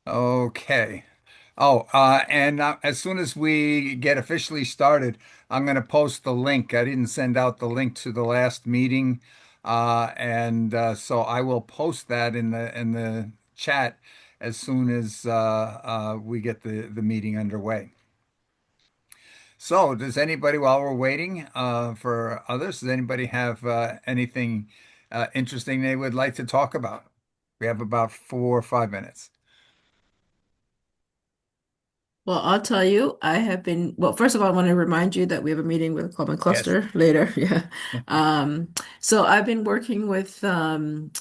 Okay. And as soon as we get officially started, I'm going to post the link. I didn't send out the link to the last meeting, and so I will post that in the chat as soon as we get the meeting underway. So, does anybody, while we're waiting for others, does anybody have anything interesting they would like to talk about? We have about 4 or 5 minutes. Well, I'll tell you, well, first of all, I want to remind you that we have a meeting with Common Yes. Cluster later. Yeah. So I've been working with trying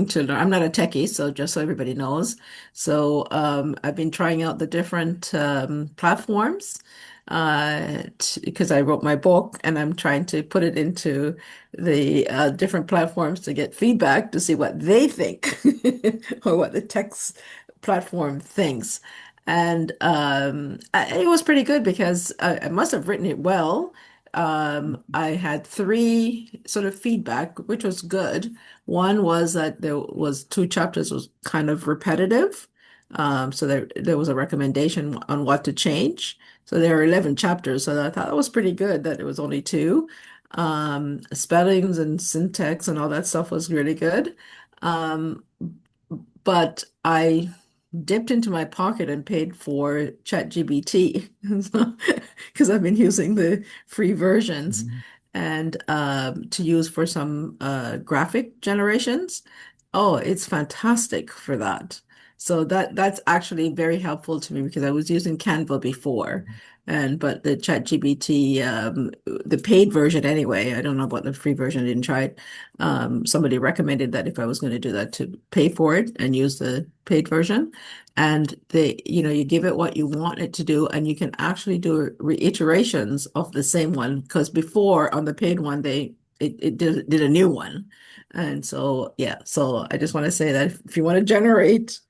to learn. I'm not a techie, so just so everybody knows. So I've been trying out the different platforms because I wrote my book and I'm trying to put it into the different platforms to get feedback to see what they think or what the text platform thinks. And it was pretty good because I must have written it well. I had three sort of feedback, which was good. One was that there was two chapters was kind of repetitive. So there was a recommendation on what to change. So there are 11 chapters. So I thought that was pretty good that it was only two. Spellings and syntax and all that stuff was really good. Um, but I dipped into my pocket and paid for ChatGPT because I've been using the free versions Mhm. and to use for some graphic generations. Oh, it's fantastic for that. So that's actually very helpful to me because I was using Canva before. And but the ChatGPT, the paid version anyway, I don't know about the free version, I didn't try it. Somebody recommended that if I was going to do that to pay for it and use the paid version. And you give it what you want it to do, and you can actually do reiterations of the same one. Because before on the paid one, it did a new one. And so, yeah, so I just want to say that if you want to generate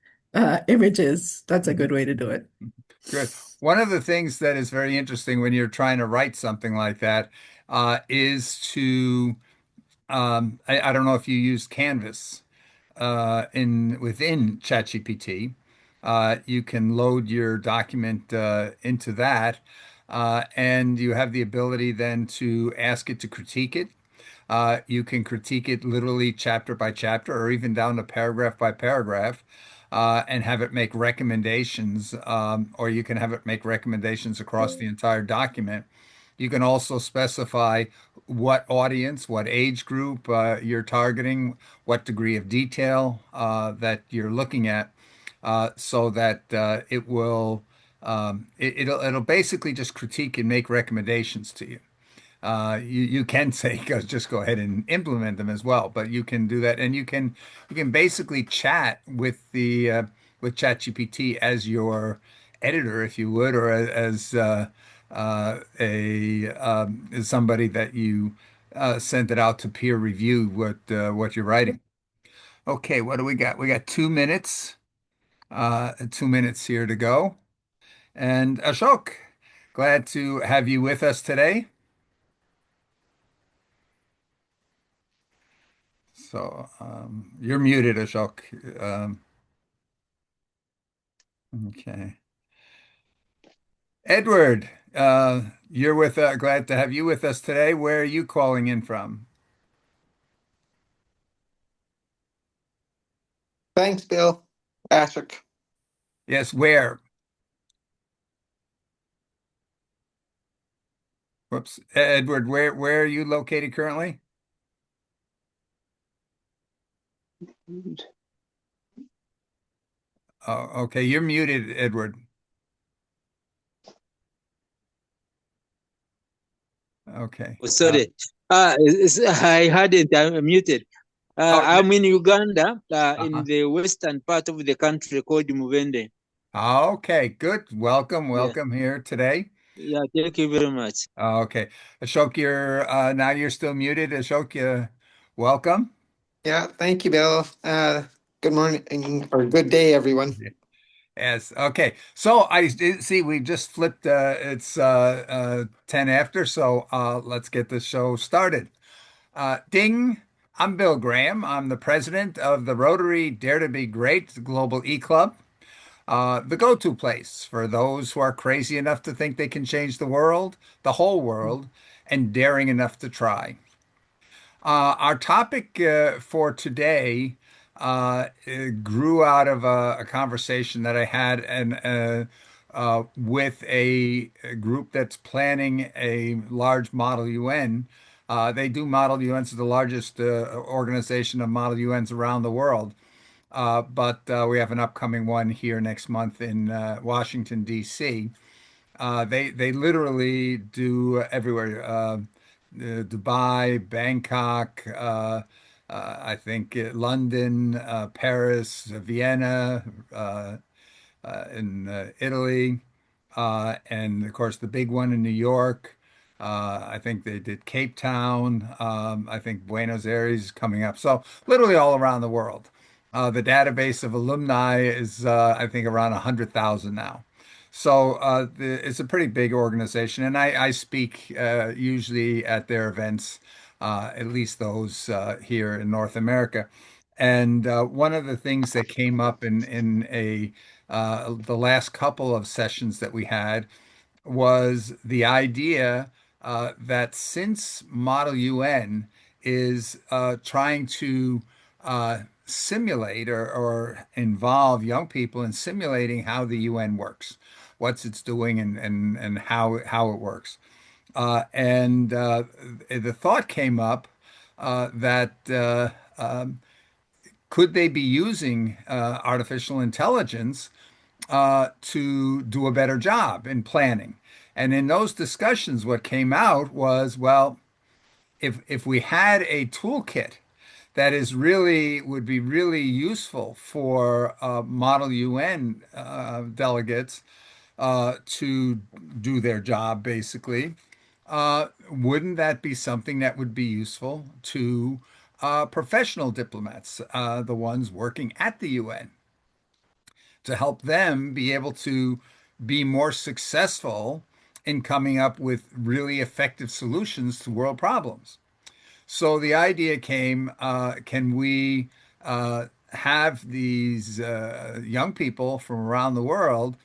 images, that's a good Mhm. way to do it. Good. One of the things that is very interesting when you're trying to write something like that is to I don't know if you use Canvas in within ChatGPT. You can load your document into that, and you have the ability then to ask it to critique it. You can critique it literally chapter by chapter or even down to paragraph by paragraph and have it make recommendations, or you can have it make recommendations across the entire document. You can also specify what audience, what age group you're targeting, what degree of detail that you're looking at, so that it'll basically just critique and make recommendations to you. You can say just go ahead and implement them as well, but you can do that, and you can basically chat with ChatGPT as your editor, if you would, or as somebody that you sent it out to peer review what you're writing. Okay, what do we got? We got 2 minutes, 2 minutes here to go, and Ashok, glad to have you with us today. So you're muted, Ashok. Okay. Edward, you're with glad to have you with us today. Where are you calling in from? Thanks, Bill. Patrick. Yes, where? Whoops. Edward, where are you located currently? Oh, okay. You're muted, Edward. Okay. Oh, sorry. I hadn't muted. Oh, I'm in Uganda, in uh-huh. the western part of the country called Mubende. Okay, good. Welcome, Yeah, welcome here today. yeah. Thank you very much. Okay. Ashok, you're now you're still muted. Ashok, welcome. Yeah, thank you, Bill. Good morning or good day, everyone. Yes. Okay. So I see we just flipped it's 10 after, so let's get the show started. Ding. I'm Bill Graham. I'm the president of the Rotary Dare to Be Great Global eClub, the go-to place for those who are crazy enough to think they can change the world, the whole world, and daring enough to try. Our topic for today grew out of a conversation that I had with a group that's planning a large Model UN. They do Model UNs, the largest organization of Model UNs around the world. But we have an upcoming one here next month in Washington, D.C. They literally do everywhere. Dubai, Bangkok, I think London, Paris, Vienna, in Italy, and of course the big one in New York. I think they did Cape Town. I think Buenos Aires is coming up. So literally all around the world. The database of alumni is, I think, around 100,000 now. So it's a pretty big organization, and I speak usually at their events, at least those here in North America. And one of the things that came up in a the last couple of sessions that we had was the idea that since Model UN is trying to simulate or involve young people in simulating how the UN works, what's it's doing, and how it works. And the thought came up that could they be using artificial intelligence to do a better job in planning? And in those discussions, what came out was, well, if we had a toolkit that is really would be really useful for Model UN delegates to do their job, basically, wouldn't that be something that would be useful to professional diplomats, the ones working at the UN, to help them be able to be more successful in coming up with really effective solutions to world problems? So the idea came, can we have these young people from around the world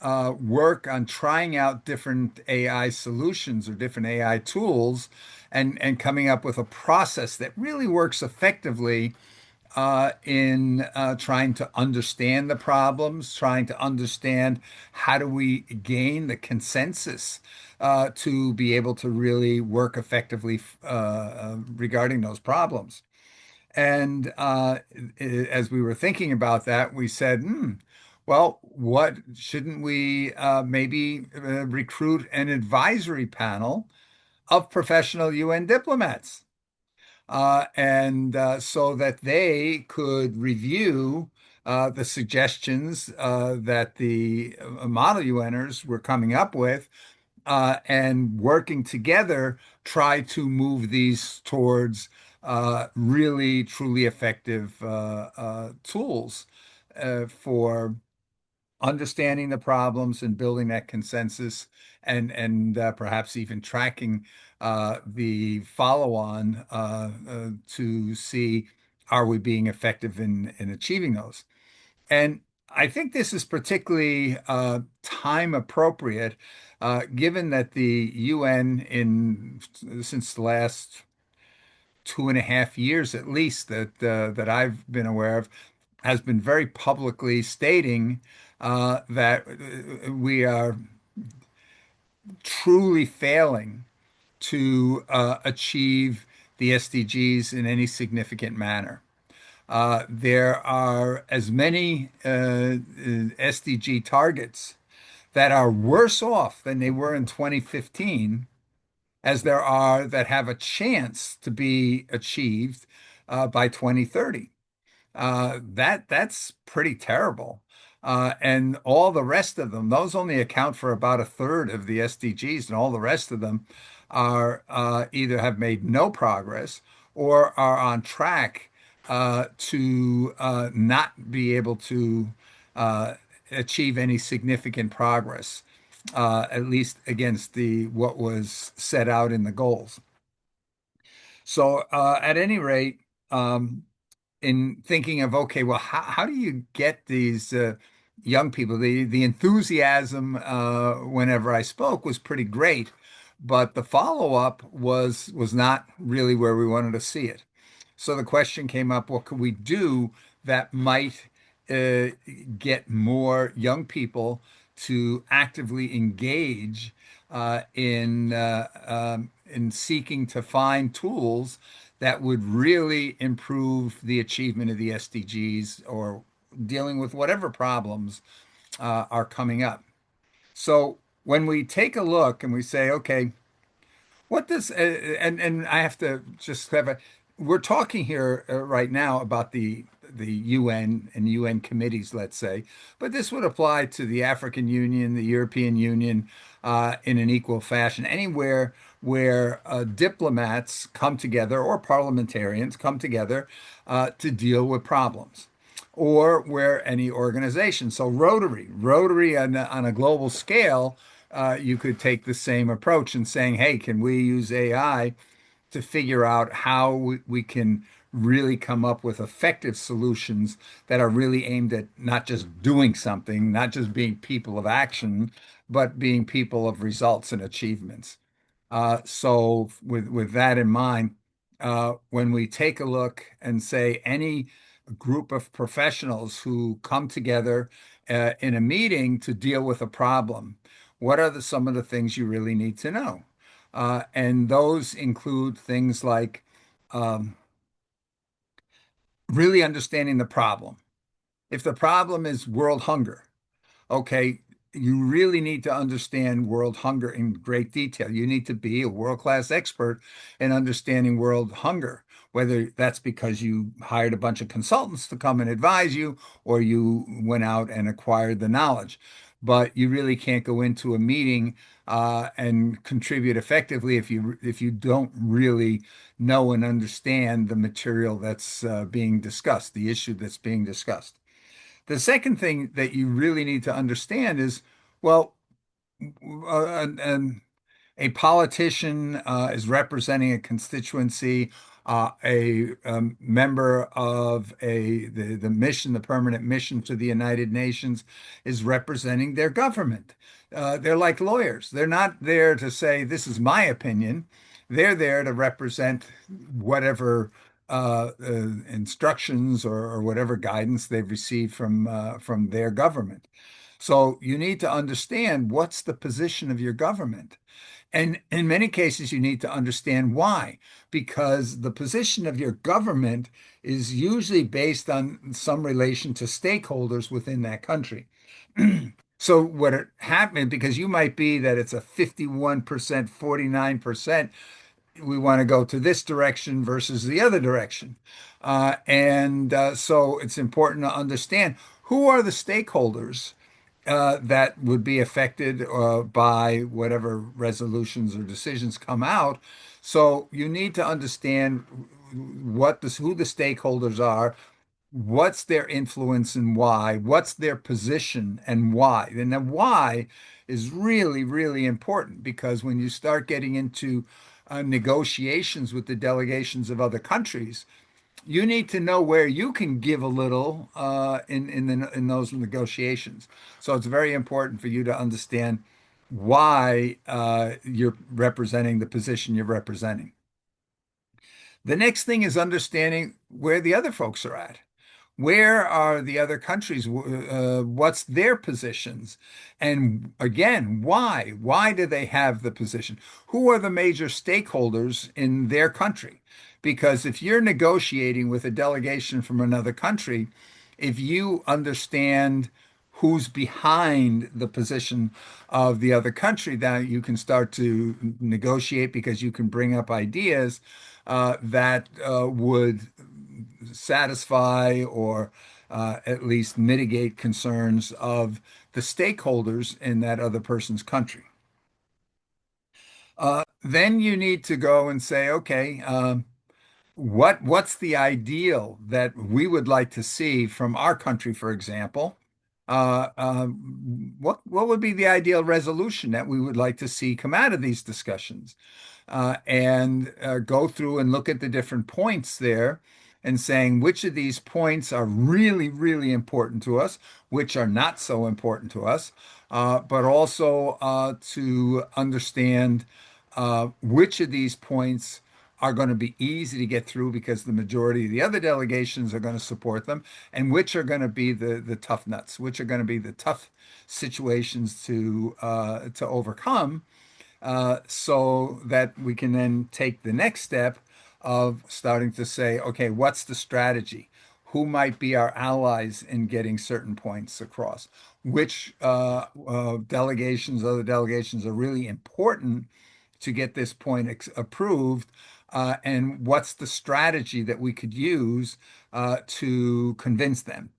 work on trying out different AI solutions or different AI tools and coming up with a process that really works effectively in trying to understand the problems, trying to understand how do we gain the consensus to be able to really work effectively regarding those problems. And as we were thinking about that, we said, well, what shouldn't we maybe recruit an advisory panel of professional UN diplomats? And so that they could review the suggestions that the model UNers were coming up with, and working together, try to move these towards really truly effective tools for understanding the problems and building that consensus, and perhaps even tracking the follow-on to see, are we being effective in achieving those? And I think this is particularly time appropriate, given that the UN since the last 2.5 years at least that I've been aware of, has been very publicly stating that we are truly failing to achieve the SDGs in any significant manner. There are as many SDG targets that are worse off than they were in 2015 as there are that have a chance to be achieved by 2030. That's pretty terrible. And all the rest of them, those only account for about a third of the SDGs, and all the rest of them are either have made no progress or are on track to not be able to achieve any significant progress, at least against the what was set out in the goals. So at any rate, in thinking of, okay, well, how do you get these young people? The enthusiasm whenever I spoke was pretty great, but the follow-up was not really where we wanted to see it. So the question came up, what could we do that might uh, get more young people to actively engage in seeking to find tools that would really improve the achievement of the SDGs or dealing with whatever problems are coming up. So when we take a look and we say, okay, what does and I have to just have a we're talking here right now about the UN and UN committees, let's say, but this would apply to the African Union, the European Union, in an equal fashion. Anywhere where diplomats come together or parliamentarians come together to deal with problems, or where any organization. So Rotary on a global scale, you could take the same approach and saying, hey, can we use AI to figure out how we can really come up with effective solutions that are really aimed at not just doing something, not just being people of action, but being people of results and achievements. So with that in mind, when we take a look and say any group of professionals who come together in a meeting to deal with a problem, what are some of the things you really need to know? And those include things like um, really understanding the problem. If the problem is world hunger, okay, you really need to understand world hunger in great detail. You need to be a world-class expert in understanding world hunger, whether that's because you hired a bunch of consultants to come and advise you, or you went out and acquired the knowledge. But you really can't go into a meeting and contribute effectively if you don't really know and understand the material that's being discussed, the issue that's being discussed. The second thing that you really need to understand is, well, and a politician is representing a constituency, a member of the mission, the permanent mission to the United Nations is representing their government. They're like lawyers. They're not there to say, this is my opinion. They're there to represent whatever instructions or whatever guidance they've received from their government. So you need to understand what's the position of your government. And in many cases, you need to understand why, because the position of your government is usually based on some relation to stakeholders within that country. So what it happened, because you might be that it's a 51%, 49%, we want to go to this direction versus the other direction. And so it's important to understand who are the stakeholders that would be affected by whatever resolutions or decisions come out. So you need to understand who the stakeholders are, what's their influence and why, what's their position and why. And the why is really, really important because when you start getting into negotiations with the delegations of other countries, you need to know where you can give a little in those negotiations. So it's very important for you to understand why you're representing the position you're representing. The next thing is understanding where the other folks are at. Where are the other countries? What's their positions? And again, why? Why do they have the position? Who are the major stakeholders in their country? Because if you're negotiating with a delegation from another country, if you understand who's behind the position of the other country, then you can start to negotiate because you can bring up ideas that would satisfy or at least mitigate concerns of the stakeholders in that other person's country. Then you need to go and say, okay, what's the ideal that we would like to see from our country, for example? What would be the ideal resolution that we would like to see come out of these discussions? And go through and look at the different points there and saying which of these points are really, really important to us, which are not so important to us, but also to understand which of these points are going to be easy to get through because the majority of the other delegations are going to support them, and which are going to be the tough nuts, which are going to be the tough situations to overcome, so that we can then take the next step of starting to say, okay, what's the strategy? Who might be our allies in getting certain points across? Which delegations, other delegations are really important to get this point approved? And what's the strategy that we could use to convince them?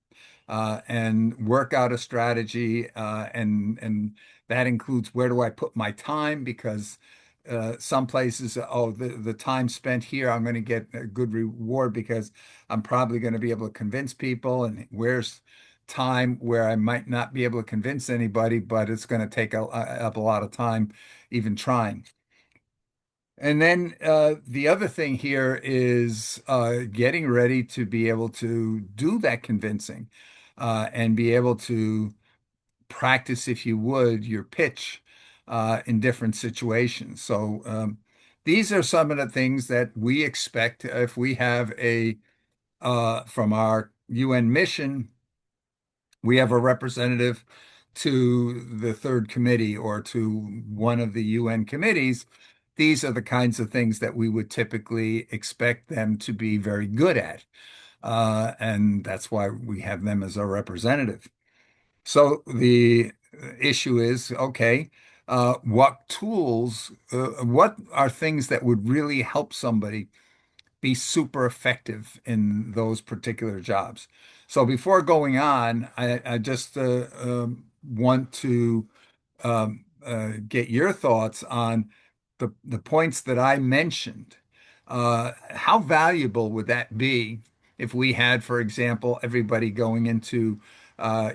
And work out a strategy, and that includes where do I put my time because some places, oh, the time spent here, I'm going to get a good reward because I'm probably going to be able to convince people, and where's time where I might not be able to convince anybody, but it's going to take up a lot of time even trying. And then the other thing here is getting ready to be able to do that convincing and be able to practice, if you would, your pitch in different situations. So these are some of the things that we expect if we have from our UN mission, we have a representative to the third committee or to one of the UN committees. These are the kinds of things that we would typically expect them to be very good at. And that's why we have them as our representative. So the issue is, okay, what tools, what are things that would really help somebody be super effective in those particular jobs? So before going on, I just want to get your thoughts on the points that I mentioned. How valuable would that be if we had, for example, everybody going into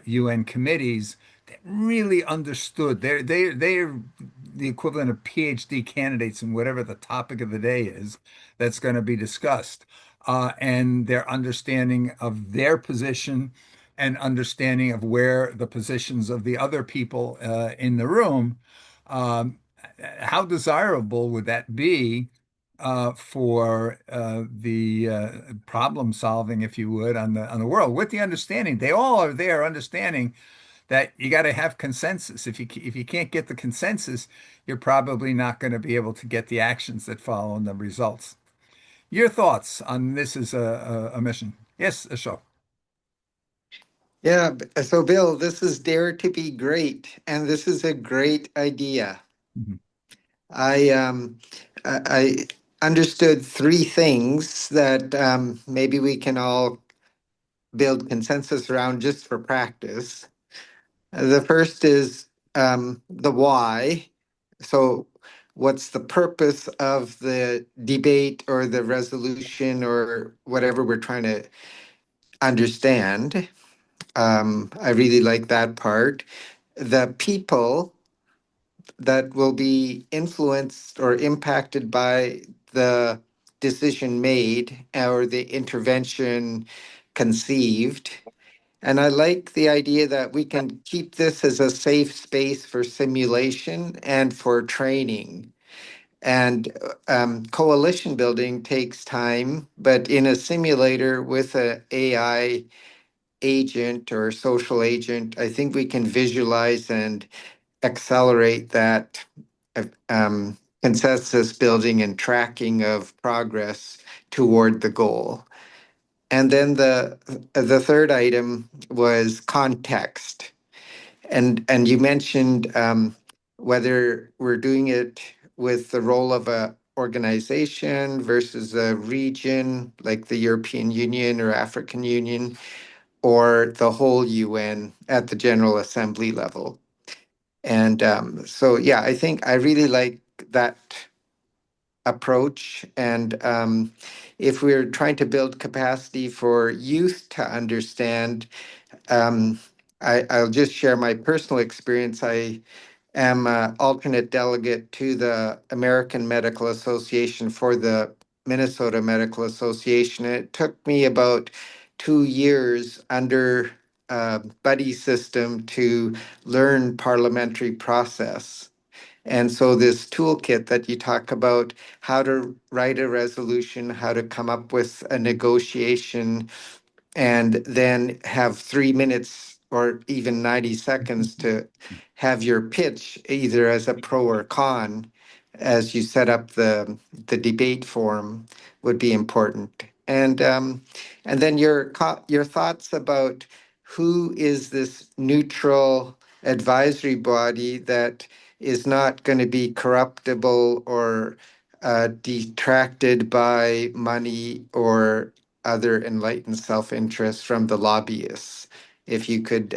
UN committees that really understood? They're the equivalent of PhD candidates in whatever the topic of the day is that's going to be discussed, and their understanding of their position and understanding of where the positions of the other people in the room. Um, how desirable would that be for the problem solving, if you would, on the world, with the understanding they all are there, understanding that you got to have consensus. If you can't get the consensus, you're probably not going to be able to get the actions that follow and the results. Your thoughts on this as a mission? Yes, Ashok. Yeah, so Bill, this is Dare to Be Great, and this is a great idea. Mhm. I understood three things that maybe we can all build consensus around just for practice. The first is the why. So, what's the purpose of the debate or the resolution or whatever we're trying to understand? I really like that part. The people that will be influenced or impacted by the decision made or the intervention conceived. And I like the idea that we can keep this as a safe space for simulation and for training. And coalition building takes time, but in a simulator with a AI agent or social agent, I think we can visualize and accelerate that consensus building and tracking of progress toward the goal. And then the third item was context, and you mentioned whether we're doing it with the role of a organization versus a region like the European Union or African Union, or the whole UN at the General Assembly level. And so, yeah, I think I really like that approach. And if we're trying to build capacity for youth to understand, um, I'll just share my personal experience. I am an alternate delegate to the American Medical Association for the Minnesota Medical Association. It took me about 2 years under buddy system to learn parliamentary process. And so this toolkit that you talk about, how to write a resolution, how to come up with a negotiation, and then have 3 minutes or even 90 seconds to have your pitch either as a pro or con as you set up the debate forum would be important. And then your thoughts about who is this neutral advisory body that is not going to be corruptible or detracted by money or other enlightened self-interest from the lobbyists. If you could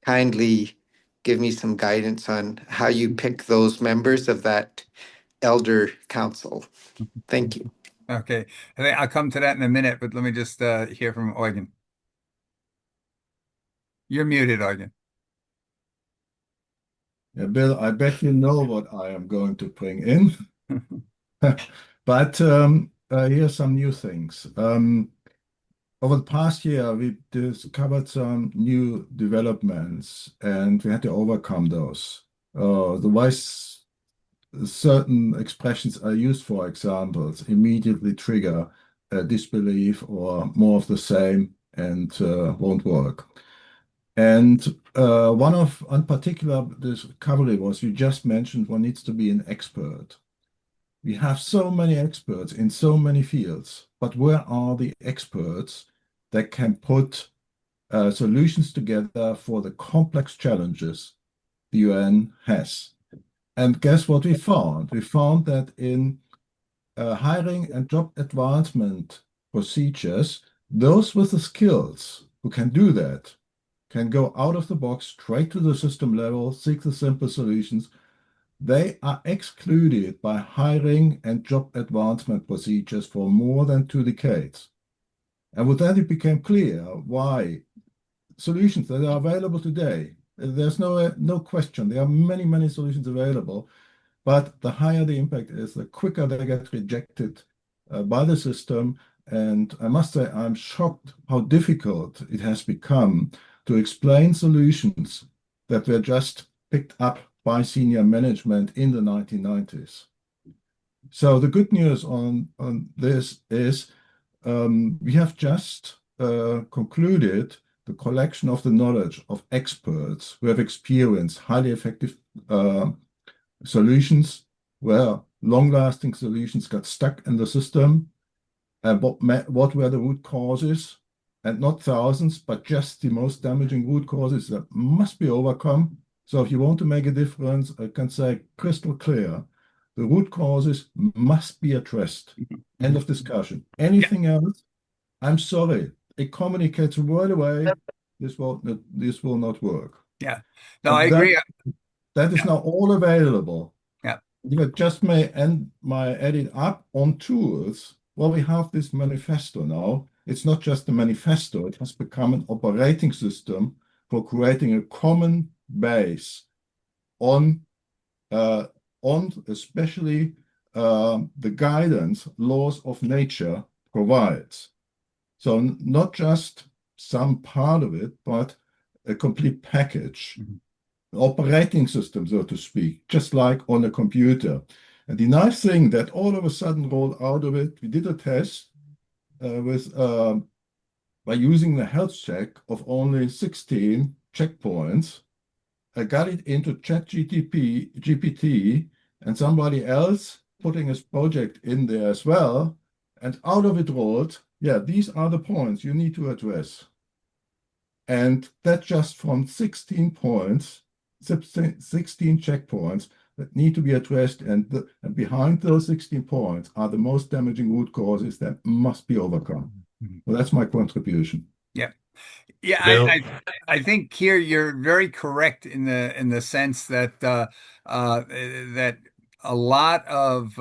kindly give me some guidance on how you pick those members of that elder council. Thank you. Okay. I think I'll come to that in a minute, but let me just hear from Eugen. You're muted, Eugen. Yeah, Bill, I bet you know what I am going to bring in. But here's some new things. Over the past year, we discovered some new developments, and we had to overcome those. The ways certain expressions are used, for examples, immediately trigger disbelief or more of the same and won't work. And one particular discovery was you just mentioned one needs to be an expert. We have so many experts in so many fields, but where are the experts that can put solutions together for the complex challenges the UN has? And guess what we found? We found that in hiring and job advancement procedures, those with the skills who can do that can go out of the box straight to the system level, seek the simple solutions. They are excluded by hiring and job advancement procedures for more than 2 decades. And with that, it became clear why solutions that are available today, there's no question, there are many, many solutions available, but the higher the impact is, the quicker they get rejected by the system. And I must say, I'm shocked how difficult it has become to explain solutions that were just picked up by senior management in the 1990s. So the good news on this is we have just concluded the collection of the knowledge of experts who have experienced highly effective solutions where long-lasting solutions got stuck in the system, and what were the root causes, and not thousands, but just the most damaging root causes that must be overcome. So if you want to make a difference, I can say crystal clear, the root causes must be addressed. End of discussion. Anything else, I'm sorry, it communicates right away, this will not work. Yeah. No, And I agree. that is now all available. Yeah. If I just may end my edit up on tools, well, we have this manifesto now. It's not just a manifesto, it has become an operating system for creating a common base on especially the guidance laws of nature provides. So not just some part of it, but a complete package. Operating system, so to speak, just like on a computer. And the nice thing that all of a sudden rolled out of it, we did a test by using the health check of only 16 checkpoints. I got it into GPT, and somebody else putting his project in there as well. And out of it rolled, yeah, these are the points you need to address. And that just from 16 points, 16 checkpoints that need to be addressed. And behind those 16 points are the most damaging root causes that must be overcome. Well, that's my contribution. Yeah. Yeah, Bill? I think here you're very correct in the sense that that a lot of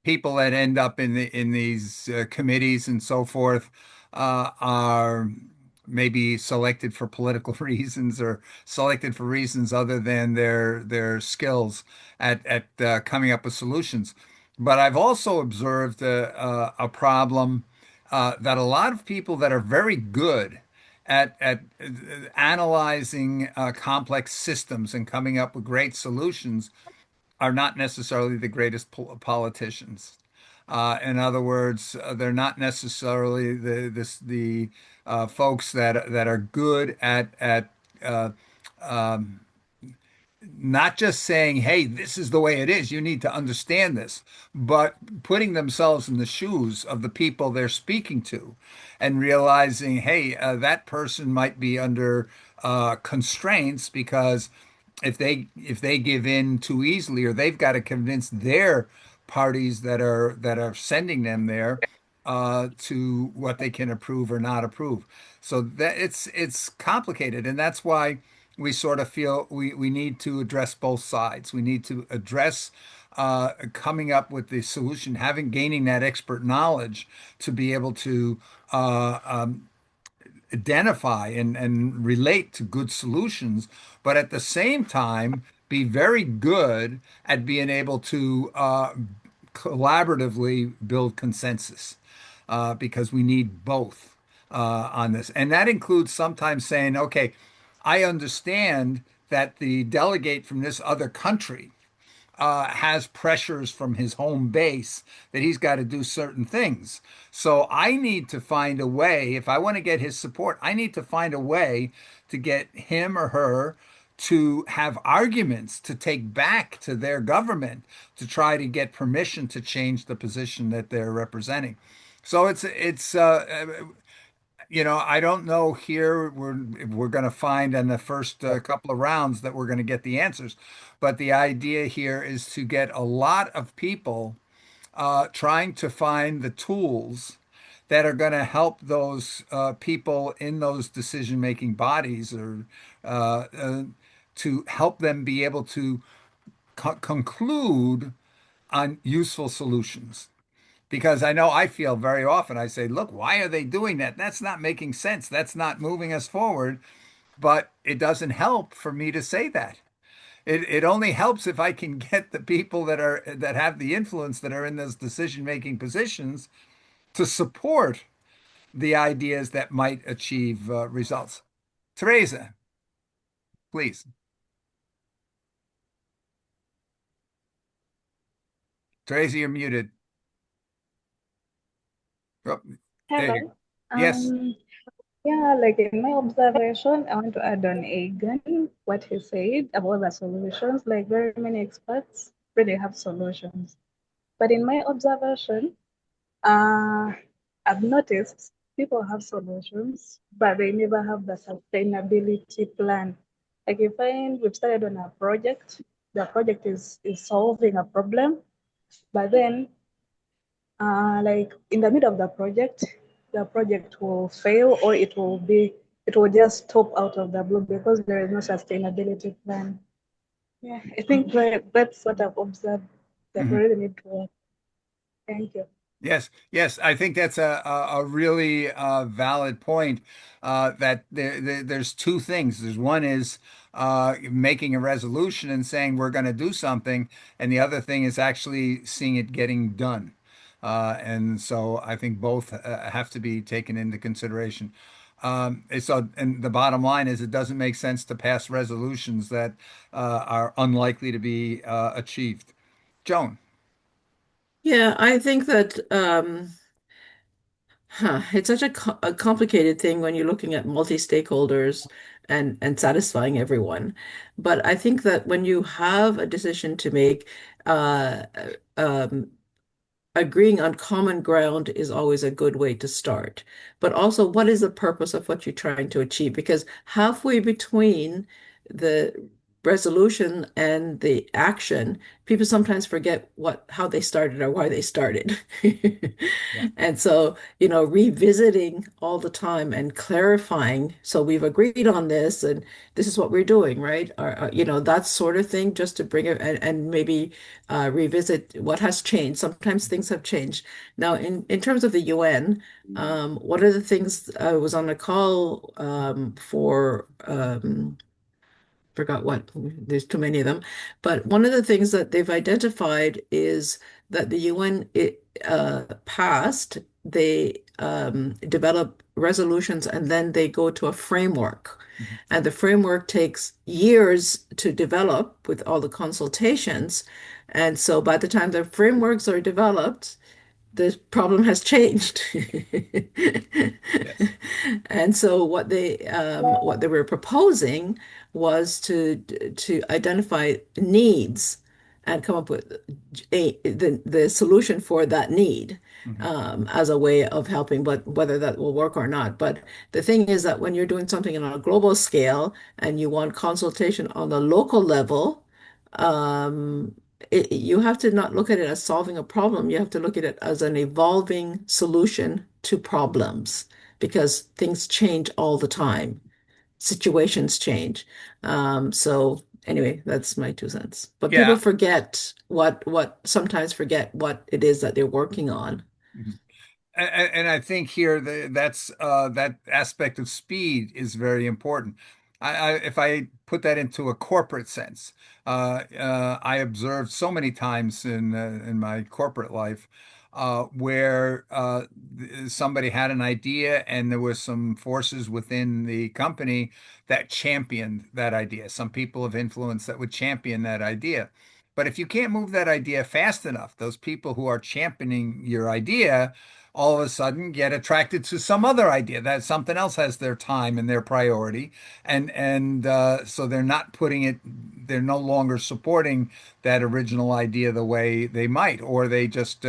people that end up in these committees and so forth are maybe selected for political reasons or selected for reasons other than their skills at coming up with solutions. But I've also observed a problem that a lot of people that are very good at analyzing complex systems and coming up with great solutions are not necessarily the greatest politicians. In other words, they're not necessarily the folks that are good at uh, um, not just saying, hey, this is the way it is, you need to understand this, but putting themselves in the shoes of the people they're speaking to and realizing, hey, that person might be under constraints because if they give in too easily, or they've got to convince their parties that are sending them there to what they can approve or not approve. So that it's complicated, and that's why we sort of feel we need to address both sides. We need to address coming up with the solution, gaining that expert knowledge to be able to identify and relate to good solutions, but at the same time, be very good at being able to collaboratively build consensus because we need both on this. And that includes sometimes saying, okay, I understand that the delegate from this other country has pressures from his home base that he's got to do certain things. So I need to find a way, if I want to get his support, I need to find a way to get him or her to have arguments to take back to their government to try to get permission to change the position that they're representing. So I don't know here we're going to find in the first couple of rounds that we're going to get the answers, but the idea here is to get a lot of people trying to find the tools that are going to help those people in those decision-making bodies or to help them be able to conclude on useful solutions. Because I know I feel very often I say, look, why are they doing that? That's not making sense. That's not moving us forward. But it doesn't help for me to say that. It only helps if I can get the people that have the influence that are in those decision-making positions to support the ideas that might achieve results. Teresa, please. Teresa, you're muted. Oh, there you go. Hello. Yes. Yeah, like in my observation, I want to add on Egan, what he said about the solutions. Like very many experts really have solutions. But in my observation, uh, I've noticed people have solutions, but they never have the sustainability plan. Like you find we've started on a project, the project is solving a problem, but then like in the middle of the project will fail or it will just stop out of the blue because there is no sustainability plan. Yeah, I think that's what I've observed that we Mhm. really need to work. Thank you. Yes, yes, I think that's a really valid point. That there's two things. There's one is making a resolution and saying we're going to do something, and the other thing is actually seeing it getting done. And so I think both have to be taken into consideration. And the bottom line is it doesn't make sense to pass resolutions that are unlikely to be achieved. Joan. Yeah, I think that it's such a complicated thing when you're looking at multi-stakeholders and satisfying everyone. But I think that when you have a decision to make, uh, um, agreeing on common ground is always a good way to start. But also, what is the purpose of what you're trying to achieve? Because halfway between the resolution and the action, people sometimes forget how they started or why they started. Yeah. And so, revisiting all the time and clarifying, so we've agreed on this and this is what we're doing, right? Or, that sort of thing, just to bring it and maybe revisit what has changed. Sometimes things have changed. Now, in terms of the UN, one of the things I was on a call for forgot what, there's too many of them. But one of the things that they've identified is that the UN passed, they develop resolutions and then they go to a framework. Mhm. And the framework takes years to develop with all the consultations. And so by the time the frameworks are developed, the problem has changed. Yes. And so what they were proposing was to identify needs and come up with the solution for that need Mhm. as a way of helping, but whether that will work or not. But the thing is that when you're doing something on a global scale and you want consultation on the local level, um, you have to not look at it as solving a problem. You have to look at it as an evolving solution to problems because things change all the time. Situations change. So anyway, that's my 2 cents. But people Yeah. forget what sometimes forget what it is that they're working on. Mhm. And I think here that's that aspect of speed is very important. If I put that into a corporate sense, I observed so many times in my corporate life where somebody had an idea and there was some forces within the company that championed that idea. Some people of influence that would champion that idea. But if you can't move that idea fast enough, those people who are championing your idea all of a sudden get attracted to some other idea that something else has their time and their priority, and so they're no longer supporting that original idea the way they might, or they just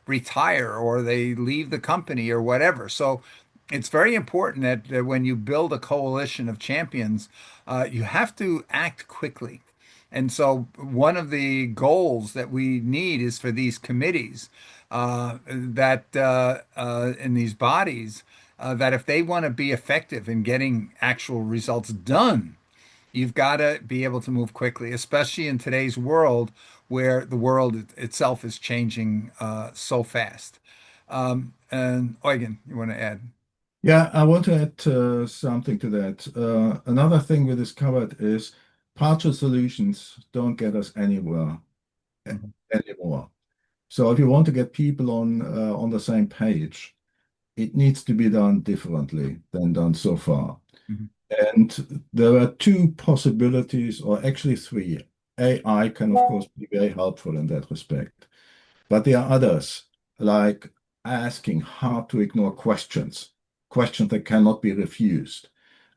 retire, or they leave the company, or whatever. So it's very important that when you build a coalition of champions, you have to act quickly. And so one of the goals that we need is for these committees that in these bodies that if they want to be effective in getting actual results done, you've got to be able to move quickly, especially in today's world where the world itself is changing so fast. And Eugen, you want to add? Yeah, I want to add something to that. Another thing we discovered is partial solutions don't get us anywhere Mhm. anymore. So if you want to get people on the same page, it needs to be done differently than done so far. Mhm. And there are two possibilities, or actually three. AI can, of course, be very helpful in that respect. But there are others, like asking how to ignore questions, questions that cannot be refused.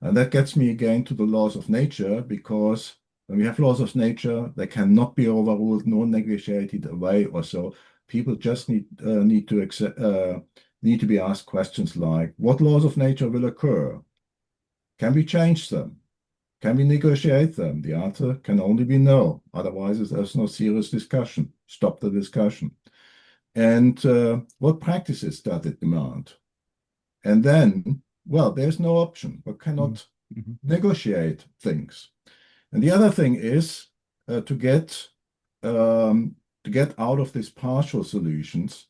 And that gets me again to the laws of nature, because when we have laws of nature, they cannot be overruled nor negotiated away or so. People just need to be asked questions like, what laws of nature will occur? Can we change them? Can we negotiate them? The answer can only be no. Otherwise, there's no serious discussion. Stop the discussion. And what practices does it demand? And then, well, there's no option. We Mhm. cannot Mhm. negotiate things. And the other thing is to get out of these partial solutions,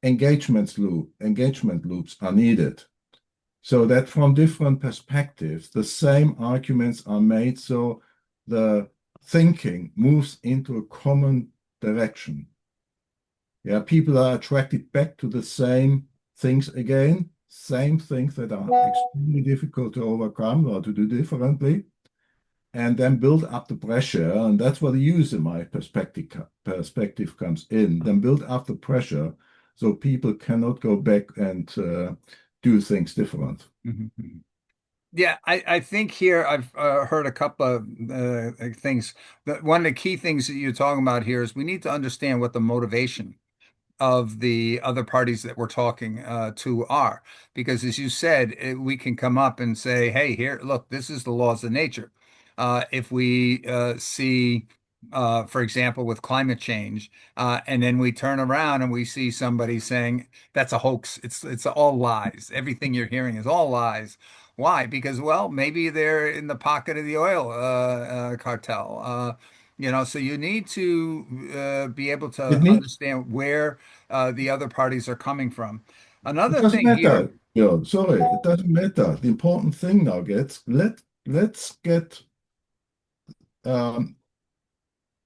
engagement loops are needed. So that from different perspectives, the same arguments are made so the thinking moves into a common direction. Yeah, people are attracted back to the same things again, same things that are extremely difficult to overcome or to do differently, and then build up the pressure. And that's where the user my perspective comes in. Then build up the pressure so people cannot go back and do things different. Mhm. Mhm. Yeah, I think here I've heard a couple of things. One of the key things that you're talking about here is we need to understand what the motivation of the other parties that we're talking to are. Because as you said, we can come up and say, hey, here, look, this is the laws of nature. If we see, for example, with climate change, and then we turn around and we see somebody saying that's a hoax. It's all lies. Everything you're hearing is all lies. Why? Because, well, maybe they're in the pocket of the oil cartel. So you need to be able It to need understand where the other parties are coming from. It Another doesn't thing here, matter. Yo, sorry, it doesn't matter. The important thing now let's get um,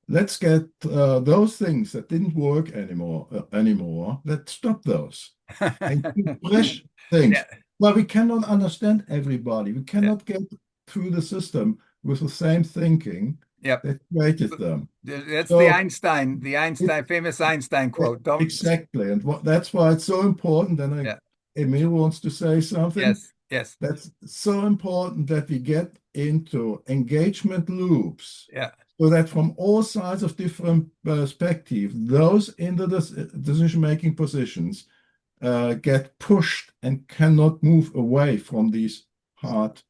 let's get those things that didn't work anymore. Let's stop those and do fresh Yeah, things. Well, we cannot understand everybody. We yeah, cannot get through the system with the same thinking yep. that created them. That's So the it, Einstein, famous Einstein quote. Don't, exactly, and that's why it's so important. And yeah, Emil wants to say something. yes, yes, That's so important that we get into engagement loops yeah, so that from all sides of different perspective, those in the decision-making positions get pushed and cannot move away from these hard,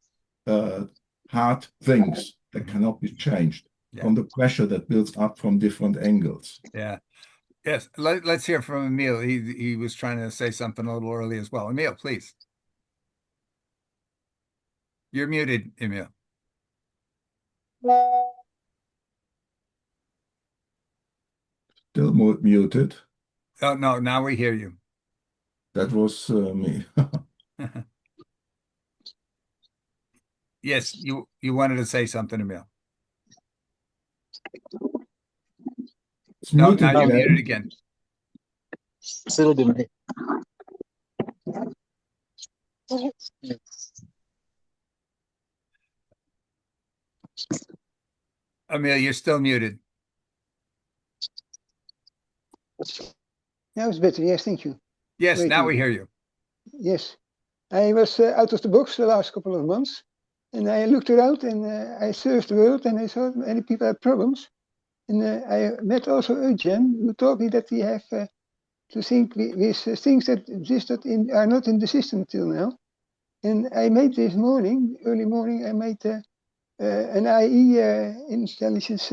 uh, hard things that mhm, cannot be changed, yeah, from the pressure that builds up from different angles. yeah. Yes, let's hear from Emil. He was trying to say something a little early as well. Emil, please. You're muted, Emil. Still muted. Oh no, now we hear you. That was me. Yes, you wanted to say something, Emil. It's No, now muted you're muted again. again. Emil, you're still muted. Now it's better. Yes, thank you. Yes, Great. now we hear you. Yes. I was out of the box the last couple of months, and I looked around and I surfed the world, and I saw many people had problems. And I met also Eugen, who told me that we have to think with things that existed are not in the system till now. And I made this morning, early morning, I made an IE intelligence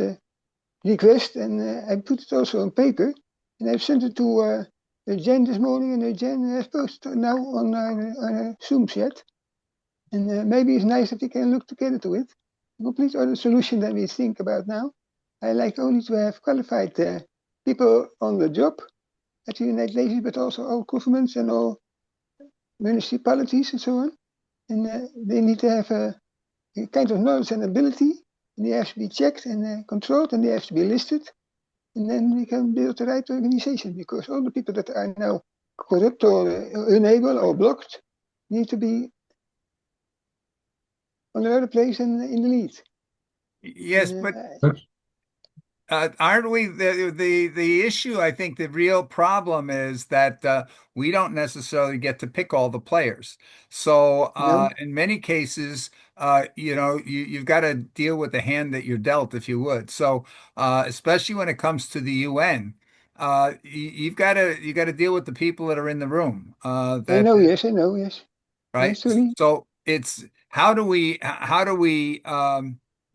request, and I put it also on paper, and I've sent it to Jen this morning, and Jen has posted now on our Zoom chat. And maybe it's nice if we can look together to it. A complete other solution than we think about now. I like only to have qualified people on the job at the United Nations, but also all governments and all municipalities and so on. And they need to have a kind of knowledge and ability, and they have to be checked and controlled, and they have to be listed. And then we can build the right organization, because all the people that are now corrupt or unable or blocked need to be on another place and in the lead. Yes, And, but aren't we the issue? I think the real problem is that we don't necessarily get to pick all the players. So no, in many cases, you've got to deal with the hand that you're dealt, if you would. So especially when it comes to the UN, you got to deal with the people that are in the room. I That know, yes, I know, yes. right? Yes, really. So it's how do we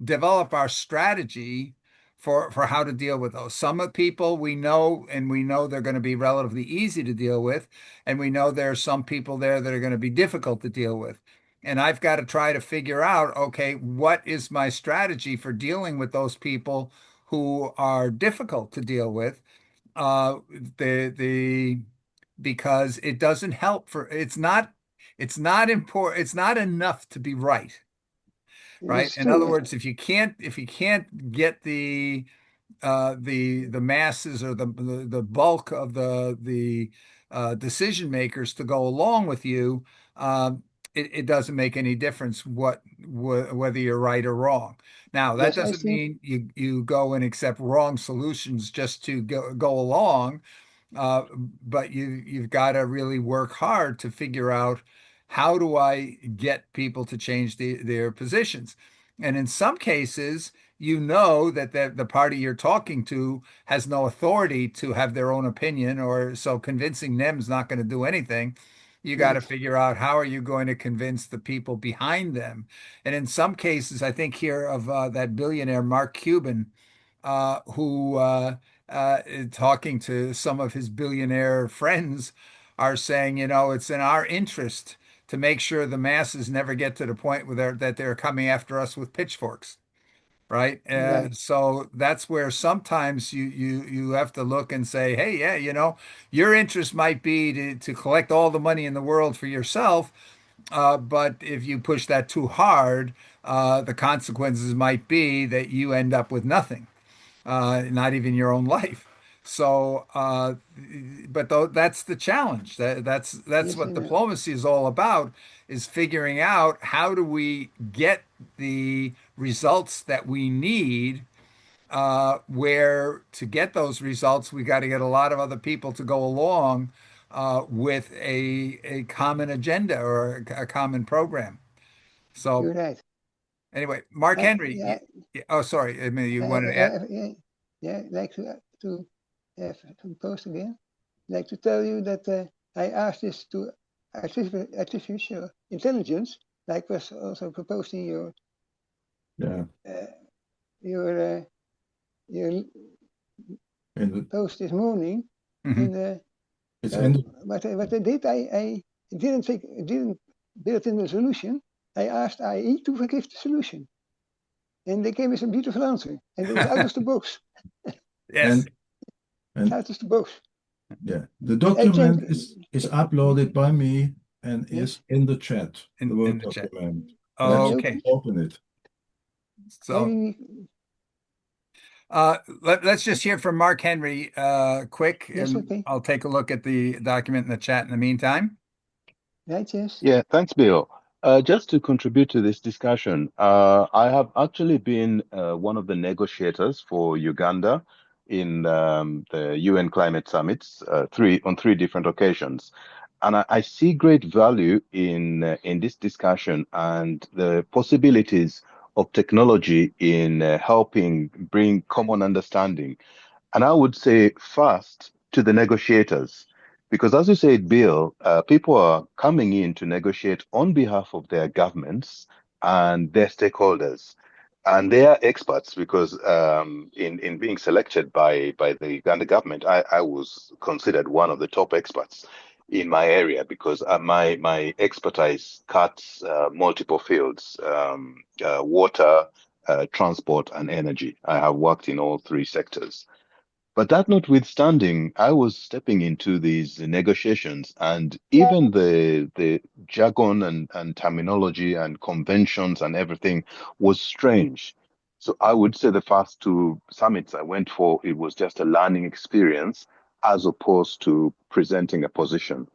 develop our strategy for how to deal with those? Some of people we know, and we know they're going to be relatively easy to deal with, and we know there are some people there that are going to be difficult to deal with. And I've got to try to figure out, okay, what is my strategy for dealing with those people who are difficult to deal with? Uh, the because it doesn't help for it's not important, it's not enough to be right, right? It's In other true. words, if you can't get the masses or the bulk of the decision makers to go along with you, it doesn't make any difference whether you're right or wrong. Now, that Yes, I doesn't think, mean you go and accept wrong solutions just to go along. But you've got to really work hard to figure out, how do I get people to change their positions? And in some cases, you know that the party you're talking to has no authority to have their own opinion, or so convincing them is not going to do anything. You got to right. figure out, how are you going to convince the people behind them? And in some cases, I think here of that billionaire Mark Cuban, who talking to some of his billionaire friends, are saying, it's in our interest to make sure the masses never get to the point where they're coming after us with pitchforks, right? Right. So that's where sometimes you have to look and say, hey, yeah, your interest might be to collect all the money in the world for yourself, But if you push that too hard, the consequences might be that you end up with nothing, not even your own life. So, but though that's the challenge. That's Yes, I what know. diplomacy is all about, is figuring out how do we get the results that we need, where to get those results, we got to get a lot of other people to go along with a common agenda or a common program. So You're right. anyway, Mark Henry, Yeah, oh, sorry, I mean, you I, wanted to add? yeah, yeah, like to have to post again. Like to tell you that I asked this to artificial intelligence, like was also proposed in Yeah. uh, your your And it- post this morning. Mhm. And it's so ended. what I did, I didn't build in the solution. I asked IE to give the solution, and they gave me some beautiful answer, and it was out of the box. Yes. And and Out of the box. yeah, the I document can, is uploaded by me and yes. is in the chat, the In Word the chat. document. Can Perhaps you you Okay. can open? open it. So let's just hear from Mark Henry quick, Yes, and okay. I'll take a look at the document in the chat in the meantime. Right, yes. Yeah, thanks, Bill. Just to contribute to this discussion, I have actually been one of the negotiators for Uganda in the UN climate summits, three different occasions, and I see great value in this discussion and the possibilities of technology in helping bring common understanding. And I would say first to the negotiators, because as you said, Bill, people are coming in to negotiate on behalf of their governments and their stakeholders. And they are experts because in being selected by the Uganda government, I was considered one of the top experts in my area because my expertise cuts multiple fields, water, transport, and energy. I have worked in all three sectors. But that notwithstanding, I was stepping into these negotiations, and even the jargon and terminology and conventions and everything was strange. So I would say the first two summits I went for, it was just a learning experience as opposed to presenting a position.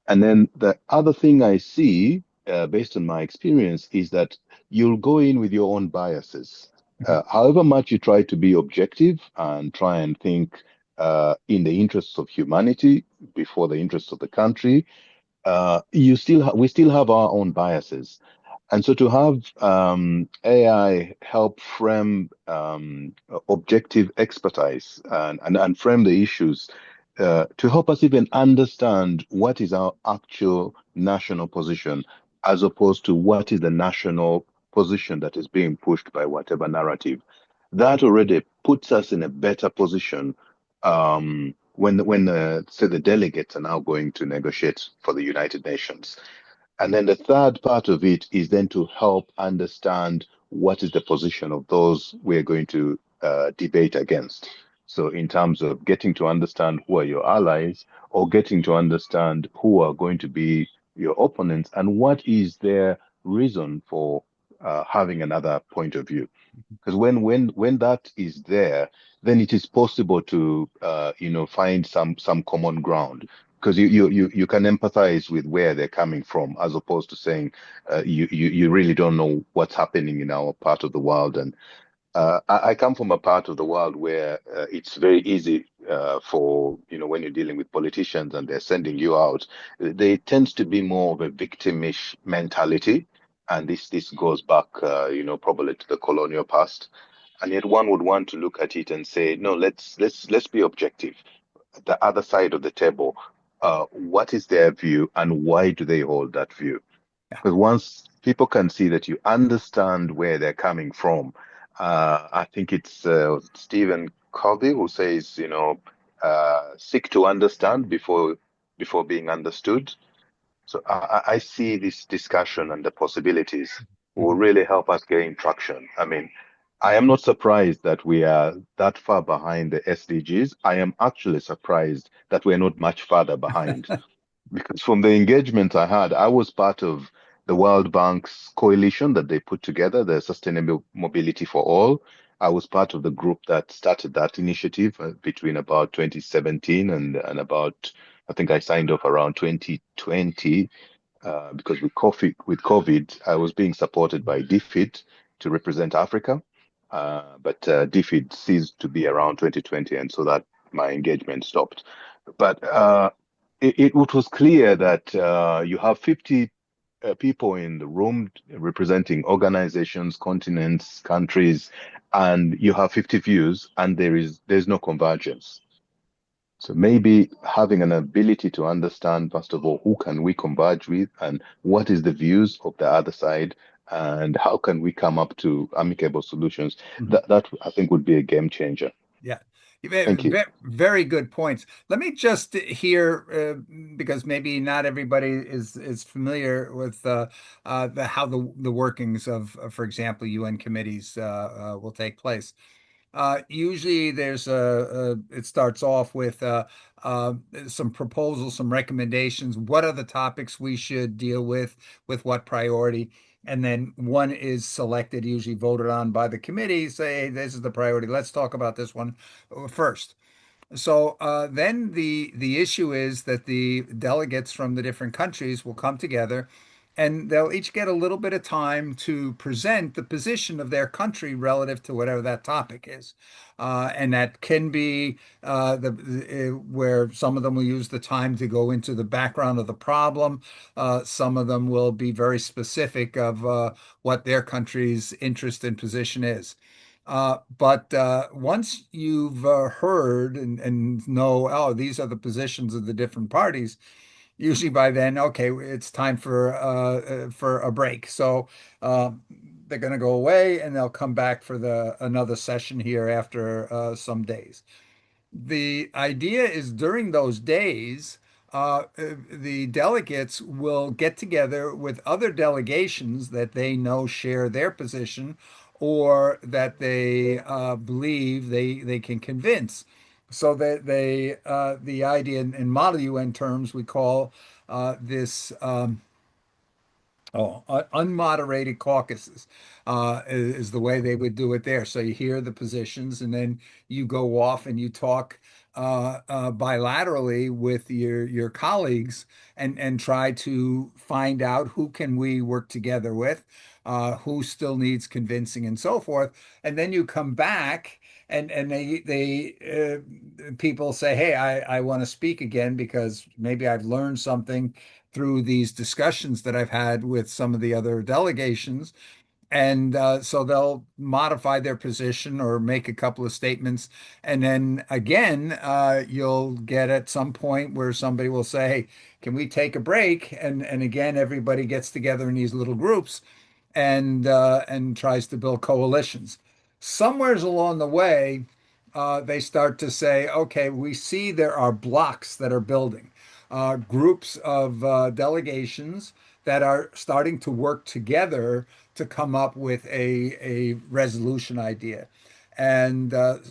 And then the other thing I see, based on my experience, is that you'll go in with your own biases. However much you try to be objective and try and think in the interests of humanity before the interests of the country, we still have our own biases. And so to have AI help frame objective expertise and frame the issues to help us even understand what is our actual national position as opposed to what is the national position that is being pushed by whatever narrative. That already puts us in a better position when say the delegates are now going to negotiate for the United Nations. And then the third part of it is then to help understand what is the position of those we're going to debate against. So, in terms of getting to understand who are your allies or getting to understand who are going to be your opponents and what is their reason for having another point of view. Because when that is there, then it is possible to find some common ground. Because you can empathize with where they're coming from, as opposed to saying you really don't know what's happening in our part of the world. And I come from a part of the world where it's very easy for, when you're dealing with politicians and they're sending you out, they tend to be more of a victimish mentality. And this goes back, probably to the colonial past. And yet one would want to look at it and say, no, let's be objective. The other side of the table, what is their view and why do they hold that view? Because once people can see that you understand where they're coming from, I think it's Stephen Covey who says, seek to understand before being understood. So I see this discussion and the possibilities will Mhm. really help us gain traction. I mean, I am not surprised that we are that far behind the SDGs. I am actually surprised that we're not much farther behind. Because from the engagement I had, I was part of the World Bank's coalition that they put together, the Sustainable Mobility for All. I was part of the group that started that initiative between about 2017 and about, I think I signed off around 2020 because with COVID, I was being supported by DFID to represent Africa, but DFID ceased to be around 2020, and so that my engagement stopped. But it was clear that you have 50 people in the room representing organizations, continents, countries, and you have 50 views, and there's no convergence. So maybe having an ability to understand, first of all, who can we converge with and what is the views of the other side and how can we come up to amicable solutions? That I think would be a game changer. Yeah. Thank you. Very good points. Let me just hear, because maybe not everybody is familiar with how the workings of, for example, UN committees will take place. Usually it starts off with uh, some proposals, some recommendations. What are the topics we should deal with what priority? And then one is selected, usually voted on by the committee, say, hey, this is the priority. Let's talk about this one first. So then the issue is that the delegates from the different countries will come together and they'll each get a little bit of time to present the position of their country relative to whatever that topic is. And that can be where some of them will use the time to go into the background of the problem. Some of them will be very specific of what their country's interest and position is. But once you've heard and know, oh, these are the positions of the different parties, usually by then, okay, it's time for a break. So uh, they're going to go away and they'll come back for the another session here after some days. The idea is during those days, the delegates will get together with other delegations that they know share their position or that they believe they can convince. So that the idea in model UN terms, we call this unmoderated caucuses is the way they would do it there. So you hear the positions, and then you go off and you talk bilaterally with your colleagues and try to find out who can we work together with, who still needs convincing, and so forth. And then you come back. And they people say, hey, I want to speak again because maybe I've learned something through these discussions that I've had with some of the other delegations. And so they'll modify their position or make a couple of statements. And then again, you'll get at some point where somebody will say, hey, can we take a break? And again, everybody gets together in these little groups and tries to build coalitions. Somewheres along the way, they start to say, okay, we see there are blocks that are building, groups of delegations that are starting to work together to come up with a resolution idea. And at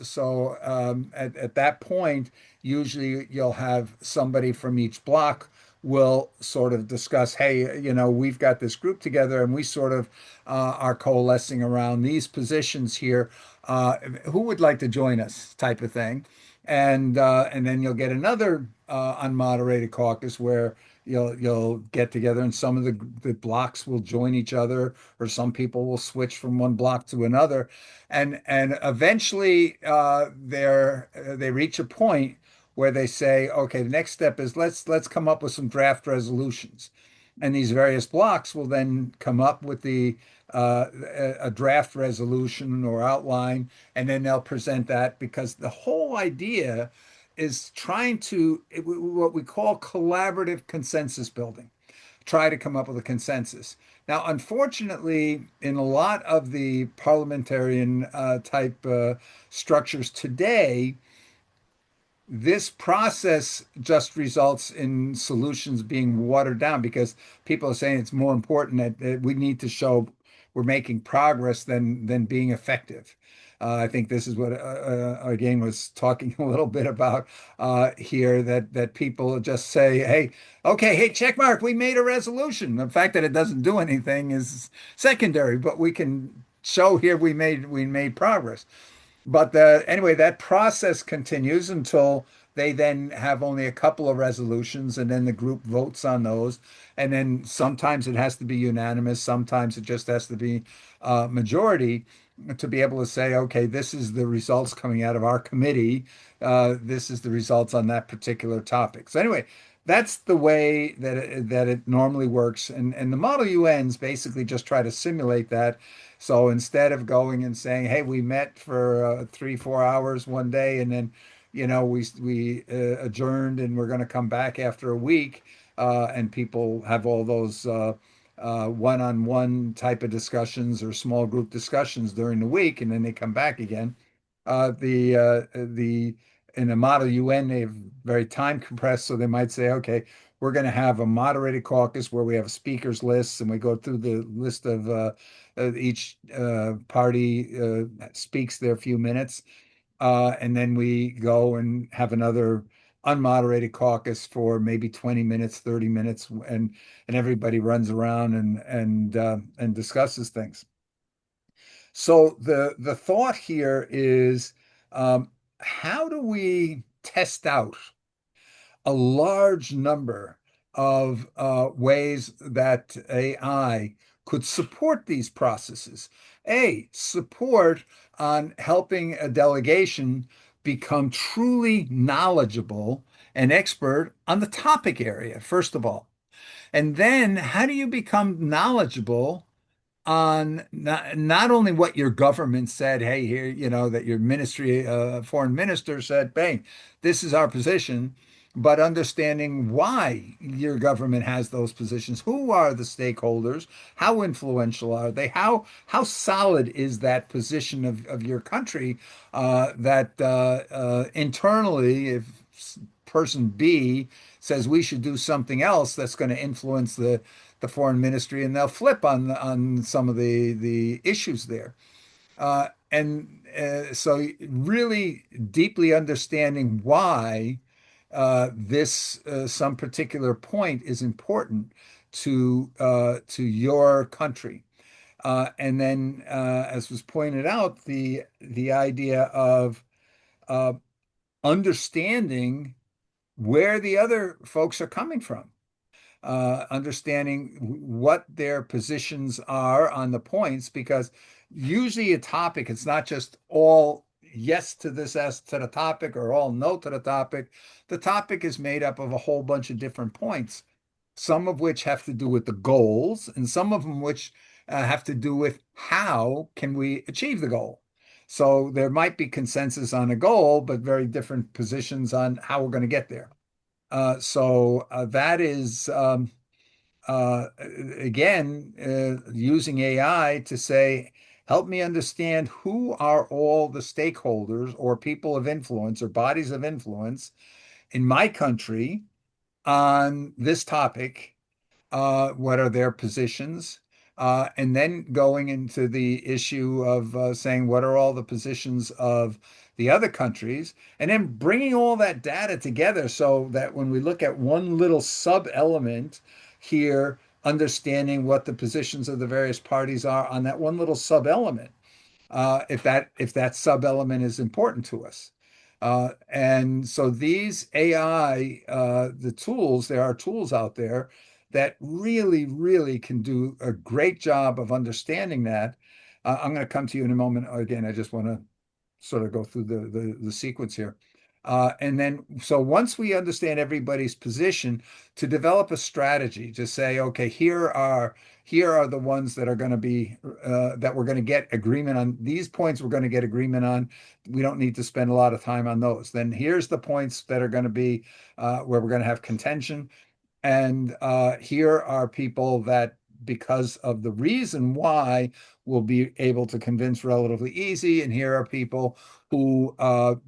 that point, usually you'll have somebody from each block will sort of discuss, hey, we've got this group together and we sort of are coalescing around these positions here. Who would like to join us, type of thing. And then you'll get another unmoderated caucus where you'll get together and some of the blocks will join each other, or some people will switch from one block to another, and eventually they reach a point where they say, okay, the next step is let's come up with some draft resolutions. And these various blocks will then come up with a draft resolution or outline, and then they'll present that because the whole idea is trying to what we call collaborative consensus building, try to come up with a consensus. Now, unfortunately, in a lot of the parliamentarian type structures today, this process just results in solutions being watered down because people are saying it's more important that we need to show we're making progress than being effective. I think this is what again was talking a little bit about here that people just say, "Hey, okay, hey, check mark, we made a resolution." The fact that it doesn't do anything is secondary, but we can show here we made progress. But anyway, that process continues until they then have only a couple of resolutions, and then the group votes on those. And then sometimes it has to be unanimous, sometimes it just has to be majority to be able to say, okay, this is the results coming out of our committee. This is the results on that particular topic. So anyway, that's the way that it normally works. And the Model UNs basically just try to simulate that. So instead of going and saying, "Hey, we met for 3, 4 hours one day, and then, we adjourned, and we're going to come back after a week," and people have all those one-on-one type of discussions or small group discussions during the week, and then they come back again. The in a Model UN, they've very time compressed, so they might say, "Okay, we're going to have a moderated caucus where we have speakers lists, and we go through the list of each party speaks their few minutes, and then we go and have another unmoderated caucus for maybe 20 minutes, 30 minutes, and everybody runs around and discusses things." So the thought here is, how do we test out a large number of ways that AI could support these processes? Support on helping a delegation become truly knowledgeable and expert on the topic area, first of all. And then how do you become knowledgeable on not only what your government said, "Hey, here, that your ministry, foreign minister said, bang, this is our position," but understanding why your government has those positions. Who are the stakeholders? How influential are they? How solid is that position of your country that internally, if person B says we should do something else that's going to influence the foreign ministry, and they'll flip on some of the issues there. And so really deeply understanding why this some particular point is important to your country. And then, as was pointed out, the idea of uh, understanding where the other folks are coming from, understanding what their positions are on the points, because usually a topic, it's not just all yes to this as to the topic or all no to the topic. The topic is made up of a whole bunch of different points, some of which have to do with the goals, and some of them which have to do with how can we achieve the goal. So there might be consensus on a goal, but very different positions on how we're going to get there. So that is, uh, again, using AI to say, help me understand who are all the stakeholders or people of influence or bodies of influence in my country on this topic. What are their positions? And then going into the issue of saying, what are all the positions of the other countries? And then bringing all that data together so that when we look at one little sub-element here, understanding what the positions of the various parties are on that one little sub-element, if that sub-element is important to us. And so these AI, the tools, there are tools out there that really, really can do a great job of understanding that. I'm going to come to you in a moment. Again, I just want to sort of go through the sequence here. And then, so once we understand everybody's position, to develop a strategy to say, okay, here are the ones that are going to be that we're going to get agreement on. These points we're going to get agreement on. We don't need to spend a lot of time on those. Then here's the points that are going to be where we're going to have contention. And here are people that, because of the reason why, will be able to convince relatively easy. And here are people who,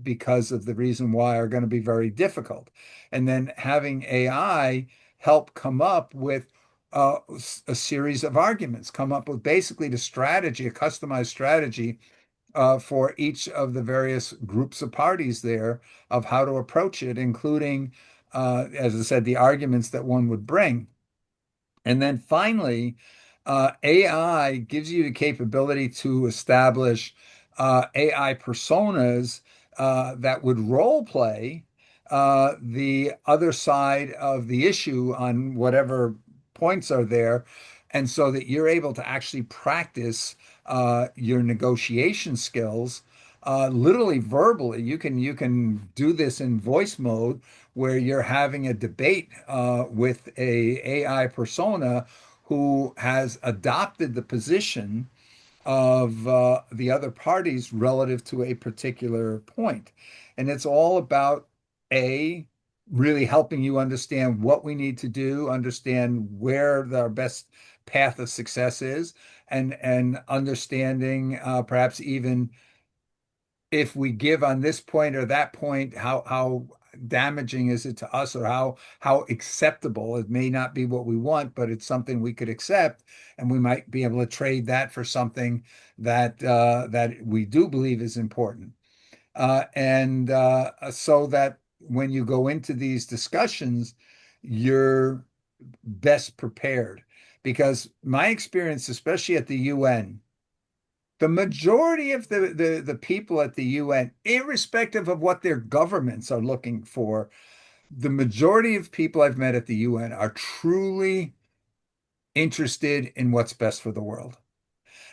because of the reason why, are going to be very difficult. And then having AI help come up with a series of arguments, come up with basically the strategy, a customized strategy for each of the various groups of parties there of how to approach it, including, as I said, the arguments that one would bring. And then finally, AI gives you the capability to establish AI personas that would role play the other side of the issue on whatever points are there. And so that you're able to actually practice your negotiation skills literally verbally. You can do this in voice mode where you're having a debate with a AI persona who has adopted the position of the other parties relative to a particular point. And it's all about A, really helping you understand what we need to do, understand where our best path of success is, and understanding perhaps even if we give on this point or that point, how damaging is it to us, or how acceptable. It may not be what we want, but it's something we could accept, and we might be able to trade that for something that we do believe is important. And so that when you go into these discussions, you're best prepared. Because my experience, especially at the UN, the majority of the people at the UN, irrespective of what their governments are looking for, the majority of people I've met at the UN are truly interested in what's best for the world.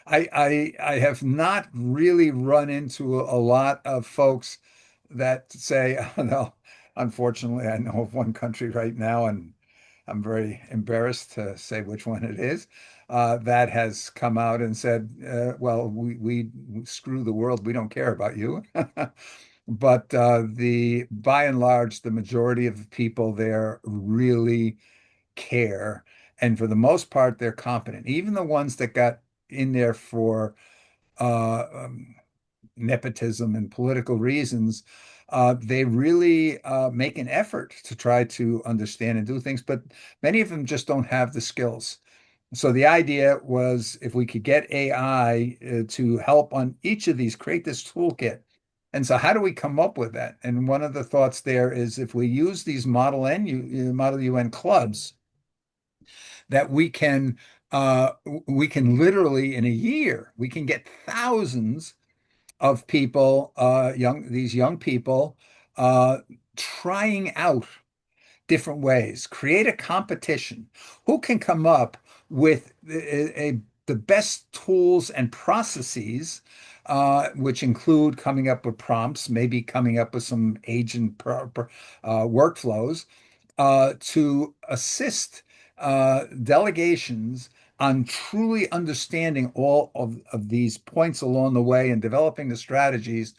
I have not really run into a lot of folks that say, oh, no, unfortunately, I know of one country right now, and I'm very embarrassed to say which one it is, that has come out and said, well, we screw the world. We don't care about you. But by and large, the majority of people there really care. And for the most part, they're competent. Even the ones that got in there for uh, um, nepotism and political reasons, they really make an effort to try to understand and do things, but many of them just don't have the skills. So the idea was if we could get AI to help on each of these, create this toolkit. And so how do we come up with that? And one of the thoughts there is if we use these Model UN clubs, that we can literally in a year, we can get thousands of people, these young people, uh, trying out different ways, create a competition. Who can come up with the best tools and processes, which include coming up with prompts, maybe coming up with some agent workflows to assist delegations on truly understanding all of these points along the way and developing the strategies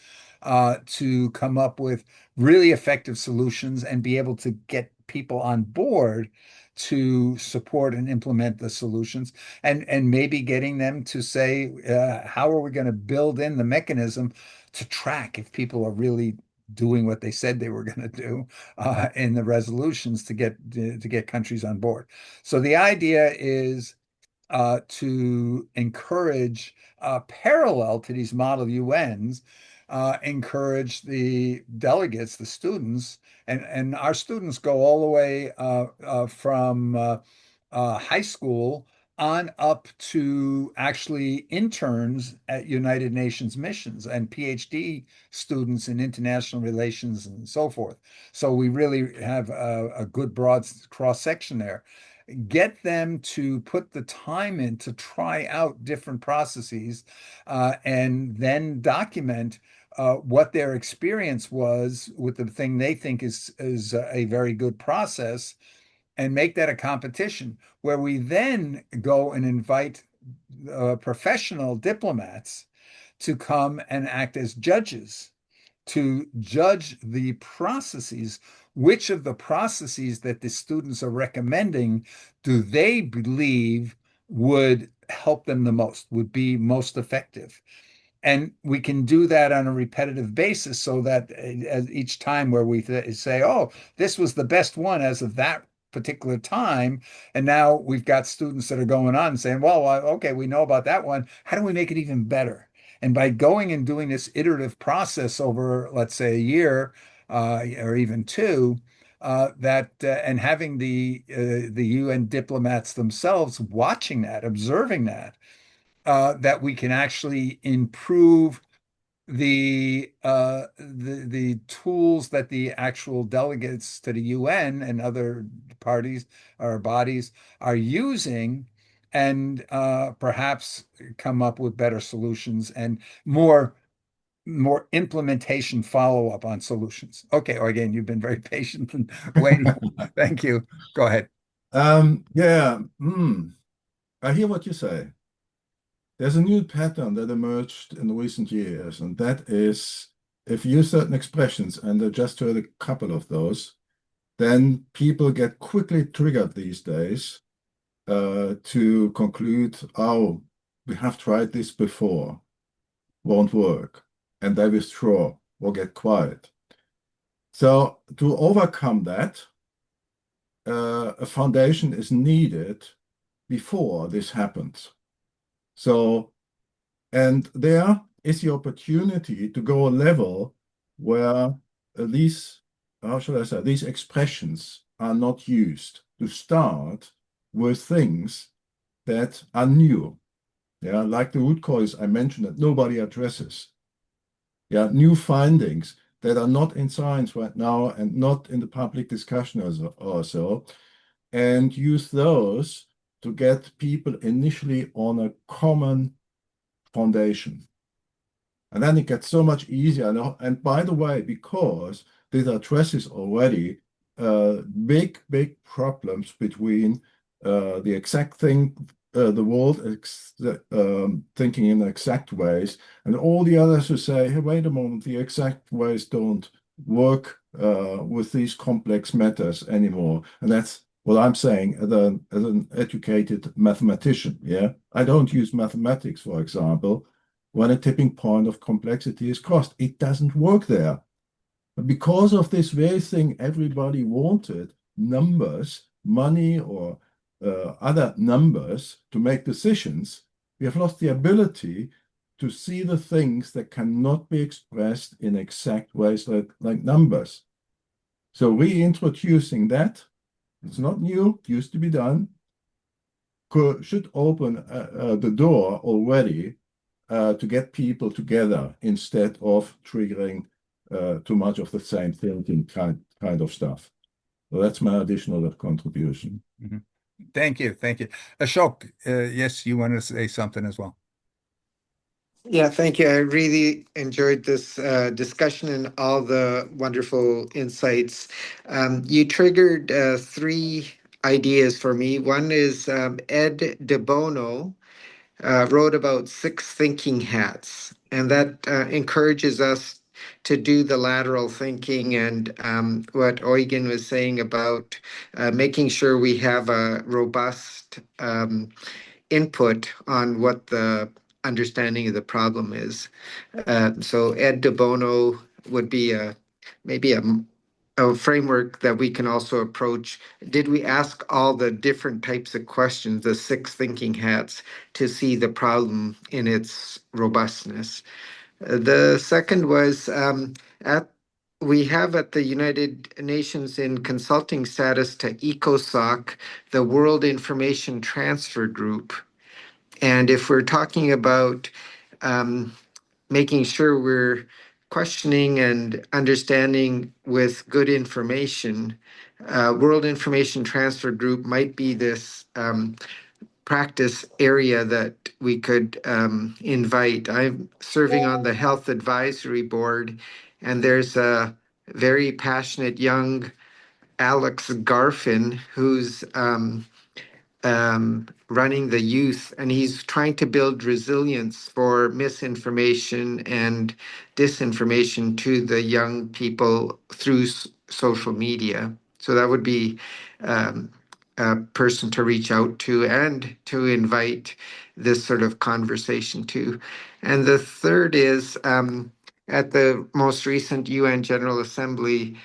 to come up with really effective solutions and be able to get people on board to support and implement the solutions, and maybe getting them to say, how are we going to build in the mechanism to track if people are really doing what they said they were going to do in the resolutions to get countries on board. So the idea is to encourage, parallel to these model UNs, encourage the delegates, the students, and our students go all the way from high school on up to actually interns at United Nations missions and PhD students in international relations and so forth. So we really have a good broad cross section there. Get them to put the time in to try out different processes, and then document what their experience was with the thing they think is a very good process, and make that a competition where we then go and invite professional diplomats to come and act as judges to judge the processes. Which of the processes that the students are recommending do they believe would help them the most, would be most effective? And we can do that on a repetitive basis so that as each time where we say, oh, this was the best one as of that particular time. And now we've got students that are going on and saying, well, okay, we know about that one. How do we make it even better? And by going and doing this iterative process over, let's say, a year or even two, and having the UN diplomats themselves watching that, observing that, that we can actually improve the tools that the actual delegates to the UN and other parties or bodies are using, and perhaps come up with better solutions and more implementation follow-up on solutions. Okay, or again, you've been very patient and waiting. Thank you. Go ahead. Yeah, I hear what you say. There's a new pattern that emerged in recent years, and that is if you use certain expressions, and I just heard a couple of those, then people get quickly triggered these days to conclude, oh, we have tried this before, won't work, and they withdraw or get quiet. So to overcome that, a foundation is needed before this happens. So, and there is the opportunity to go a level where these, how should I say, these expressions are not used, to start with things that are new. Yeah, like the root cause I mentioned that nobody addresses. Yeah, new findings that are not in science right now and not in the public discussion or so, and use those to get people initially on a common foundation. And then it gets so much easier. And by the way, because this addresses already big, big problems between the exact thing, the world thinking in exact ways, and all the others who say, hey, wait a moment, the exact ways don't work with these complex matters anymore. And that's what I'm saying as an educated mathematician. Yeah, I don't use mathematics, for example, when a tipping point of complexity is crossed. It doesn't work there. But because of this very thing everybody wanted, numbers, money, or other numbers to make decisions, we have lost the ability to see the things that cannot be expressed in exact ways like numbers. So reintroducing that, it's not new, it used to be done, should open the door already to get people together instead of triggering too much of the same thinking kind of stuff. So that's my additional contribution. Mm-hmm. Thank you. Thank you. Ashok, yes, you want to say something as well. Yeah, thank you. I really enjoyed this discussion and all the wonderful insights. You triggered three ideas for me. One is Ed De Bono wrote about six thinking hats, and that encourages us to do the lateral thinking and what Eugen was saying about making sure we have a robust input on what the understanding of the problem is. So Ed De Bono would be maybe a framework that we can also approach. Did we ask all the different types of questions, the six thinking hats, to see the problem in its robustness? The second was at we have at the United Nations in consulting status to ECOSOC, the World Information Transfer Group. And if we're talking about making sure we're questioning and understanding with good information, World Information Transfer Group might be this practice area that we could invite. I'm serving on the Health Advisory Board, and there's a very passionate young Alex Garfin who's running the youth, and he's trying to build resilience for misinformation and disinformation to the young people through social media. So that would be a person to reach out to and to invite this sort of conversation to. And the third is at the most recent UN General Assembly,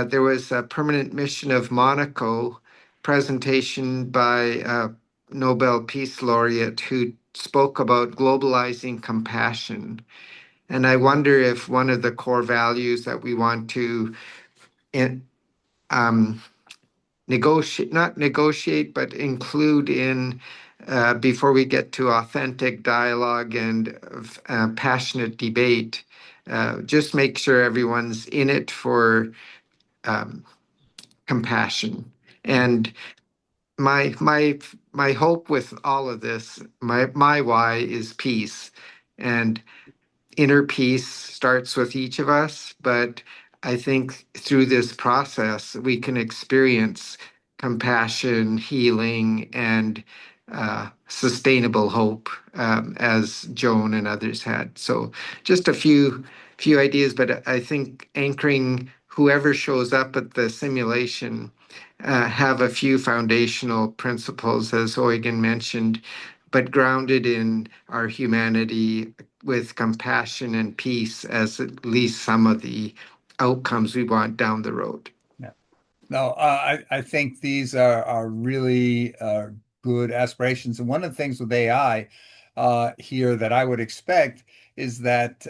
there was a permanent mission of Monaco presentation by a Nobel Peace Laureate who spoke about globalizing compassion. And I wonder if one of the core values that we want to um, negotiate, not negotiate, but include in before we get to authentic dialogue and passionate debate, just make sure everyone's in it for um, compassion. And my hope with all of this, my why is peace. And inner peace starts with each of us, but I think through this process, we can experience compassion, healing, and sustainable hope, as Joan and others had. So, just a few ideas, but I think anchoring whoever shows up at the simulation have a few foundational principles, as Eugen mentioned, but grounded in our humanity, with compassion and peace as at least some of the outcomes we want down the road. Yeah. No, I think these are really good aspirations. And one of the things with AI here that I would expect is that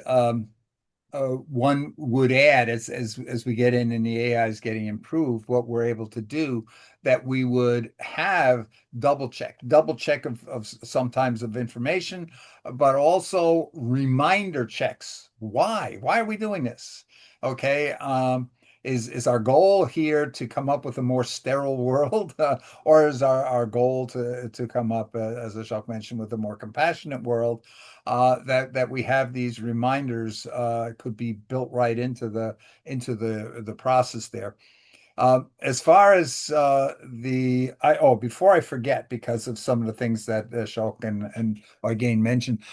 one would add as we get in and the AI is getting improved, what we're able to do, that we would have double check of sometimes of information, but also reminder checks. Why are we doing this? Okay. Is our goal here to come up with a more sterile world, or is our goal to come up, as Ashok mentioned, with a more compassionate world? That we have these reminders could be built right into the process there. As far as before I forget, because of some of the things that Shulk and again mentioned,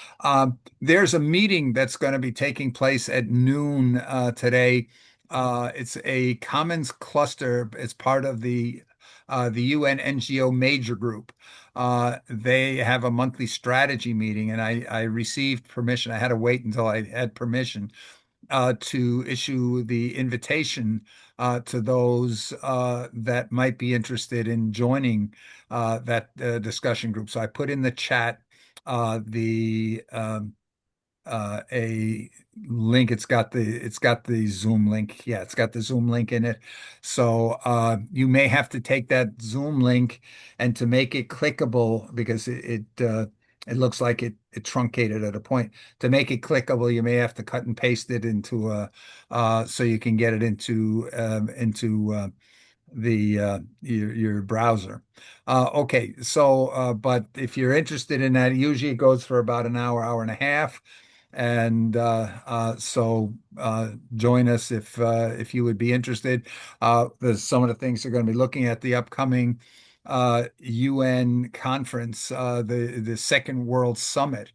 there's a meeting that's going to be taking place at noon today. It's a Commons cluster. It's part of the UN NGO major group. They have a monthly strategy meeting, and I received permission. I had to wait until I had permission to issue the invitation to those that might be interested in joining that discussion group. So I put in the chat the a link. It's got the Zoom link. Yeah, it's got the Zoom link in it. So you may have to take that Zoom link, and to make it clickable, because it looks like it truncated at a point. To make it clickable, you may have to cut and paste it into so you can get it into the your browser. Okay, so but if you're interested in that, usually it goes for about an hour and a half. And so join us if you would be interested. There's some of the things they're going to be looking at the upcoming UN conference, the Second World Summit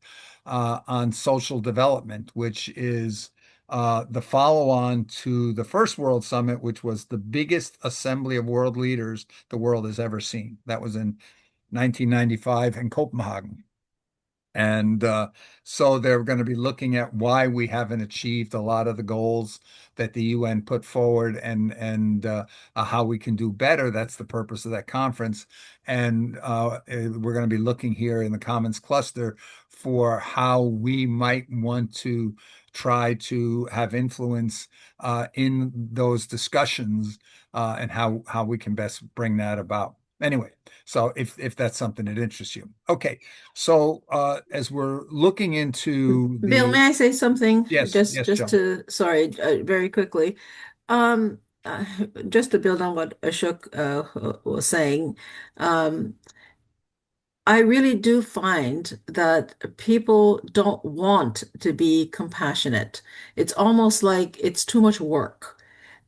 on social development, which is the follow-on to the First World Summit, which was the biggest assembly of world leaders the world has ever seen. That was in 1995 in Copenhagen. And so they're going to be looking at why we haven't achieved a lot of the goals that the UN put forward, and how we can do better. That's the purpose of that conference. And we're going to be looking here in the Commons cluster for how we might want to try to have influence in those discussions, and how we can best bring that about. Anyway, so if that's something that interests you. Okay. So as we're looking into Bill, the may I say something? yes, Joan. Sorry, very quickly. Um, uh, just to build on what Ashok was saying, um, I really do find that people don't want to be compassionate. It's almost like it's too much work.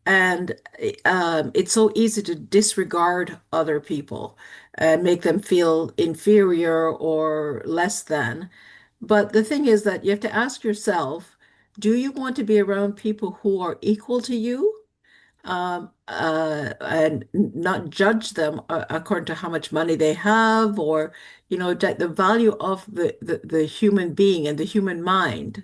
And it's so easy to disregard other people and make them feel inferior or less than. But the thing is that you have to ask yourself, do you want to be around people who are equal to you? And not judge them according to how much money they have, or, that the value of the human being and the human mind.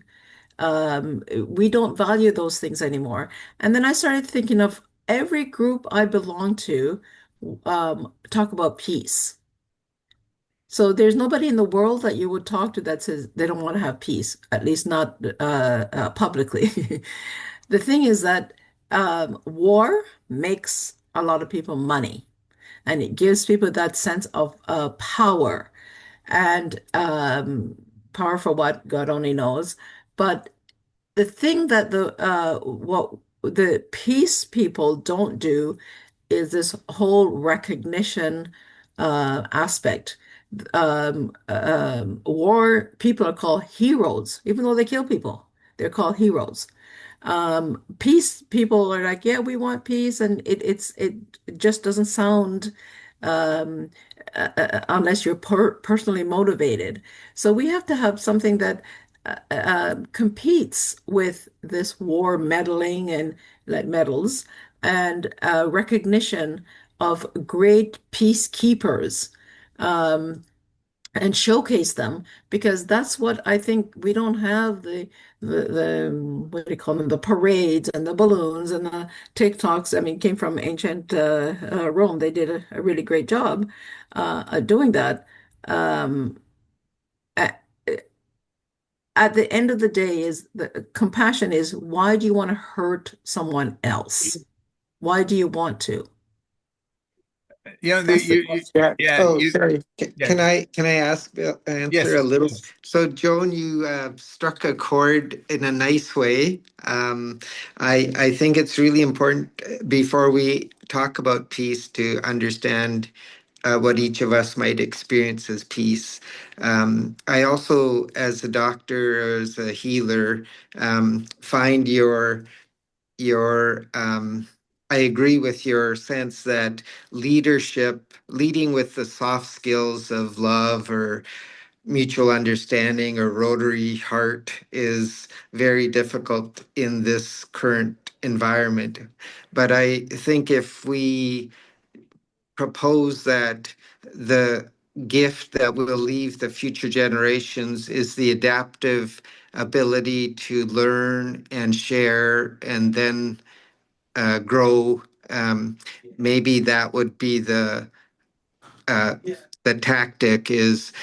We don't value those things anymore. And then I started thinking of every group I belong to. talk about peace. So there's nobody in the world that you would talk to that says they don't want to have peace, at least not publicly. The thing is that war makes a lot of people money, and it gives people that sense of power, and power for what God only knows. But the thing that the what the peace people don't do is this whole recognition aspect. War people are called heroes, even though they kill people. They're called heroes. Peace people are like, yeah, we want peace, and it just doesn't sound um, unless you're personally motivated. So we have to have something that competes with this war meddling and like medals and recognition of great peacekeepers. Um, and showcase them because that's what I think we don't have the what do you call them, the parades and the balloons and the TikToks. I mean, came from ancient Rome. They did a really great job at doing that. Um, at, at the end of the day, is the compassion is why do you want to hurt someone else? Why do you want to? You know, That's the question. yeah, Oh, sorry. yeah, Can I ask answer yes, a little? So, Joan, you struck a chord in a nice way. I think it's really important before we talk about peace to understand what each of us might experience as peace. I also, as a doctor, as a healer, find your I agree with your sense that leading with the soft skills of love or mutual understanding or rotary heart is very difficult in this current environment. But I think if we propose that the gift that will leave the future generations is the adaptive ability to learn and share and then grow. Maybe that would be uh, the tactic is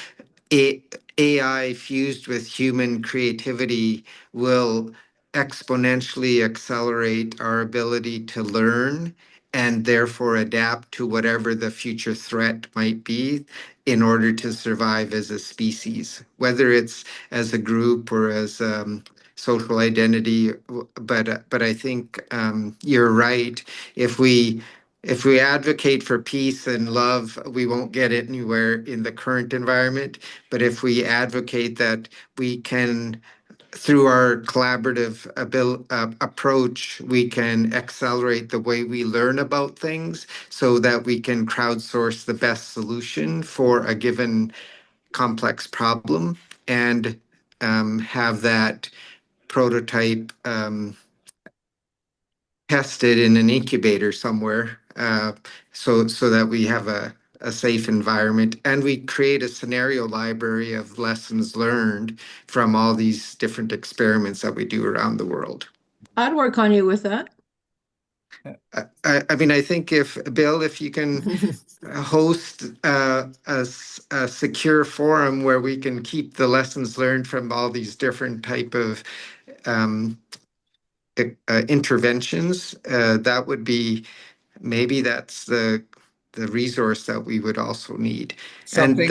a AI fused with human creativity will exponentially accelerate our ability to learn and therefore adapt to whatever the future threat might be in order to survive as a species, whether it's as a group or as social identity. But I think you're right. If we advocate for peace and love, we won't get anywhere in the current environment. But if we advocate that we can, through our collaborative approach, we can accelerate the way we learn about things so that we can crowdsource the best solution for a given complex problem and have that prototype tested in an incubator somewhere, so that we have a safe environment and we create a scenario library of lessons learned from all these different experiments that we do around the world. I'd work on you with that. I mean, I think if Bill, if you can host a secure forum where we can keep the lessons learned from all these different type of um, interventions, that would be maybe that's the resource that we would also need. And something.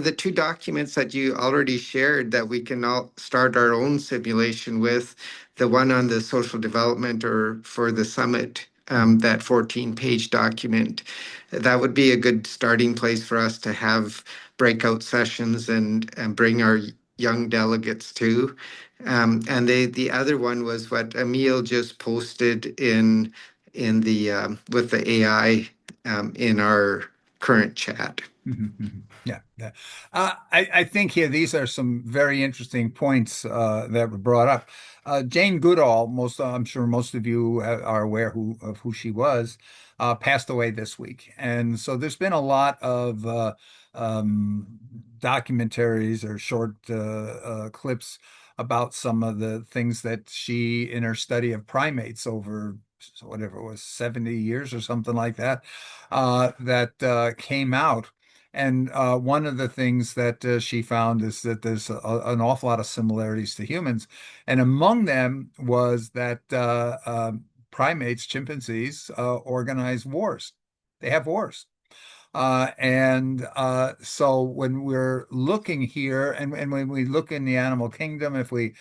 the two documents that you already shared that we can all start our own simulation with, the one on the social development or for the summit, that 14-page document, that would be a good starting place for us to have breakout sessions and bring our young delegates to. And the other one was what Emil just posted in the with the AI in our current chat. Yeah, yeah. I think here these are some very interesting points that were brought up. Jane Goodall, I'm sure most of you are aware of who she was, passed away this week, and so there's been a lot of um, documentaries or short clips about some of the things that she, in her study of primates over whatever it was, 70 years or something like that, that came out. And one of the things that she found is that there's an awful lot of similarities to humans. And among them was that primates, chimpanzees, organize wars. They have wars. And so when we're looking here, and when we look in the animal kingdom, if we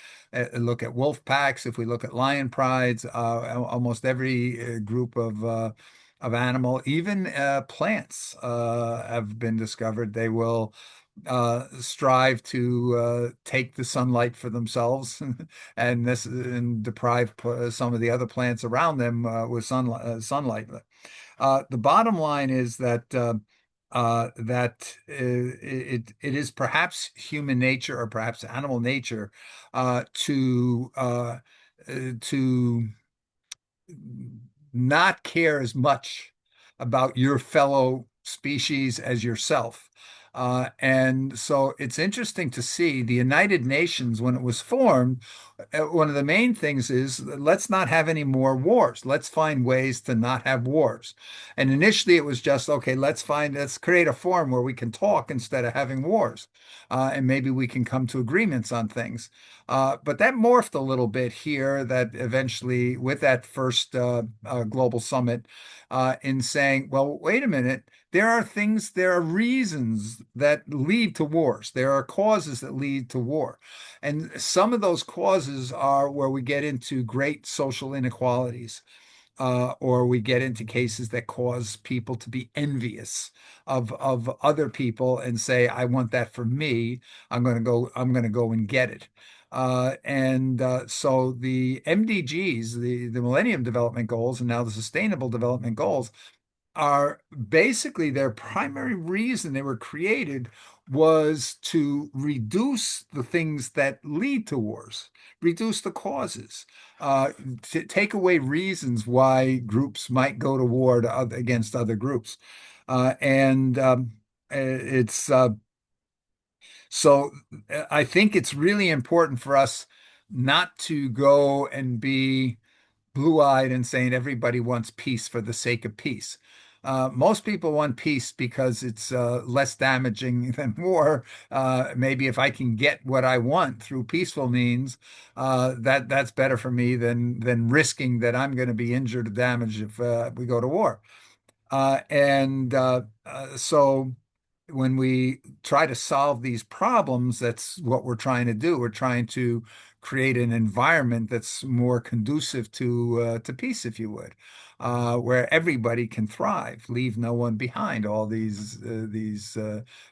look at wolf packs, if we look at lion prides, almost every group of animal, even plants have been discovered. They will strive to take the sunlight for themselves and deprive some of the other plants around them with sunlight. The bottom line is that it is perhaps human nature or perhaps animal nature uh, to uh, to not care as much about your fellow species as yourself. And so it's interesting to see the United Nations, when it was formed, one of the main things is let's not have any more wars. Let's find ways to not have wars. And initially it was just, okay, let's create a forum where we can talk instead of having wars. And maybe we can come to agreements on things. But that morphed a little bit here, that eventually, with that first global summit, in saying, well, wait a minute, there are reasons that lead to wars. There are causes that lead to war. And some of those causes are where we get into great social inequalities. Or we get into cases that cause people to be envious of other people and say, I want that for me. I'm going to go and get it. And so the MDGs, the Millennium Development Goals, and now the Sustainable Development Goals, are basically their primary reason they were created was to reduce the things that lead to wars, reduce the causes, uh, to take away reasons why groups might go to war against other groups. And it's so I think it's really important for us not to go and be blue-eyed and saying everybody wants peace for the sake of peace. Most people want peace because it's less damaging than war. Maybe if I can get what I want through peaceful means, that's better for me than risking that I'm going to be injured or damaged if we go to war. And so when we try to solve these problems, that's what we're trying to do. We're trying to create an environment that's more conducive to peace, if you would, where everybody can thrive, leave no one behind, all these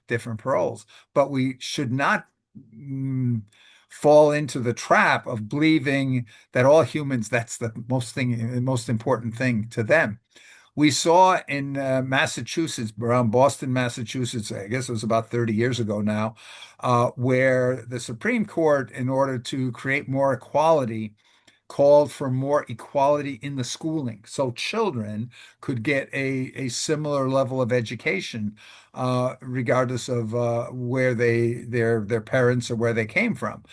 different paroles. But we should not mm, fall into the trap of believing that all humans, that's the most important thing to them. We saw in Massachusetts, around Boston, Massachusetts, I guess it was about 30 years ago now, where the Supreme Court, in order to create more equality, called for more equality in the schooling so children could get a similar level of education, regardless of where their parents or where they came from.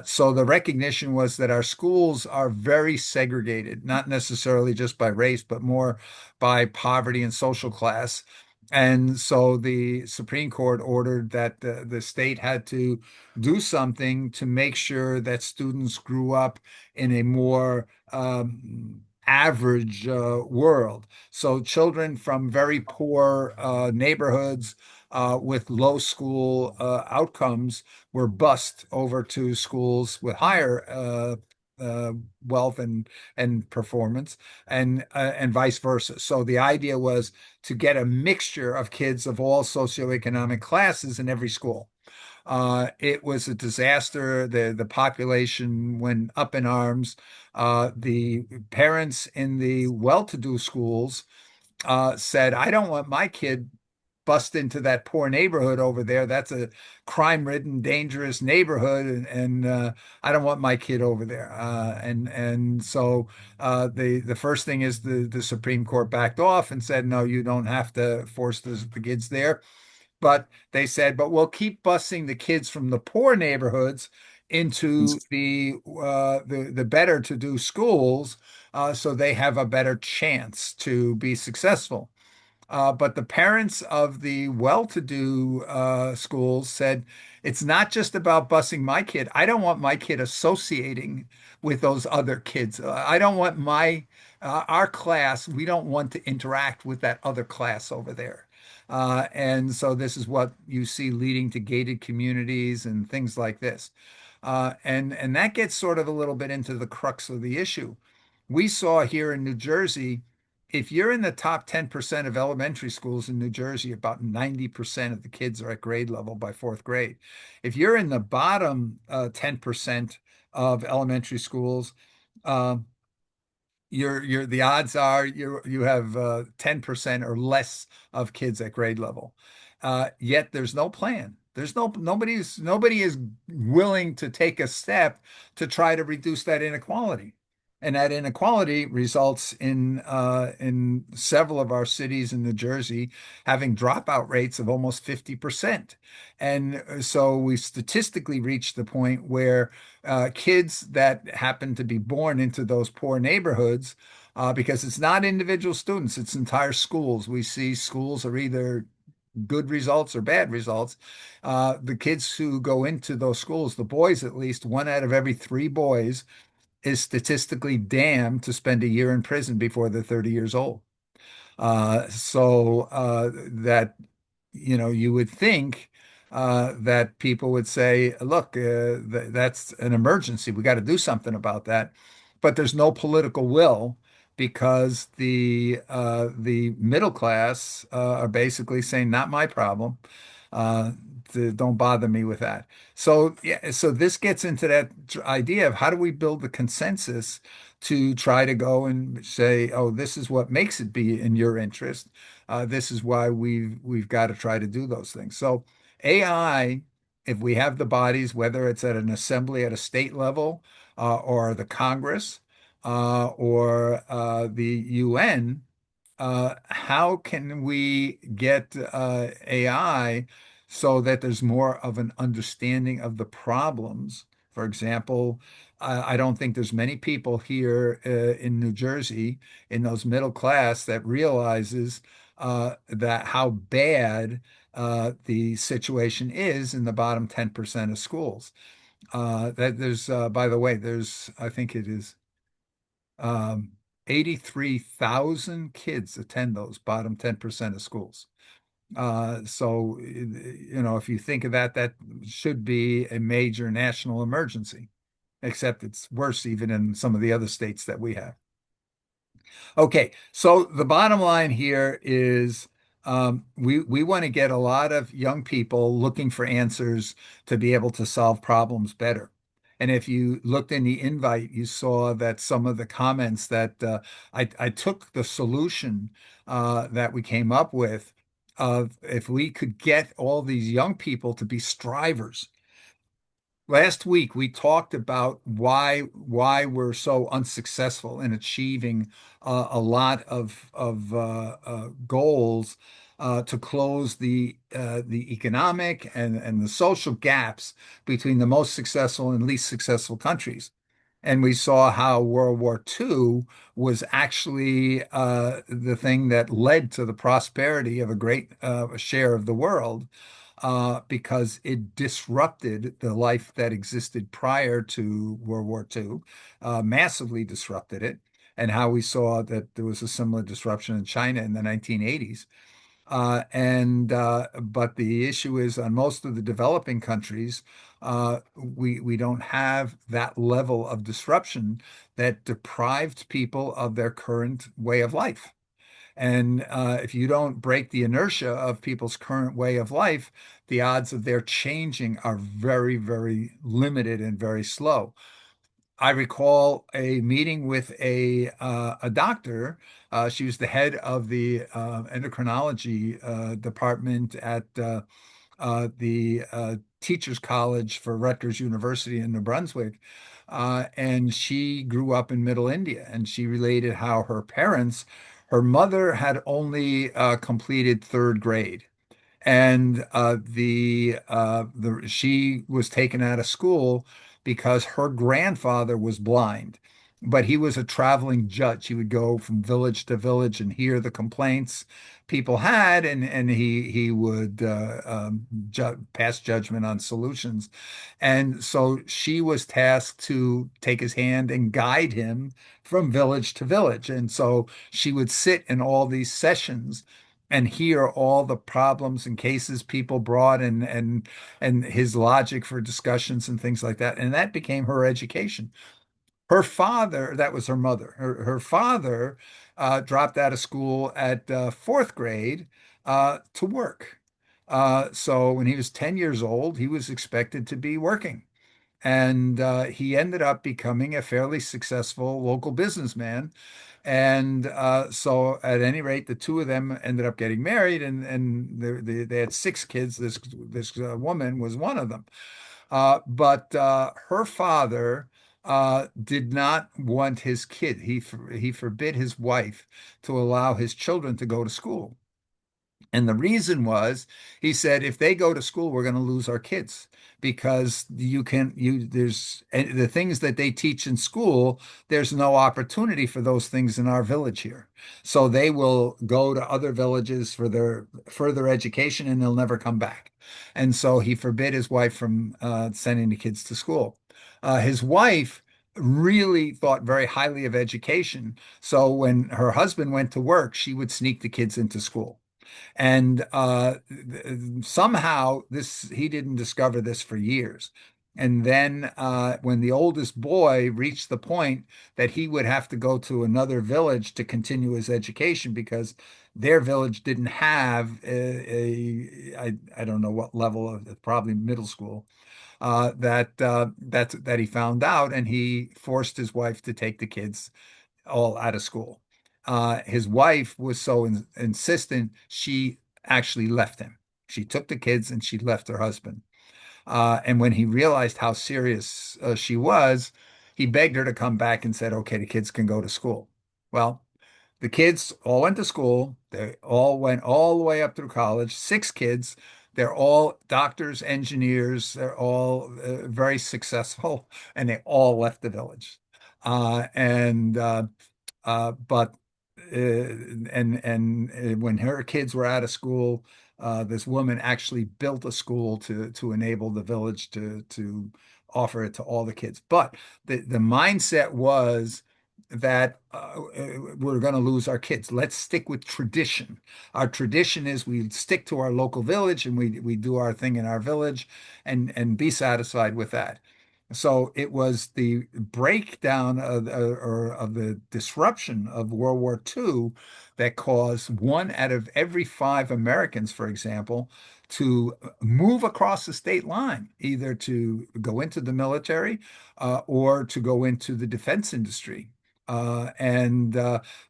So the recognition was that our schools are very segregated, not necessarily just by race, but more by poverty and social class. And so the Supreme Court ordered that the state had to do something to make sure that students grew up in a more average world. So children from very poor neighborhoods with low school outcomes were bused over to schools with higher wealth and performance, and vice versa. So the idea was to get a mixture of kids of all socioeconomic classes in every school. It was a disaster. The population went up in arms. The parents in the well-to-do schools said, I don't want my kid bust into that poor neighborhood over there. That's a crime-ridden, dangerous neighborhood, and I don't want my kid over there. And so the first thing is the Supreme Court backed off and said, no, you don't have to force the kids there. But they said, but we'll keep busing the kids from the poor neighborhoods into the better to do schools, so they have a better chance to be successful. But the parents of the well-to-do schools said, it's not just about busing my kid. I don't want my kid associating with those other kids. I don't want our class, we don't want to interact with that other class over there. And so this is what you see leading to gated communities and things like this. And that gets sort of a little bit into the crux of the issue. We saw here in New Jersey, if you're in the top 10% of elementary schools in New Jersey, about 90% of the kids are at grade level by fourth grade. If you're in the bottom 10% of elementary schools, uh, the odds are you have 10% or less of kids at grade level. Yet there's no plan. Nobody is willing to take a step to try to reduce that inequality. And that inequality results in several of our cities in New Jersey having dropout rates of almost 50%. And so we statistically reached the point where kids that happen to be born into those poor neighborhoods, because it's not individual students, it's entire schools. We see schools are either good results or bad results. The kids who go into those schools, the boys at least, one out of every three boys is statistically damned to spend a year in prison before they're 30 years old. That, you would think that people would say, look, that's an emergency. We got to do something about that. But there's no political will because the middle class are basically saying, not my problem. Uh, don't bother me with that. So yeah, so this gets into that idea of how do we build the consensus to try to go and say, oh, this is what makes it be in your interest. This is why we've got to try to do those things. So AI, if we have the bodies, whether it's at an assembly at a state level, or the Congress, or the UN, how can we get AI so that there's more of an understanding of the problems? For example, I don't think there's many people here in New Jersey in those middle class that realizes that how bad the situation is in the bottom 10% of schools. That there's, by the way, I think it is 83,000 kids attend those bottom 10% of schools. So, if you think of that, that should be a major national emergency, except it's worse even in some of the other states that we have. Okay, so the bottom line here is we want to get a lot of young people looking for answers to be able to solve problems better. And if you looked in the invite, you saw that some of the comments that I took the solution that we came up with of if we could get all these young people to be strivers. Last week, we talked about why we're so unsuccessful in achieving a lot of goals to close the economic and the social gaps between the most successful and least successful countries. And we saw how World War II was actually the thing that led to the prosperity of a great share of the world, because it disrupted the life that existed prior to World War II, massively disrupted it, and how we saw that there was a similar disruption in China in the 1980s. But the issue is on most of the developing countries, we don't have that level of disruption that deprived people of their current way of life. And if you don't break the inertia of people's current way of life, the odds of their changing are very, very limited and very slow. I recall a meeting with a doctor. She was the head of the endocrinology department at the Teachers College for Rutgers University in New Brunswick. And she grew up in Middle India, and she related how her mother had only completed third grade. And she was taken out of school because her grandfather was blind, but he was a traveling judge. He would go from village to village and hear the complaints people had, and he would ju pass judgment on solutions. And so she was tasked to take his hand and guide him from village to village. And so she would sit in all these sessions and hear all the problems and cases people brought, and his logic for discussions and things like that. And that became her education. Her father, that was her mother. Her father dropped out of school at fourth grade to work. So when he was 10 years old, he was expected to be working. And he ended up becoming a fairly successful local businessman. And so, at any rate, the two of them ended up getting married, and they had six kids. This woman was one of them. But her father did not want his kid. He forbid his wife to allow his children to go to school. And the reason was, he said, if they go to school, we're going to lose our kids because there's the things that they teach in school, there's no opportunity for those things in our village here. So they will go to other villages for their further education and they'll never come back. And so he forbid his wife from sending the kids to school. His wife really thought very highly of education. So when her husband went to work, she would sneak the kids into school. And somehow this he didn't discover this for years. And then when the oldest boy reached the point that he would have to go to another village to continue his education because their village didn't have I don't know what level of probably middle school that he found out, and he forced his wife to take the kids all out of school. His wife was so insistent, she actually left him. She took the kids and she left her husband. And when he realized how serious she was, he begged her to come back and said, okay, the kids can go to school. Well, the kids all went to school. They all went all the way up through college, six kids. They're all doctors, engineers. They're all very successful, and they all left the village. And but when her kids were out of school, this woman actually built a school to enable the village to offer it to all the kids. But the mindset was that we're going to lose our kids. Let's stick with tradition. Our tradition is we stick to our local village and we do our thing in our village and be satisfied with that. So it was the breakdown of the disruption of World War II that caused one out of every five Americans, for example, to move across the state line, either to go into the military or to go into the defense industry. And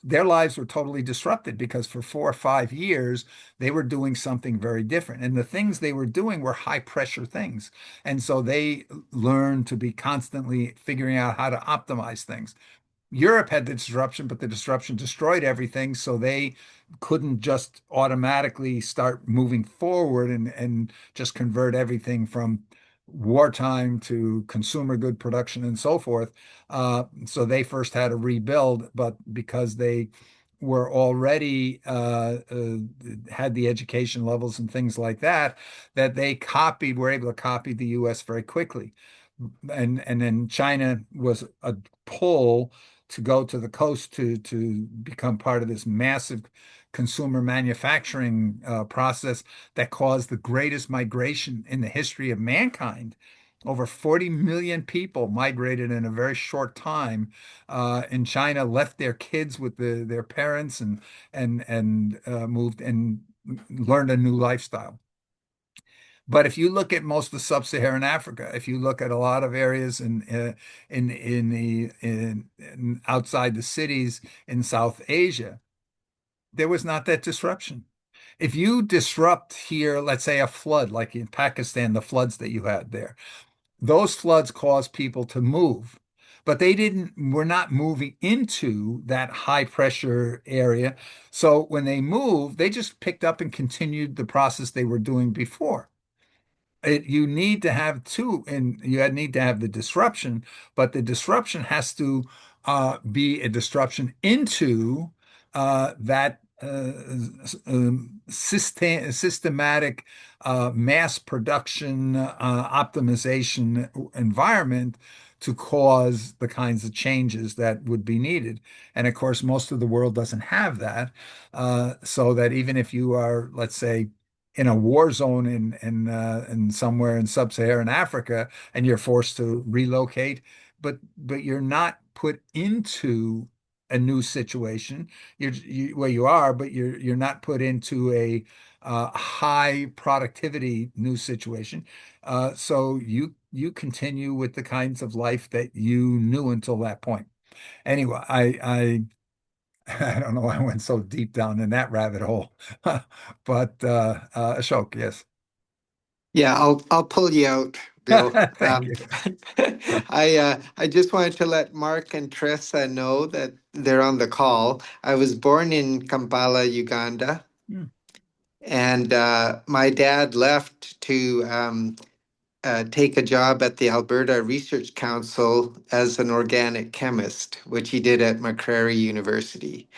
their lives were totally disrupted because for 4 or 5 years, they were doing something very different. And the things they were doing were high pressure things. And so they learned to be constantly figuring out how to optimize things. Europe had the disruption, but the disruption destroyed everything. So they couldn't just automatically start moving forward and just convert everything from wartime to consumer good production and so forth. So they first had to rebuild, but because they were already had the education levels and things like that, that they copied, were able to copy the US very quickly. And then China was a pull to go to the coast to become part of this massive consumer manufacturing process that caused the greatest migration in the history of mankind. Over 40 million people migrated in a very short time in China, left their kids with their parents and moved and learned a new lifestyle. But if you look at most of sub-Saharan Africa, if you look at a lot of areas in outside the cities in South Asia, there was not that disruption. If you disrupt here, let's say a flood, like in Pakistan, the floods that you had there, those floods caused people to move, but were not moving into that high pressure area. So when they moved, they just picked up and continued the process they were doing before. you need to have two, and you need to have the disruption, but the disruption has to be a disruption into that systematic mass production optimization environment to cause the kinds of changes that would be needed. And of course, most of the world doesn't have that. So that even if you are, let's say, in a war zone in somewhere in sub-Saharan Africa, and you're forced to relocate, but you're not put into a new situation. Well, you are, but you're not put into a high productivity new situation. So you continue with the kinds of life that you knew until that point. Anyway, I don't know why I went so deep down in that rabbit hole, but Ashok, yes. Yeah, I'll pull you out, Bill. Thank you. I just wanted to let Mark and Tressa know that they're on the call. I was born in Kampala, Uganda, Hmm. and my dad left to take a job at the Alberta Research Council as an organic chemist, which he did at Macquarie University.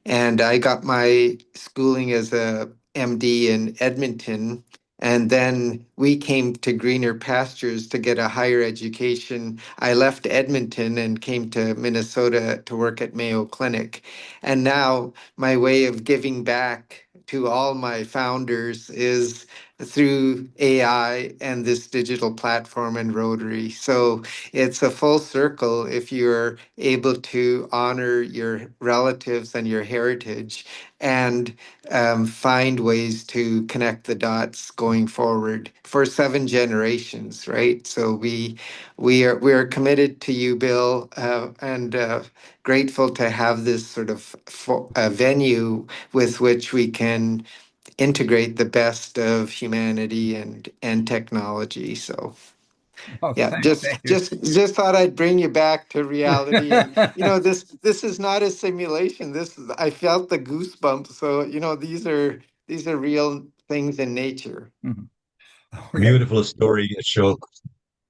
And I got my schooling as a MD in Edmonton. And then we came to greener pastures to get a higher education. I left Edmonton and came to Minnesota to work at Mayo Clinic. And now my way of giving back to all my founders is through AI and this digital platform and Rotary. So it's a full circle if you're able to honor your relatives and your heritage and find ways to connect the dots going forward for 7 generations, right? So we are committed to you, Bill, and grateful to have this sort of venue with which we can integrate the best of humanity and technology. So Oh, yeah, just thank you. just just thought I'd bring you back to reality. And this is not a simulation. This is, I felt the goosebumps. So these are real things in nature. Mhm. Okay. Beautiful story, Ashok.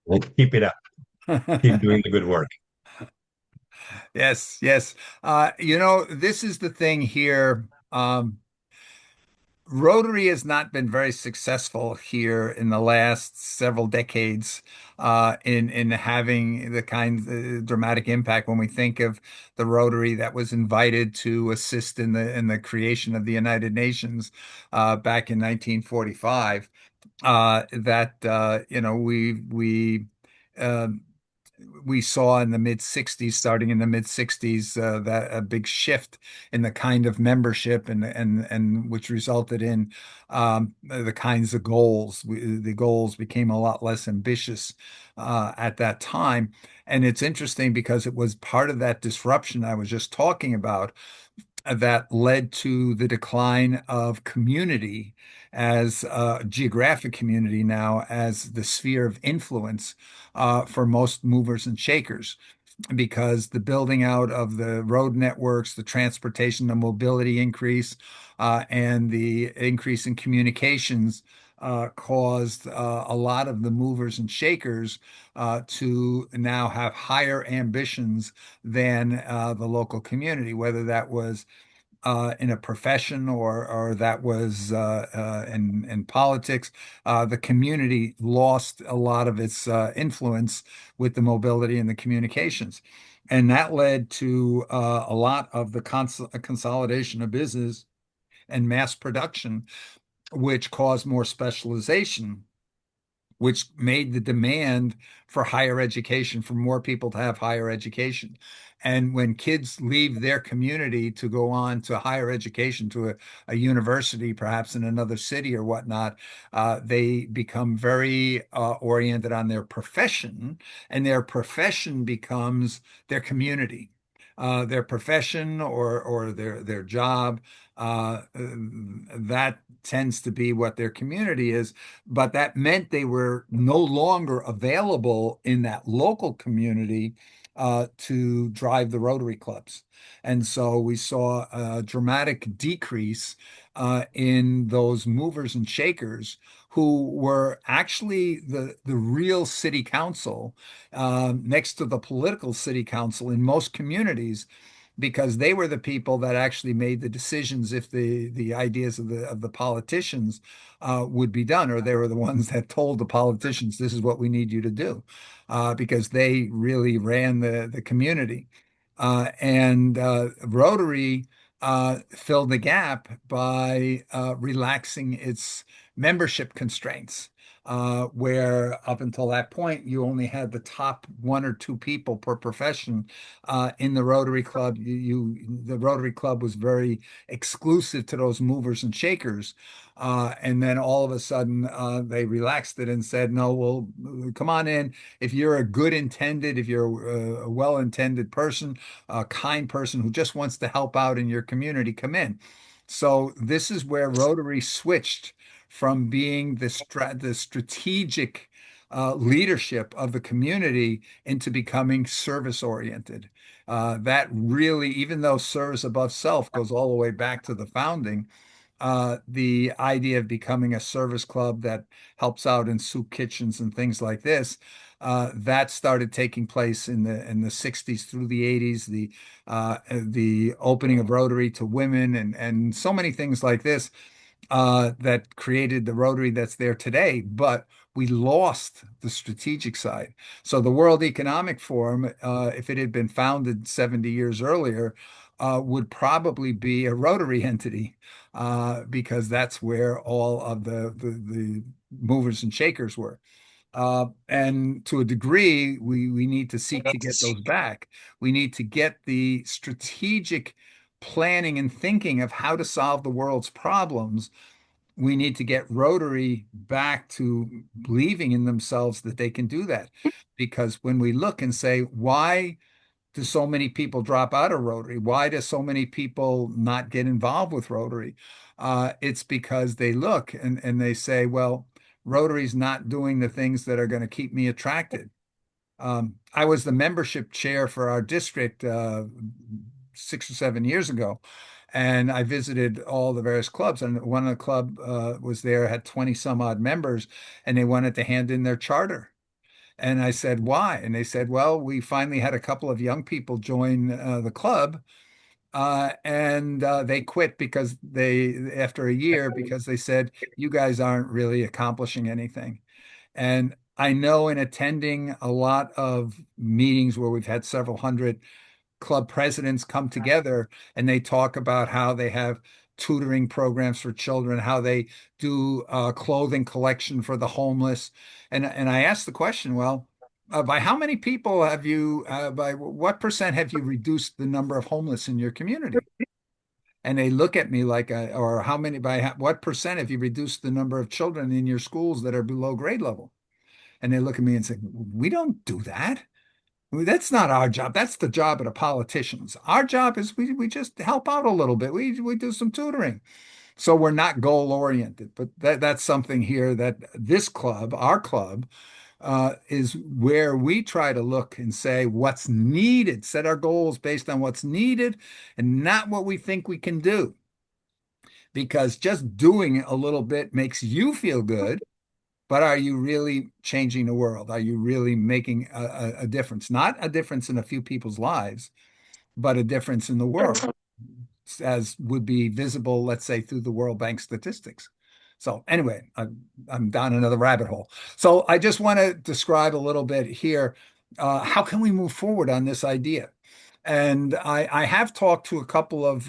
Well, keep it up. Keep doing the good work. Yes, yes. This is the thing here. Rotary has not been very successful here in the last several decades in having the kind dramatic impact. When we think of the Rotary that was invited to assist in the creation of the United Nations back in 1945, that um, we saw in the mid 60s, starting in the mid 60s, that a big shift in the kind of membership and which resulted in the kinds of goals. The goals became a lot less ambitious at that time. And it's interesting because it was part of that disruption I was just talking about that led to the decline of community as geographic community now as the sphere of influence for most movers and shakers, because the building out of the road networks, the transportation, the mobility increase, and the increase in communications caused a lot of the movers and shakers to now have higher ambitions than the local community, whether that was in a profession or that was in politics. The community lost a lot of its influence with the mobility and the communications. And that led to a lot of the consolidation of business and mass production, which caused more specialization, which made the demand for higher education, for more people to have higher education. And when kids leave their community to go on to higher education, to a university, perhaps in another city or whatnot, they become very oriented on their profession, and their profession becomes their community. Their profession or their job, that tends to be what their community is, but that meant they were no longer available in that local community to drive the Rotary clubs. And so we saw a dramatic decrease in those movers and shakers who were actually the real city council next to the political city council in most communities, because they were the people that actually made the decisions if the ideas of the politicians would be done, or they were the ones that told the politicians, this is what we need you to do, because they really ran the community. And Rotary filled the gap by relaxing its membership constraints, where up until that point, you only had the top one or two people per profession in the Rotary Club. The Rotary Club was very exclusive to those movers and shakers. And then all of a sudden, they relaxed it and said, no, well, come on in. If you're a good intended, if you're a well-intended person, a kind person who just wants to help out in your community, come in. So this is where Rotary switched from being the strategic leadership of the community into becoming service oriented. That really, even though service above self goes all the way back to the founding, the idea of becoming a service club that helps out in soup kitchens and things like this, that started taking place in the 60s through the 80s, the opening of Rotary to women and so many things like this that created the Rotary that's there today. But we lost the strategic side. So the World Economic Forum, if it had been founded 70 years earlier, would probably be a Rotary entity, because that's where all of the movers and shakers were. And to a degree, we need to seek to get those back. We need to get the strategic planning and thinking of how to solve the world's problems. We need to get Rotary back to believing in themselves that they can do that. Because when we look and say, why do so many people drop out of Rotary? Why do so many people not get involved with Rotary? It's because they look and they say, well, Rotary's not doing the things that are going to keep me attracted. I was the membership chair for our district 6 or 7 years ago, and I visited all the various clubs. And one of the club was there, had 20 some odd members, and they wanted to hand in their charter. And I said, why? And they said, well, we finally had a couple of young people join the club, and they quit because after a year, because they said, you guys aren't really accomplishing anything. And I know in attending a lot of meetings where we've had several hundred club presidents come together and they talk about how they have tutoring programs for children, how they do clothing collection for the homeless. And I asked the question, well, by how many people have you, by what percent have you reduced the number of homeless in your community? And they look at me like, or how many, what percent have you reduced the number of children in your schools that are below grade level? And they look at me and say, we don't do that. That's not our job. That's the job of the politicians. Our job is we just help out a little bit. We do some tutoring. So we're not goal oriented, but that's something here that this club, our club, is where we try to look and say what's needed, set our goals based on what's needed and not what we think we can do. Because just doing a little bit makes you feel good, but are you really changing the world? Are you really making a difference? Not a difference in a few people's lives, but a difference in the world, as would be visible, let's say, through the World Bank statistics. So anyway, I'm down another rabbit hole. So I just want to describe a little bit here. How can we move forward on this idea? And I have talked to a couple of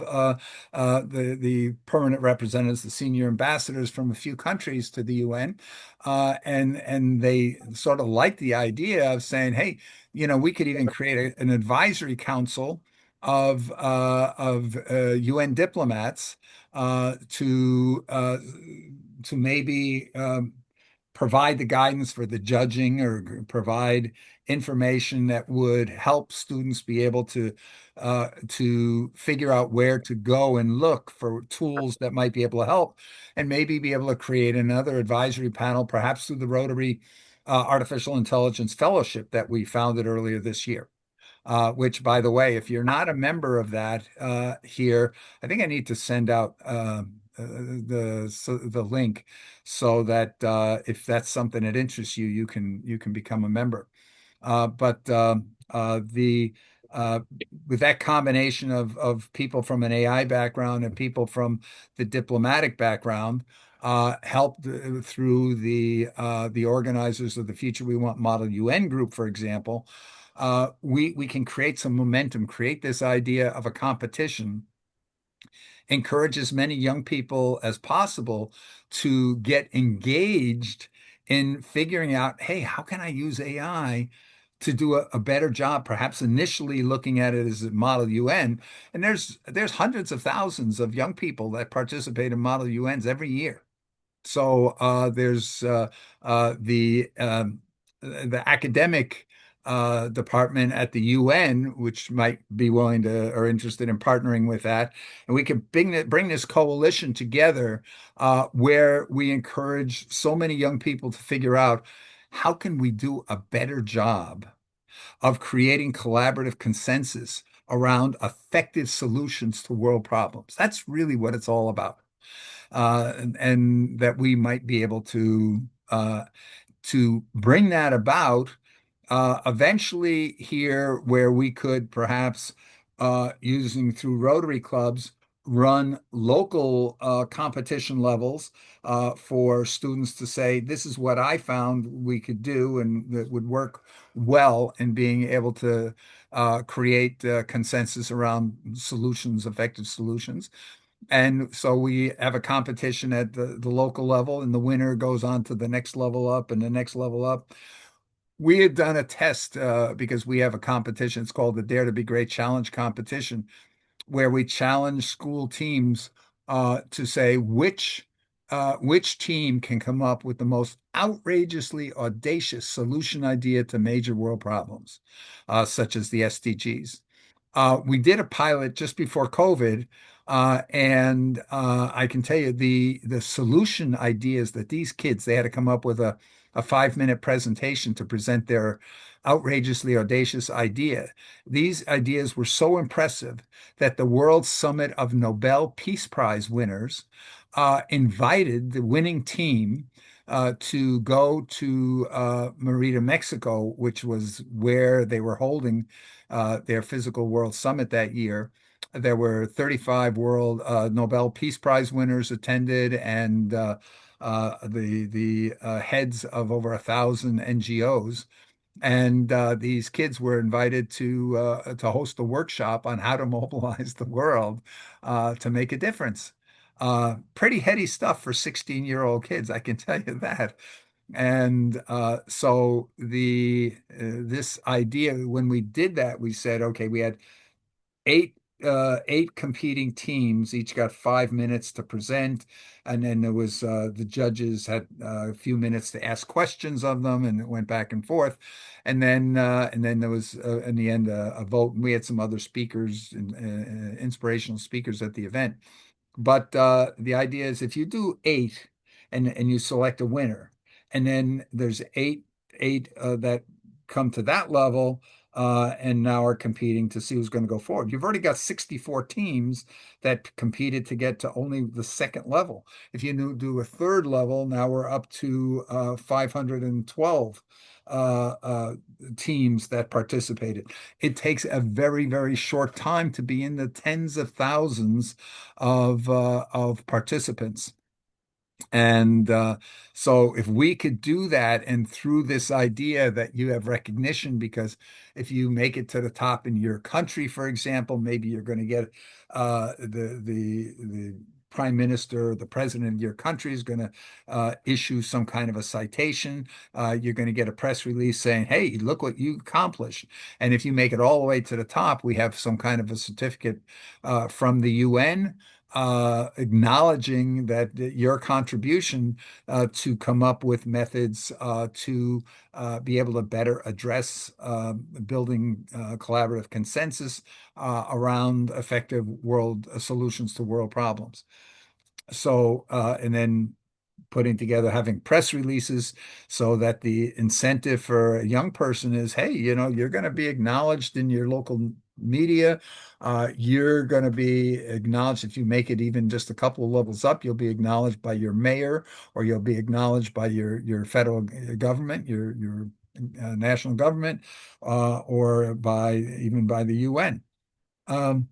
the permanent representatives, the senior ambassadors from a few countries to the UN, and they sort of like the idea of saying, hey, we could even create an advisory council of UN diplomats to maybe provide the guidance for the judging or provide information that would help students be able to figure out where to go and look for tools that might be able to help, and maybe be able to create another advisory panel, perhaps through the Rotary Artificial Intelligence Fellowship that we founded earlier this year. Which, by the way, if you're not a member of that here, I think I need to send out the link so that if that's something that interests you, you can become a member. But the with that combination of people from an AI background and people from the diplomatic background, helped through the organizers of the Future We Want Model UN group, for example, we can create some momentum, create this idea of a competition, encourage as many young people as possible to get engaged in figuring out, hey, how can I use AI to do a better job? Perhaps initially looking at it as a Model UN, and there's hundreds of thousands of young people that participate in Model UNs every year. So there's the academic department at the UN, which might be willing to or interested in partnering with that, and we can bring this coalition together where we encourage so many young people to figure out how can we do a better job of creating collaborative consensus around effective solutions to world problems. That's really what it's all about, and that we might be able to bring that about eventually here, where we could perhaps using through Rotary clubs run local competition levels for students to say, this is what I found we could do and that would work well in being able to create consensus around solutions, effective solutions. And so we have a competition at the local level, and the winner goes on to the next level up and the next level up. We had done a test because we have a competition. It's called the Dare to Be Great Challenge competition, where we challenge school teams to say which team can come up with the most outrageously audacious solution idea to major world problems, such as the SDGs. We did a pilot just before COVID, and I can tell you the solution ideas that these kids, they had to come up with a 5-minute presentation to present their outrageously audacious idea. These ideas were so impressive that the World Summit of Nobel Peace Prize winners invited the winning team to go to Merida, Mexico, which was where they were holding their physical World Summit that year. There were 35 World Nobel Peace Prize winners attended, and the heads of over 1,000 NGOs. And these kids were invited to host a workshop on how to mobilize the world to make a difference. Pretty heady stuff for 16-year-old kids, I can tell you that. And so this idea, when we did that, we said, okay, we had eight competing teams, each got 5 minutes to present, and then there was the judges had a few minutes to ask questions of them, and it went back and forth, and then there was in the end a vote, and we had some other speakers and inspirational speakers at the event. But the idea is if you do eight and you select a winner, and then there's eight that come to that level and now are competing to see who's going to go forward. You've already got 64 teams that competed to get to only the second level. If you do a third level, now we're up to 512 teams that participated. It takes a very, very short time to be in the tens of thousands of participants. And so if we could do that, and through this idea that you have recognition, because if you make it to the top in your country, for example, maybe you're going to get the prime minister, the president of your country is going to issue some kind of a citation. You're going to get a press release saying, hey, look what you accomplished. And if you make it all the way to the top, we have some kind of a certificate from the UN acknowledging that your contribution to come up with methods to be able to better address building collaborative consensus around effective world solutions to world problems. So, and then putting together, having press releases so that the incentive for a young person is, hey, you're going to be acknowledged in your local media. You're going to be acknowledged if you make it even just a couple of levels up. You'll be acknowledged by your mayor, or you'll be acknowledged by your federal government, your national government, or by even by the UN. Um,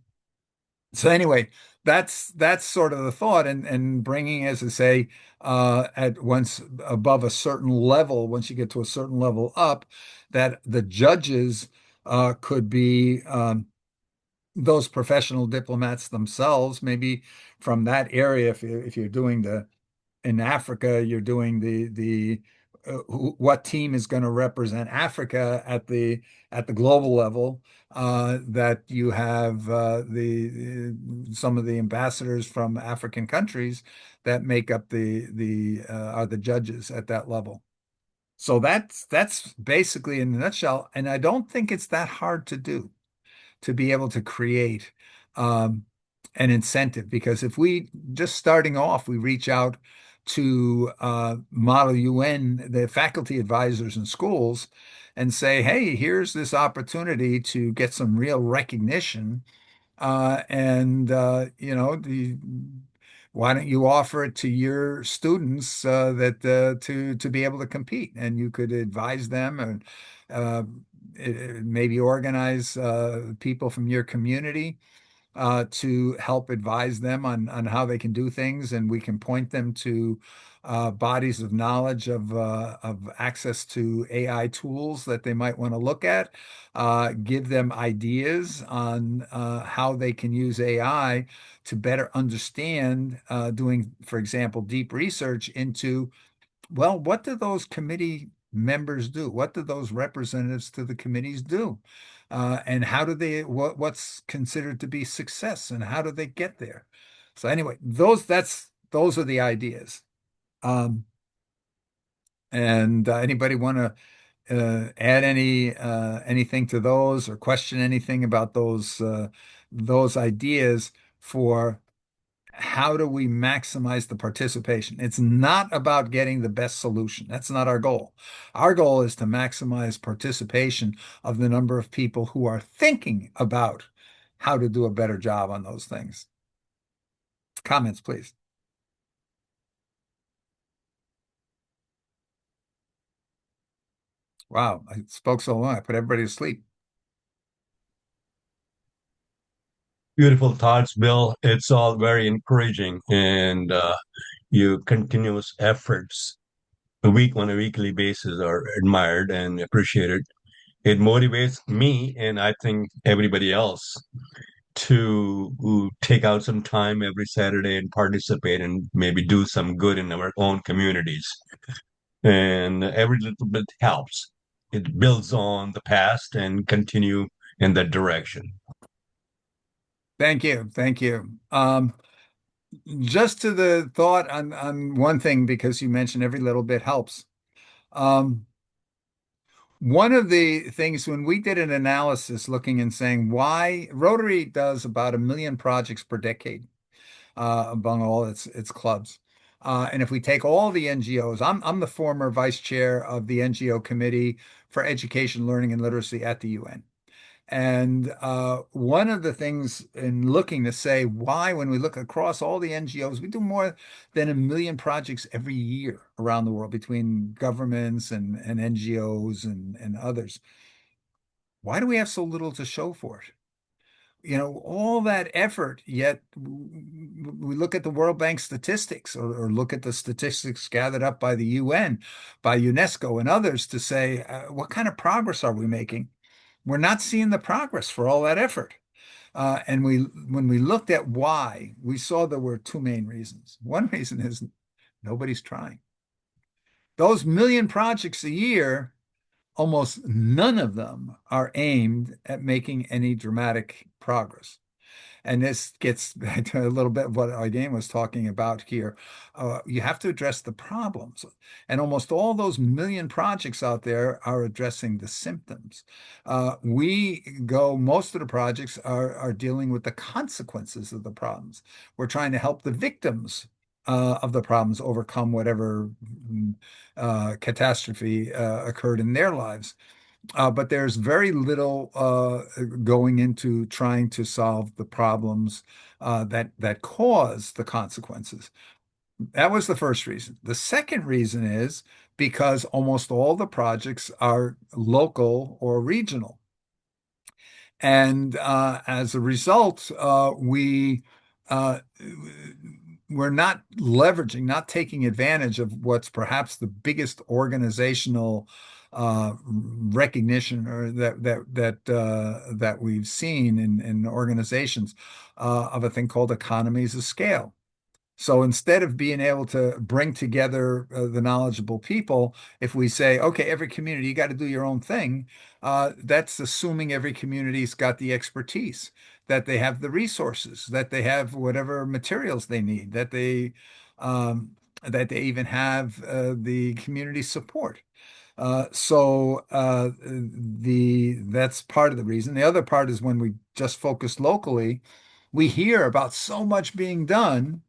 so anyway, that's sort of the thought, and bringing, as I say, at once above a certain level, once you get to a certain level up, that the judges could be those professional diplomats themselves, maybe from that area. If you're doing the in Africa, you're doing what team is going to represent Africa at the global level. That you have some of the ambassadors from African countries that make up the are the judges at that level. So that's basically in a nutshell, and I don't think it's that hard to do to be able to create um, an incentive. Because if we just starting off, we reach out to Model UN, the faculty advisors in schools, and say, hey, here's this opportunity to get some real recognition. And why don't you offer it to your students that to be able to compete, and you could advise them, and uh, maybe organize people from your community to help advise them on how they can do things, and we can point them to bodies of knowledge of access to AI tools that they might want to look at, give them ideas on how they can use AI to better understand doing, for example, deep research into, well, what do those committee members do? What do those representatives to the committees do? And how do what's considered to be success, and how do they get there? So anyway, those are the ideas. Um, and anybody want to add anything to those, or question anything about those ideas for how do we maximize the participation? It's not about getting the best solution. That's not our goal. Our goal is to maximize participation of the number of people who are thinking about how to do a better job on those things. Comments, please. Wow, I spoke so long, I put everybody to sleep. Beautiful thoughts, Bill. It's all very encouraging, and your continuous efforts on a weekly basis are admired and appreciated. It motivates me, and I think everybody else, to take out some time every Saturday and participate and maybe do some good in our own communities. And every little bit helps. It builds on the past and continue in that direction. Thank you. Thank you. Just to the thought on one thing, because you mentioned every little bit helps. Um, One of the things when we did an analysis looking and saying why Rotary does about 1 million projects per decade among all its clubs. And if we take all the NGOs, I'm the former vice chair of the NGO committee for education, learning, and literacy at the UN. And one of the things in looking to say why, when we look across all the NGOs, we do more than 1 million projects every year around the world between governments and NGOs and others. Why do we have so little to show for it? All that effort, yet we look at the World Bank statistics, or look at the statistics gathered up by the UN, by UNESCO, and others to say, what kind of progress are we making? We're not seeing the progress for all that effort. And when we looked at why, we saw there were two main reasons. One reason is nobody's trying. Those 1 million projects a year, almost none of them are aimed at making any dramatic progress. And this gets back to a little bit of what Aideen was talking about here. You have to address the problems. And almost all those 1 million projects out there are addressing the symptoms. Most of the projects are dealing with the consequences of the problems. We're trying to help the victims of the problems overcome whatever catastrophe occurred in their lives. But there's very little going into trying to solve the problems that cause the consequences. That was the first reason. The second reason is because almost all the projects are local or regional. And as a result, uh, we're not leveraging, not taking advantage of what's perhaps the biggest organizational recognition or that we've seen in organizations of a thing called economies of scale. So instead of being able to bring together the knowledgeable people, if we say, okay, every community, you got to do your own thing, that's assuming every community's got the expertise, that they have the resources, that they have whatever materials they need, that they even have the community support. That's part of the reason. The other part is when we just focus locally, we hear about so much being done,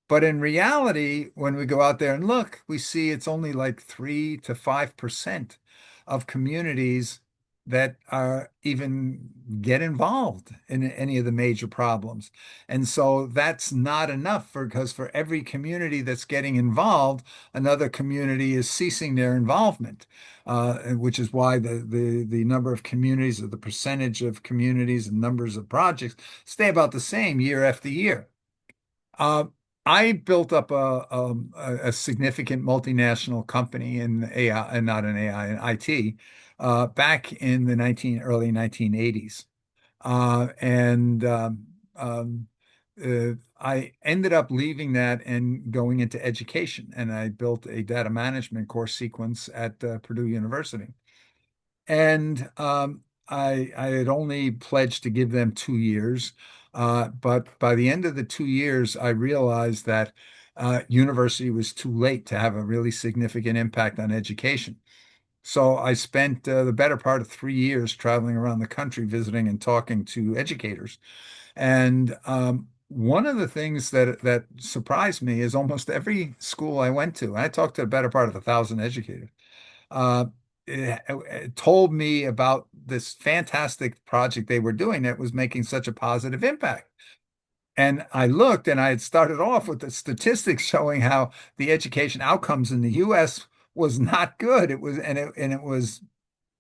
but in reality, when we go out there and look, we see it's only like 3 to 5% of communities that are even get involved in any of the major problems. And so that's not enough because for every community that's getting involved, another community is ceasing their involvement, which is why the number of communities or the percentage of communities and numbers of projects stay about the same year after year. Uh, I built up a significant multinational company in AI, and not in AI, in IT, back in the early 1980s. And I ended up leaving that and going into education, and I built a data management course sequence at Purdue University. And I had only pledged to give them 2 years. But by the end of the 2 years, I realized that university was too late to have a really significant impact on education. So I spent the better part of 3 years traveling around the country, visiting and talking to educators. And one of the things that surprised me is almost every school I went to, and I talked to the better part of 1,000 educators, uh, it told me about this fantastic project they were doing that was making such a positive impact. And I looked and I had started off with the statistics showing how the education outcomes in the US was not good. It was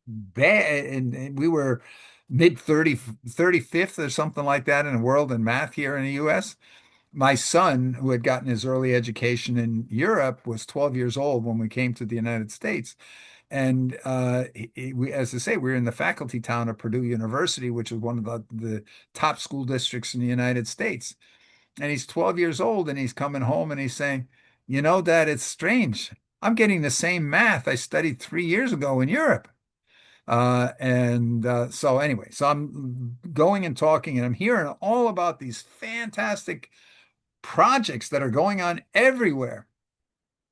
bad. And we were mid 35th or something like that in the world in math here in the US. My son, who had gotten his early education in Europe, was 12 years old when we came to the United States. And as I say, we're in the faculty town of Purdue University, which is one of the top school districts in the United States. And he's 12 years old and he's coming home and he's saying, you know, Dad, it's strange. I'm getting the same math I studied 3 years ago in Europe. So anyway, so I'm going and talking and I'm hearing all about these fantastic projects that are going on everywhere.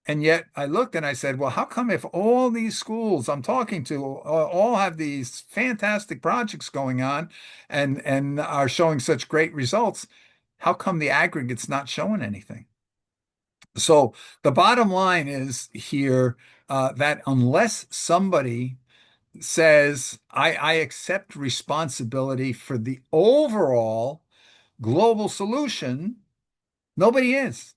And yet I looked and I said, well, how come if all these schools I'm talking to all have these fantastic projects going on and are showing such great results, how come the aggregate's not showing anything? So the bottom line is here that unless somebody says, I accept responsibility for the overall global solution, nobody is.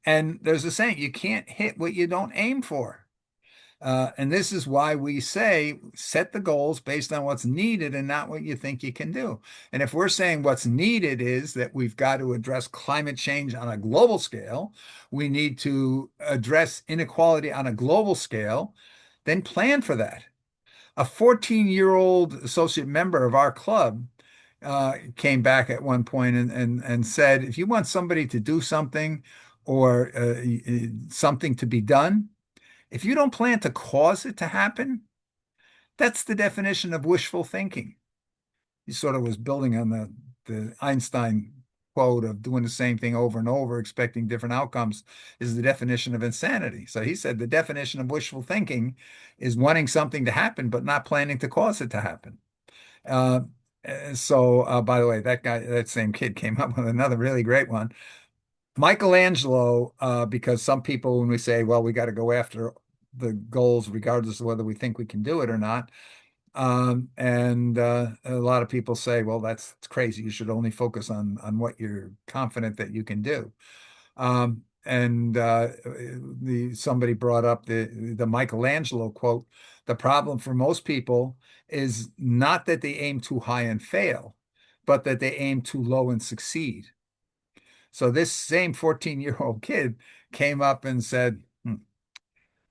And there's a saying, you can't hit what you don't aim for. And this is why we say set the goals based on what's needed and not what you think you can do. And if we're saying what's needed is that we've got to address climate change on a global scale, we need to address inequality on a global scale, then plan for that. A 14-year-old associate member of our club came back at one point and said, if you want somebody to do something or something to be done, if you don't plan to cause it to happen, that's the definition of wishful thinking. He sort of was building on the Einstein quote of doing the same thing over and over, expecting different outcomes is the definition of insanity. So he said the definition of wishful thinking is wanting something to happen, but not planning to cause it to happen. Uh, by the way, that same kid came up with another really great one. Michelangelo, because some people, when we say, well, we got to go after the goals, regardless of whether we think we can do it or not, And a lot of people say, well, that's crazy. You should only focus on what you're confident that you can do. And somebody brought up the Michelangelo quote. The problem for most people is not that they aim too high and fail, but that they aim too low and succeed. So this same 14-year-old kid came up and said,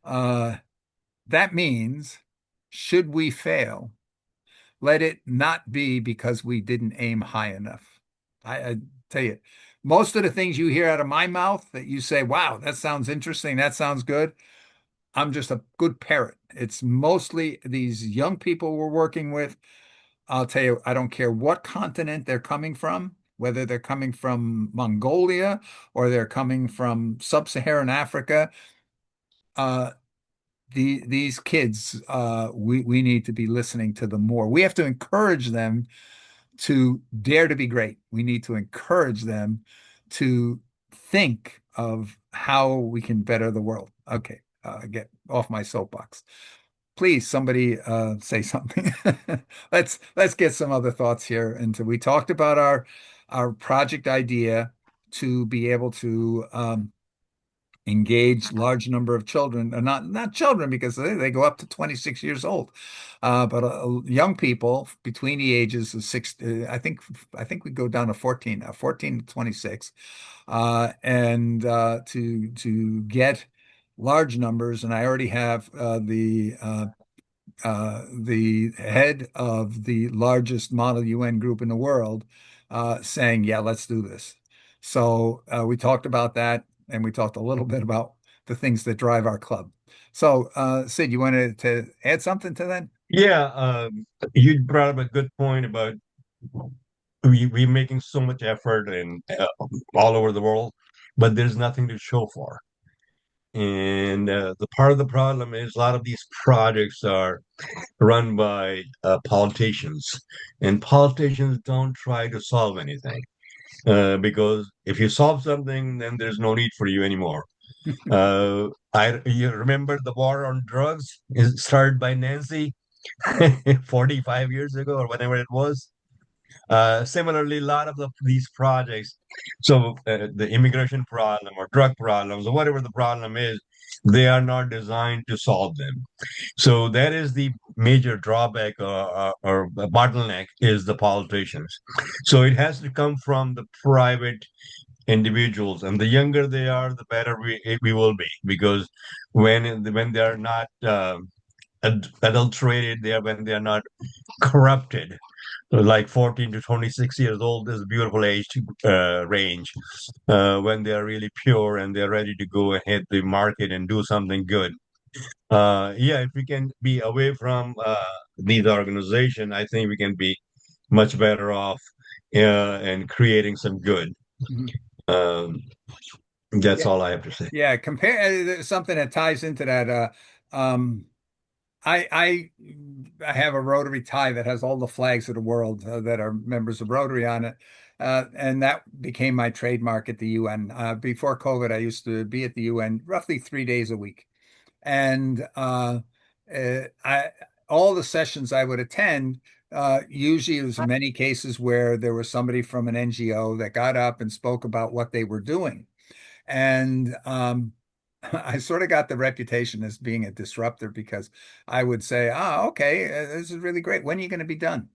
uh, that means should we fail, let it not be because we didn't aim high enough. I tell you, most of the things you hear out of my mouth that you say, wow, that sounds interesting, that sounds good. I'm just a good parrot. It's mostly these young people we're working with. I'll tell you, I don't care what continent they're coming from, whether they're coming from Mongolia or they're coming from sub-Saharan Africa. Uh, these kids, we need to be listening to them more. We have to encourage them to dare to be great. We need to encourage them to think of how we can better the world. Okay, get off my soapbox. Please, somebody say something. Let's get some other thoughts here. And so we talked about our project idea to be able to engage large number of children, not children because they go up to 26 years old, but young people between the ages of six. I think we go down to 14 to 26, and to get large numbers. And I already have the head of the largest model UN group in the world saying, yeah, let's do this. So we talked about that, and we talked a little bit about the things that drive our club. So Sid, you wanted to add something to that? Yeah, you brought up a good point about we're making so much effort and all over the world, but there's nothing to show for. And the part of the problem is a lot of these projects are run by politicians, and politicians don't try to solve anything because if you solve something, then there's no need for you anymore. You remember the war on drugs is started by Nancy 45 years ago or whatever it was. Similarly, a lot of these projects, so the immigration problem or drug problems or whatever the problem is, they are not designed to solve them. So that is the major drawback or bottleneck is the politicians. So it has to come from the private individuals, and the younger they are, the better we will be because when they are not adulterated, when they are not corrupted. So like 14 to 26 years old is a beautiful age range when they are really pure and they're ready to go and hit the market and do something good. Yeah, if we can be away from these organizations, I think we can be much better off in creating some good. Mhm. Um, that's Yeah, all I have to say. yeah. Compare something that ties into that. Um, I have a Rotary tie that has all the flags of the world that are members of Rotary on it. And that became my trademark at the UN. Before COVID, I used to be at the UN roughly 3 days a week. And I all the sessions I would attend, usually it was many cases where there was somebody from an NGO that got up and spoke about what they were doing. And I sort of got the reputation as being a disruptor because I would say, okay, this is really great. When are you going to be done?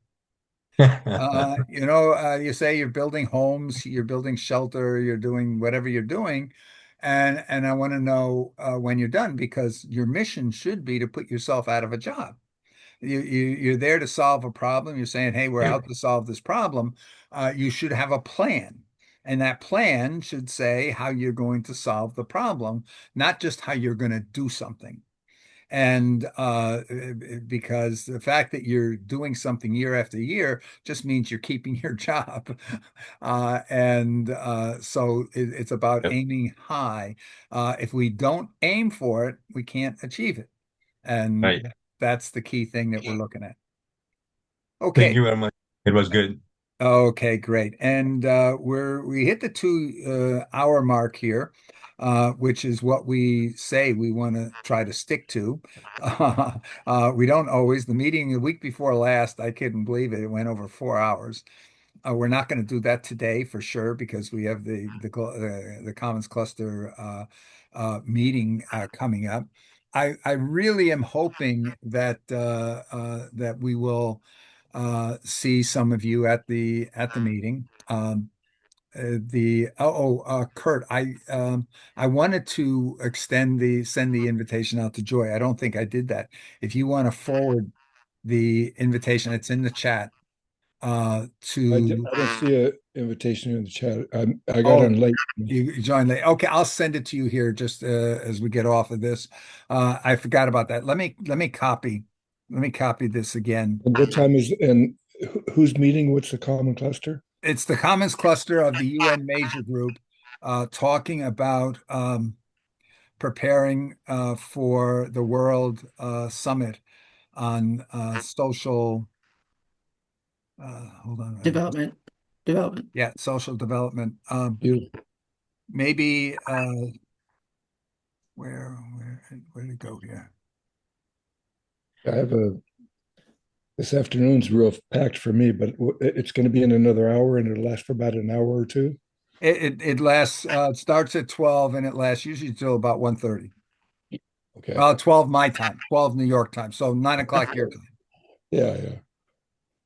You say you're building homes, you're building shelter, you're doing whatever you're doing. And I want to know when you're done because your mission should be to put yourself out of a job. You're there to solve a problem. You're saying, hey, we're out to solve this problem. You should have a plan. And that plan should say how you're going to solve the problem, not just how you're going to do something. And because the fact that you're doing something year after year just means you're keeping your job. So it's about Yep. aiming high. If we don't aim for it, we can't achieve it. Right. And that's the key thing that we're looking at. Thank Okay. you very much. It was good. Okay, great. And we hit the 2 hour mark here, which is what we say we want to try to stick to. We don't always. The meeting the week before last, I couldn't believe it. It went over 4 hours. We're not going to do that today for sure because we have the Commons Cluster meeting coming up. I really am hoping that that we will see some of you at the meeting. Kurt, I wanted to send the invitation out to Joy. I don't think I did that. If you want to forward the invitation, it's in the chat to I don't see an invitation in the chat. I got oh on late. you joined late. Okay, I'll send it to you here just as we get off of this. I forgot about that. Let me copy this again. And what time is and who's meeting? What's the common cluster? It's the Commons Cluster of the UN Major Group talking about preparing for the World Summit on social. Hold on. Development. Development. Yeah, social development. Beautiful. Maybe where did it go here? I have a this afternoon's real packed for me, but it's going to be in another hour, and it'll last for about an hour or two. It lasts. It starts at 12 and it lasts usually till about 1:30. Okay. 12 my time, 12 New York time, so 9 o'clock your time. Yeah, yeah.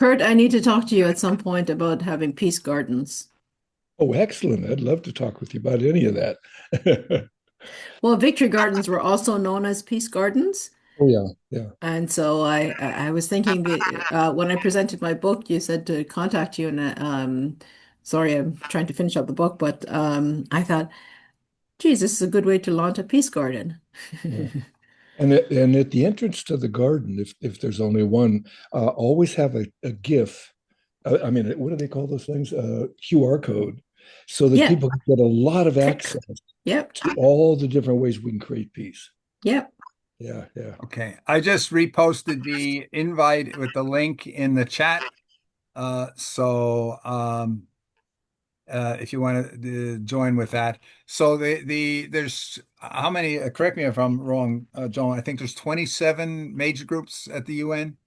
Kurt, I need to talk to you at some point about having peace gardens. Oh, excellent. I'd love to talk with you about any of that. Well, victory gardens were also known as peace gardens. Oh, yeah, yeah. And so I was thinking that when I presented my book, you said to contact you, and sorry, I'm trying to finish up the book, but I thought, geez, this is a good way to launch a peace garden. Yeah. And at the entrance to the garden, if there's only one, always have a GIF. I mean, what do they call those things? QR code, so that Yeah. people can get a lot of access Yep. to all the different ways we can create peace. Yep. Yeah, yeah. Okay, I just reposted the invite with the link in the chat. If you want to join with that. So there's how many, correct me if I'm wrong, Joan, I think there's 27 major groups at the UN.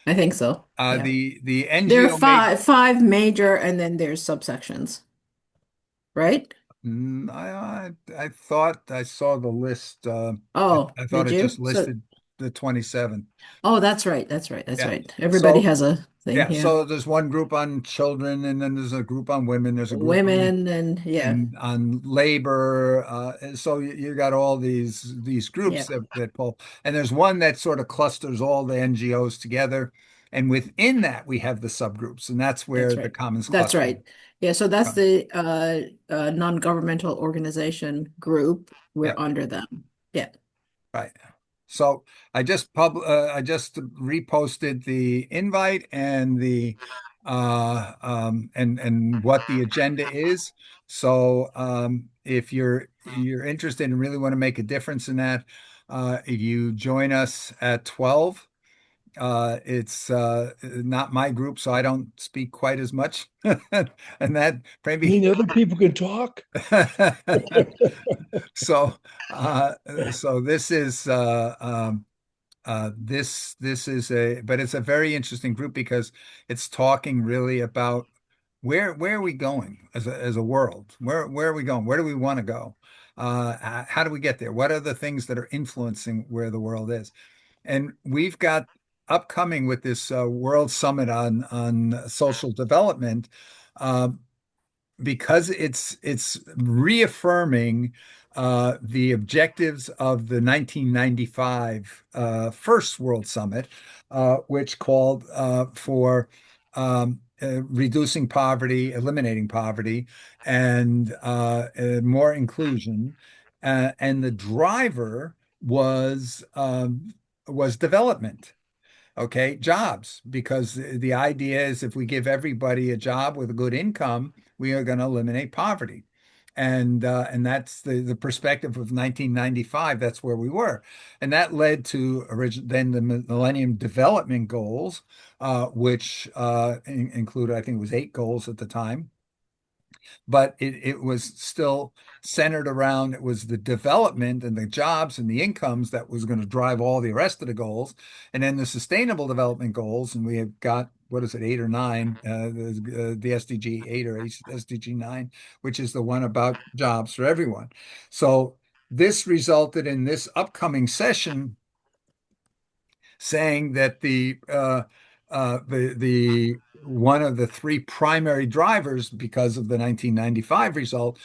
I think so. Yeah. The There are NGO five major, and then there's subsections, right? I thought I saw the list. Oh, I thought did it you? just listed the 27. Oh, that's right. That's right. That's Yeah. right. Everybody So has a thing. yeah, Yeah. so there's one group on children, and then there's a group on women. There's a group Women and yeah. and on labor. And so you got all these groups Yeah. that pull, and there's one that sort of clusters all the NGOs together, and within that we have the subgroups, and that's where That's the right. Commons That's Cluster right. Yeah, so that's comes. the non-governmental organization group. We're Yeah, under them. Yeah. right. So I just reposted the invite and the and what the agenda is. So if you're interested and really want to make a difference in that, if you join us at 12, it's not my group, so I don't speak quite as much. And that I maybe mean, other people can talk. so so this is but it's a very interesting group because it's talking really about where are we going as a world? Where are we going? Where do we want to go? How do we get there? What are the things that are influencing where the world is? And we've got upcoming with this World Summit on social development. Um, because it's reaffirming the objectives of the 1995 First World Summit, which called for reducing poverty, eliminating poverty, and more inclusion. And the driver was development. Okay, jobs, because the idea is if we give everybody a job with a good income, we are going to eliminate poverty. And that's the perspective of 1995. That's where we were, and that led to then the Millennium Development Goals, which included, I think it was 8 goals at the time, but it was still centered around, it was the development and the jobs and the incomes that was going to drive all the rest of the goals. And then the sustainable development goals, and we have got, what is it, 8 or 9, the SDG 8 or SDG 9, which is the one about jobs for everyone. So this resulted in this upcoming session saying that the one of the 3 primary drivers, because of the 1995 result,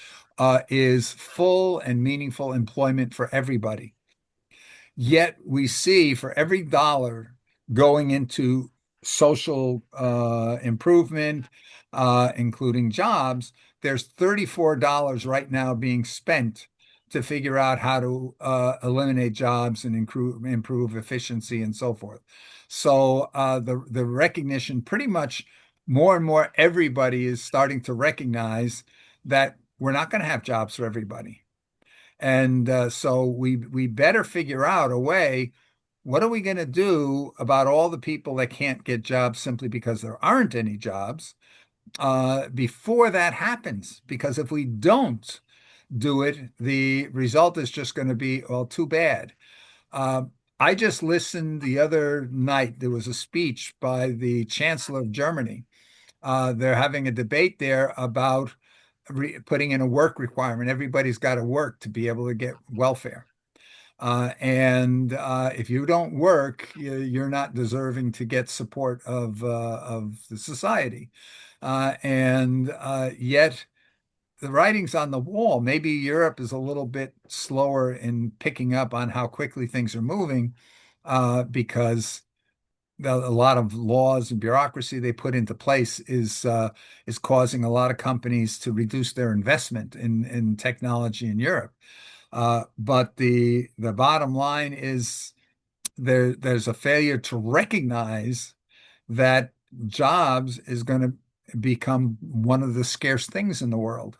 is full and meaningful employment for everybody. Yet we see for every dollar going into social improvement, including jobs, there's $34 right now being spent to figure out how to eliminate jobs and improve efficiency and so forth. So the recognition, pretty much more and more, everybody is starting to recognize that we're not going to have jobs for everybody. And so we better figure out a way. What are we going to do about all the people that can't get jobs simply because there aren't any jobs before that happens? Because if we don't do it, the result is just going to be, well, too bad. Uh, I just listened the other night. There was a speech by the Chancellor of Germany. They're having a debate there about putting in a work requirement. Everybody's got to work to be able to get welfare. And if you don't work, you're not deserving to get support of the society. And yet the writing's on the wall. Maybe Europe is a little bit slower in picking up on how quickly things are moving, because a lot of laws and bureaucracy they put into place is causing a lot of companies to reduce their investment in technology in Europe. But the bottom line is there's a failure to recognize that jobs is going to become one of the scarce things in the world.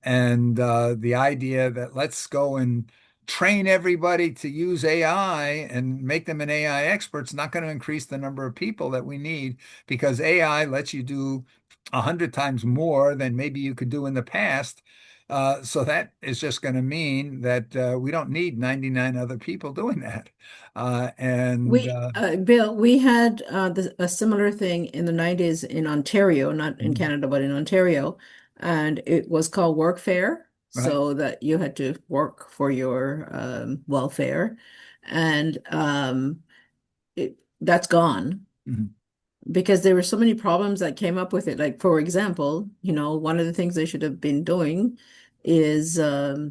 And the idea that let's go and train everybody to use AI and make them an AI expert is not going to increase the number of people that we need, because AI lets you do 100 times more than maybe you could do in the past. So that is just going to mean that we don't need 99 other people doing that. Bill, we had a similar thing in the 90s in Ontario, not in Canada, but in Ontario, and it was called workfare, Right. so that you had to work for your welfare, and that's gone. Mhm. Because there were so many problems that came up with it. Like, for example, one of the things they should have been doing is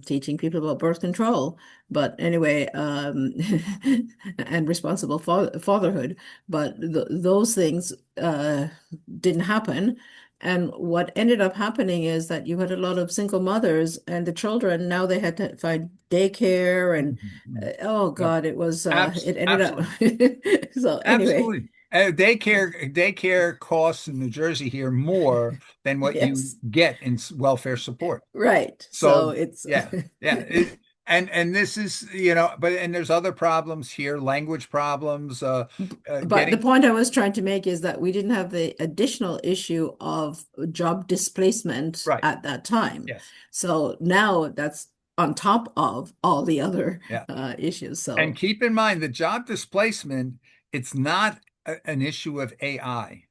teaching people about birth control. But anyway, and responsible fatherhood. But those things didn't happen. And what ended up happening is that you had a lot of single mothers, and the children, now they had to find daycare, and oh Yep. God, it ended up. Absolutely. So anyway, Absolutely. Daycare costs in New Jersey here more than what you yes. get in welfare support. Right. So So it's yeah, yeah. And this is, but and there's other problems here, language problems, but the getting point I was trying to make is that we didn't have the additional issue of job displacement right. at that time. Yes. So now that's on top of all the other Yeah. issues. And So keep in mind the job displacement, it's not an issue of AI.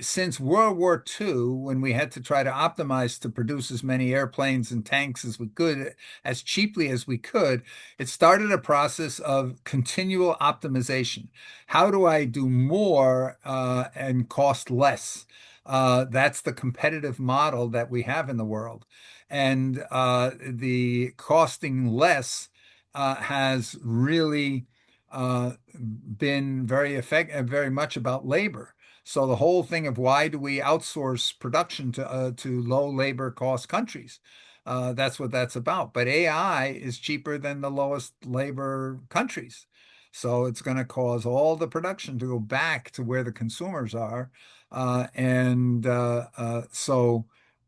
Since World War II, when we had to try to optimize to produce as many airplanes and tanks as we could, as cheaply as we could, it started a process of continual optimization. How do I do more and cost less? That's the competitive model that we have in the world. And the costing less has really been very much about labor. So the whole thing of why do we outsource production to low labor cost countries? That's what that's about. But AI is cheaper than the lowest labor countries. So it's going to cause all the production to go back to where the consumers are. And so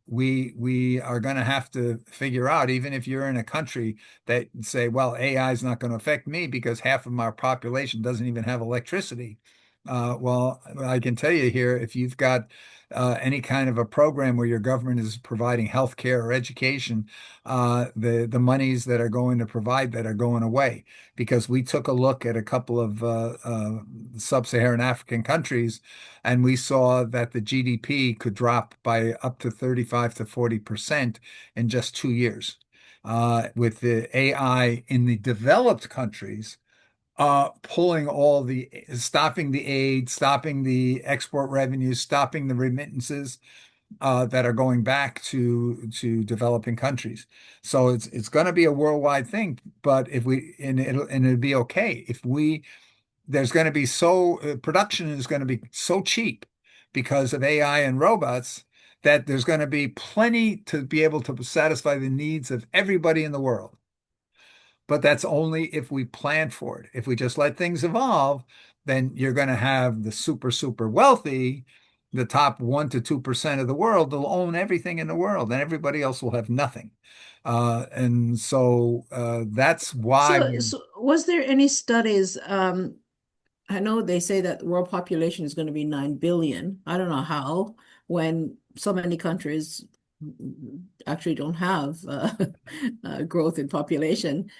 we are going to have to figure out, even if you're in a country that say, well, AI is not going to affect me because half of our population doesn't even have electricity. Well, I can tell you here, if you've got any kind of a program where your government is providing health care or education, the monies that are going to provide that are going away, because we took a look at a couple of sub-Saharan African countries, and we saw that the GDP could drop by up to 35 to 40% in just 2 years. With the AI in the developed countries, pulling stopping the aid, stopping the export revenues, stopping the remittances that are going back to developing countries. So it's going to be a worldwide thing, but if we and it'll be okay if we there's going to be production is going to be so cheap because of AI and robots that there's going to be plenty to be able to satisfy the needs of everybody in the world. But that's only if we plan for it. If we just let things evolve, then you're going to have the super, super wealthy, the top 1 to 2% of the world, they'll own everything in the world, and everybody else will have nothing. And so that's why So was there any studies? I know they say that the world population is going to be 9 billion. I don't know how, when so many countries actually don't have growth in population.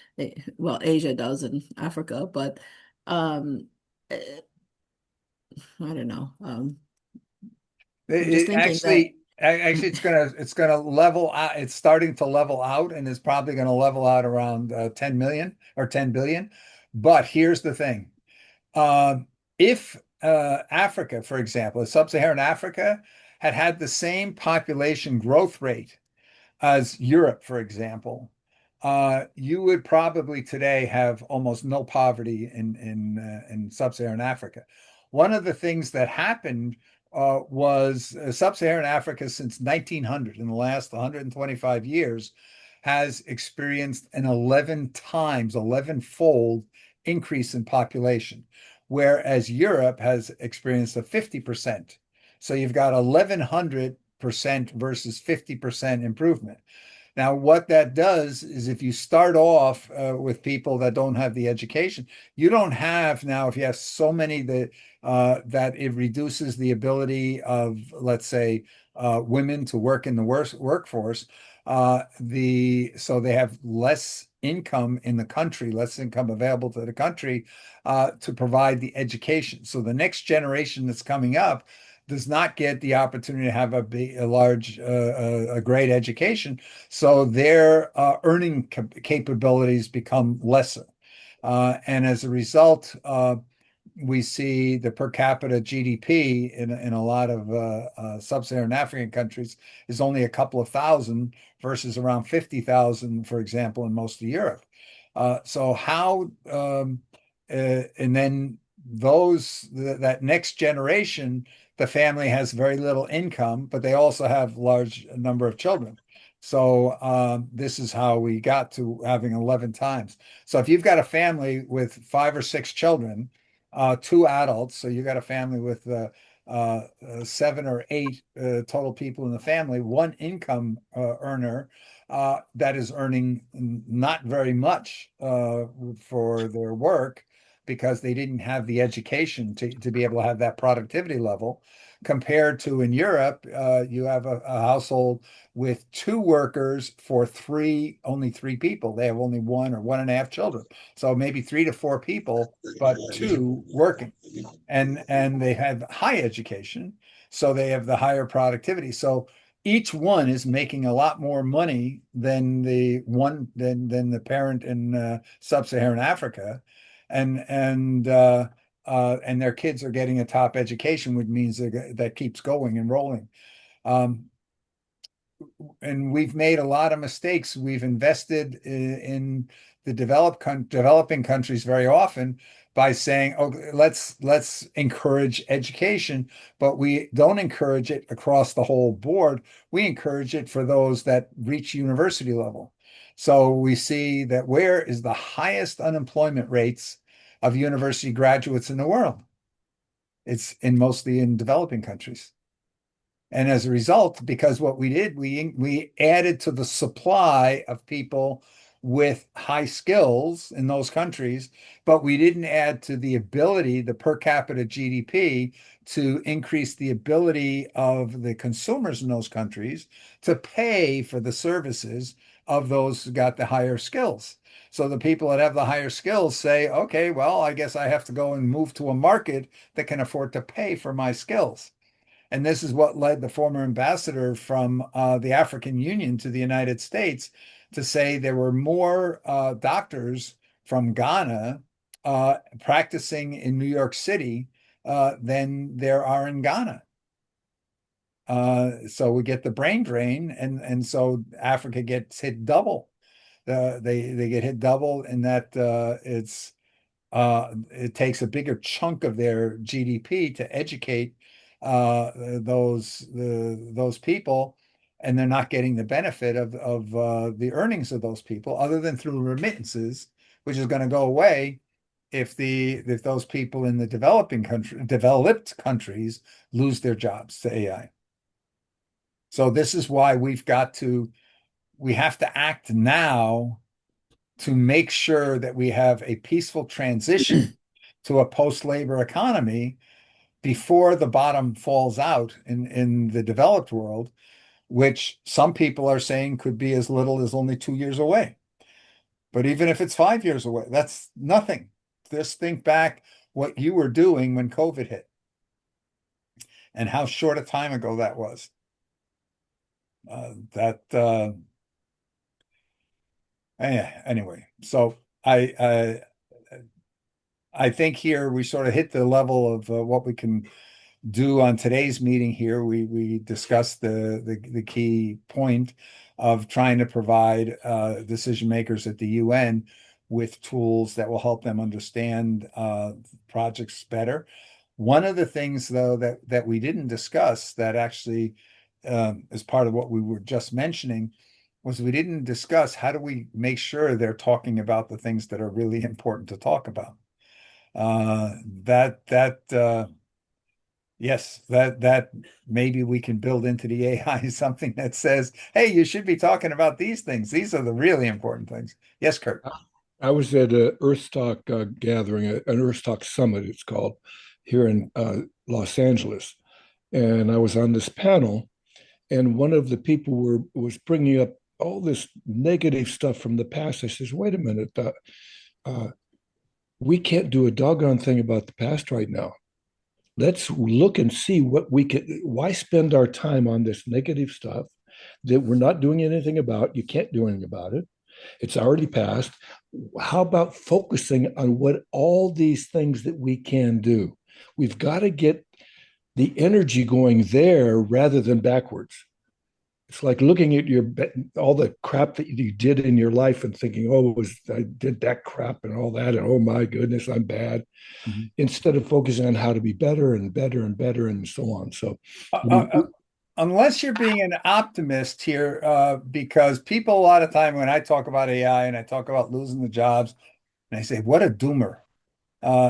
Well, Asia does and Africa, but I don't know. I'm just thinking that. Actually, it's gonna level out. It's starting to level out, and it's probably going to level out around 10 million or 10 billion. But here's the thing: if Africa, for example, sub-Saharan Africa, had the same population growth rate as Europe, for example, you would probably today have almost no poverty in sub-Saharan Africa. One of the things that happened was sub-Saharan Africa since 1900, in the last 125 years, has experienced an 11-fold increase in population, whereas Europe has experienced a 50%. So you've got 1100% versus 50% improvement. Now, what that does is if you start off with people that don't have the education, you don't have now, if you have so many that it reduces the ability of, let's say, women to work in the workforce. So they have less income in the country, less income available to the country to provide the education. So the next generation that's coming up does not get the opportunity to have a great education, so their earning capabilities become lesser, and as a result, we see the per capita GDP in a lot of sub-Saharan African countries is only a couple of thousand versus around 50,000, for example, in most of Europe. So how and then that next generation, the family has very little income, but they also have large number of children. So this is how we got to having 11 times. So if you've got a family with 5 or 6 children, 2 adults, so you got a family with 7 or 8 total people in the family, one income earner that is earning not very much for their work because they didn't have the education to be able to have that productivity level. Compared to in Europe, you have a household with 2 workers for only 3 people. They have only 1 or 1.5 children. So maybe 3 to 4 people, but 2 working. And they have high education, so they have the higher productivity. So each one is making a lot more money than the parent in sub-Saharan Africa, and their kids are getting a top education, which means that keeps going and rolling. And we've made a lot of mistakes. We've invested in the developing countries very often by saying, "Oh, let's encourage education," but we don't encourage it across the whole board. We encourage it for those that reach university level. So we see that where is the highest unemployment rates of university graduates in the world? It's mostly in developing countries. And as a result, because what we did, we added to the supply of people with high skills in those countries, but we didn't add to the ability, the per capita GDP, to increase the ability of the consumers in those countries to pay for the services of those who got the higher skills. So the people that have the higher skills say, okay, well, I guess I have to go and move to a market that can afford to pay for my skills. And this is what led the former ambassador from the African Union to the United States to say there were more doctors from Ghana practicing in New York City than there are in Ghana. So we get the brain drain, and so Africa gets hit double. They get hit double in that it takes a bigger chunk of their GDP to educate those people, and they're not getting the benefit of the earnings of those people, other than through remittances, which is going to go away if those people in the developed countries lose their jobs to AI. So this is why we have to act now to make sure that we have a peaceful transition to a post-labor economy before the bottom falls out in the developed world, which some people are saying could be as little as only 2 years away. But even if it's 5 years away, that's nothing. Just think back what you were doing when COVID hit and how short a time ago that was. Anyway, so I think here we sort of hit the level of what we can do on today's meeting here. We discussed the key point of trying to provide decision makers at the UN with tools that will help them understand projects better. One of the things, though, that we didn't discuss that actually is part of what we were just mentioning was we didn't discuss how do we make sure they're talking about the things that are really important to talk about. Yes, that maybe we can build into the AI something that says, hey, you should be talking about these things. These are the really important things. Yes, Kurt. I was at a Earthstock gathering, an Earthstock summit, it's called, here in Los Angeles. And I was on this panel, and one of the people was bringing up all this negative stuff from the past. I says, wait a minute, we can't do a doggone thing about the past right now. Let's look and see what we can, why spend our time on this negative stuff that we're not doing anything about? You can't do anything about it. It's already passed. How about focusing on what all these things that we can do? We've got to get the energy going there rather than backwards. It's like looking at all the crap that you did in your life and thinking, oh, I did that crap and all that, and oh my goodness, I'm bad. Mm-hmm. Instead of focusing on how to be better and better and better and so on. So unless you're being an optimist here, because people a lot of time when I talk about AI and I talk about losing the jobs, and I say, what a doomer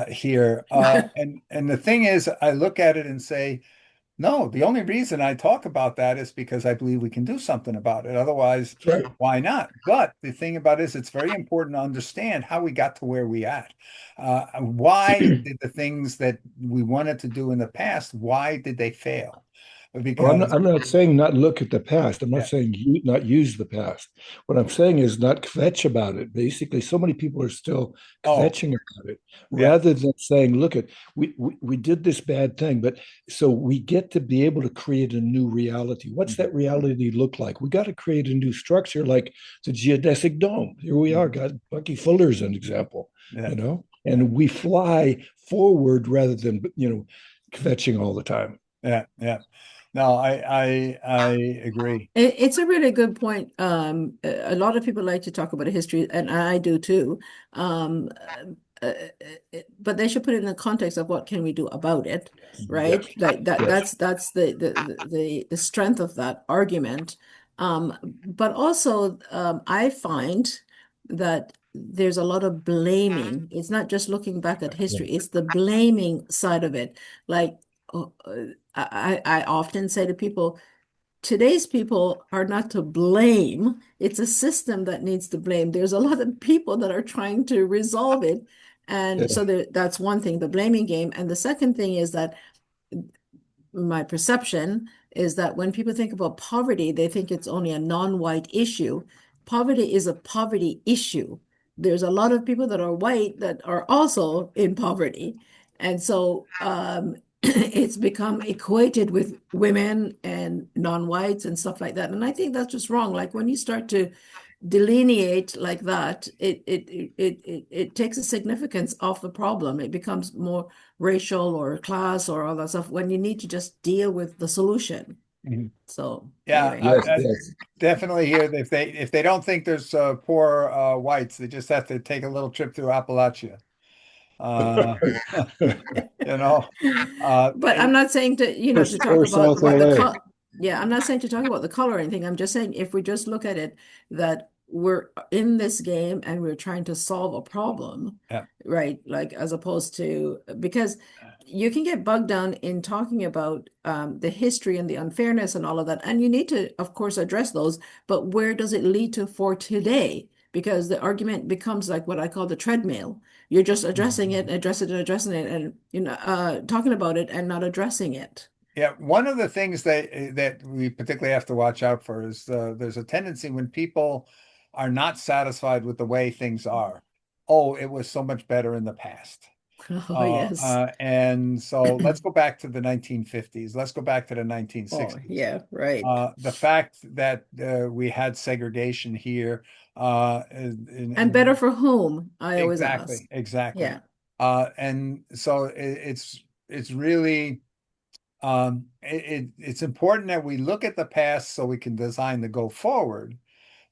here. And the thing is, I look at it and say, no, the only reason I talk about that is because I believe we can do something about it. Otherwise, right. Why not? But the thing about it is it's very important to understand how we got to where we at. Why did the things that we wanted to do in the past, why did they fail? Because I'm not saying not look at the past. I'm not saying not use the past. What I'm saying is not kvetch about it. Basically, so many people are still kvetching about it rather than saying, look, we did this bad thing, but so we get to be able to create a new reality. What's that reality look like? We got to create a new structure like the geodesic dome. Here we are, got Bucky Fuller as an example, and we fly forward rather than, kvetching all the time. Yeah. No, I agree. It's a really good point. A lot of people like to talk about history, and I do too. But they should put it in the context of what can we do about it, right? Yes. Like that. Yes. That's the strength of that argument. But also, I find that there's a lot of blaming. It's not just looking back at history; it's the blaming side of it. Like, I often say to people, today's people are not to blame. It's a system that needs to blame. There's a lot of people that are trying to resolve it. And so that's one thing, the blaming game. And the second thing is that my perception is that when people think about poverty, they think it's only a non-white issue. Poverty is a poverty issue. There's a lot of people that are white that are also in poverty. And so it's become equated with women and non-whites and stuff like that. And I think that's just wrong. Like when you start to delineate like that, it takes a significance off the problem. It becomes more racial or class or all that stuff when you need to just deal with the solution. Mhm. So Yeah, anyway, I definitely hear that if they don't think there's poor whites, they just have to take a little trip through Appalachia. You know, but I'm not saying to, to talk Or about South what the LA. yeah, I'm not saying to talk about the color or anything. I'm just saying if we just look at it that we're in this game and we're trying to solve a problem, yeah. right? Like as opposed to because you can get bogged down in talking about the history and the unfairness and all of that, and you need to, of course, address those. But where does it lead to for today? Because the argument becomes like what I call the treadmill. You're just addressing it, addressing it, addressing it, and talking about it and not addressing it. Yeah, one of the things that we particularly have to watch out for is there's a tendency when people are not satisfied with the way things are. Oh, it was so much better in the past. Oh, yes. And so let's go back to the 1950s. Let's go back to the Oh, 1960s. yeah, right. The fact that we had segregation here, And better for whom? I always ask. exactly. Yeah. And so it's really it's important that we look at the past so we can design the go forward.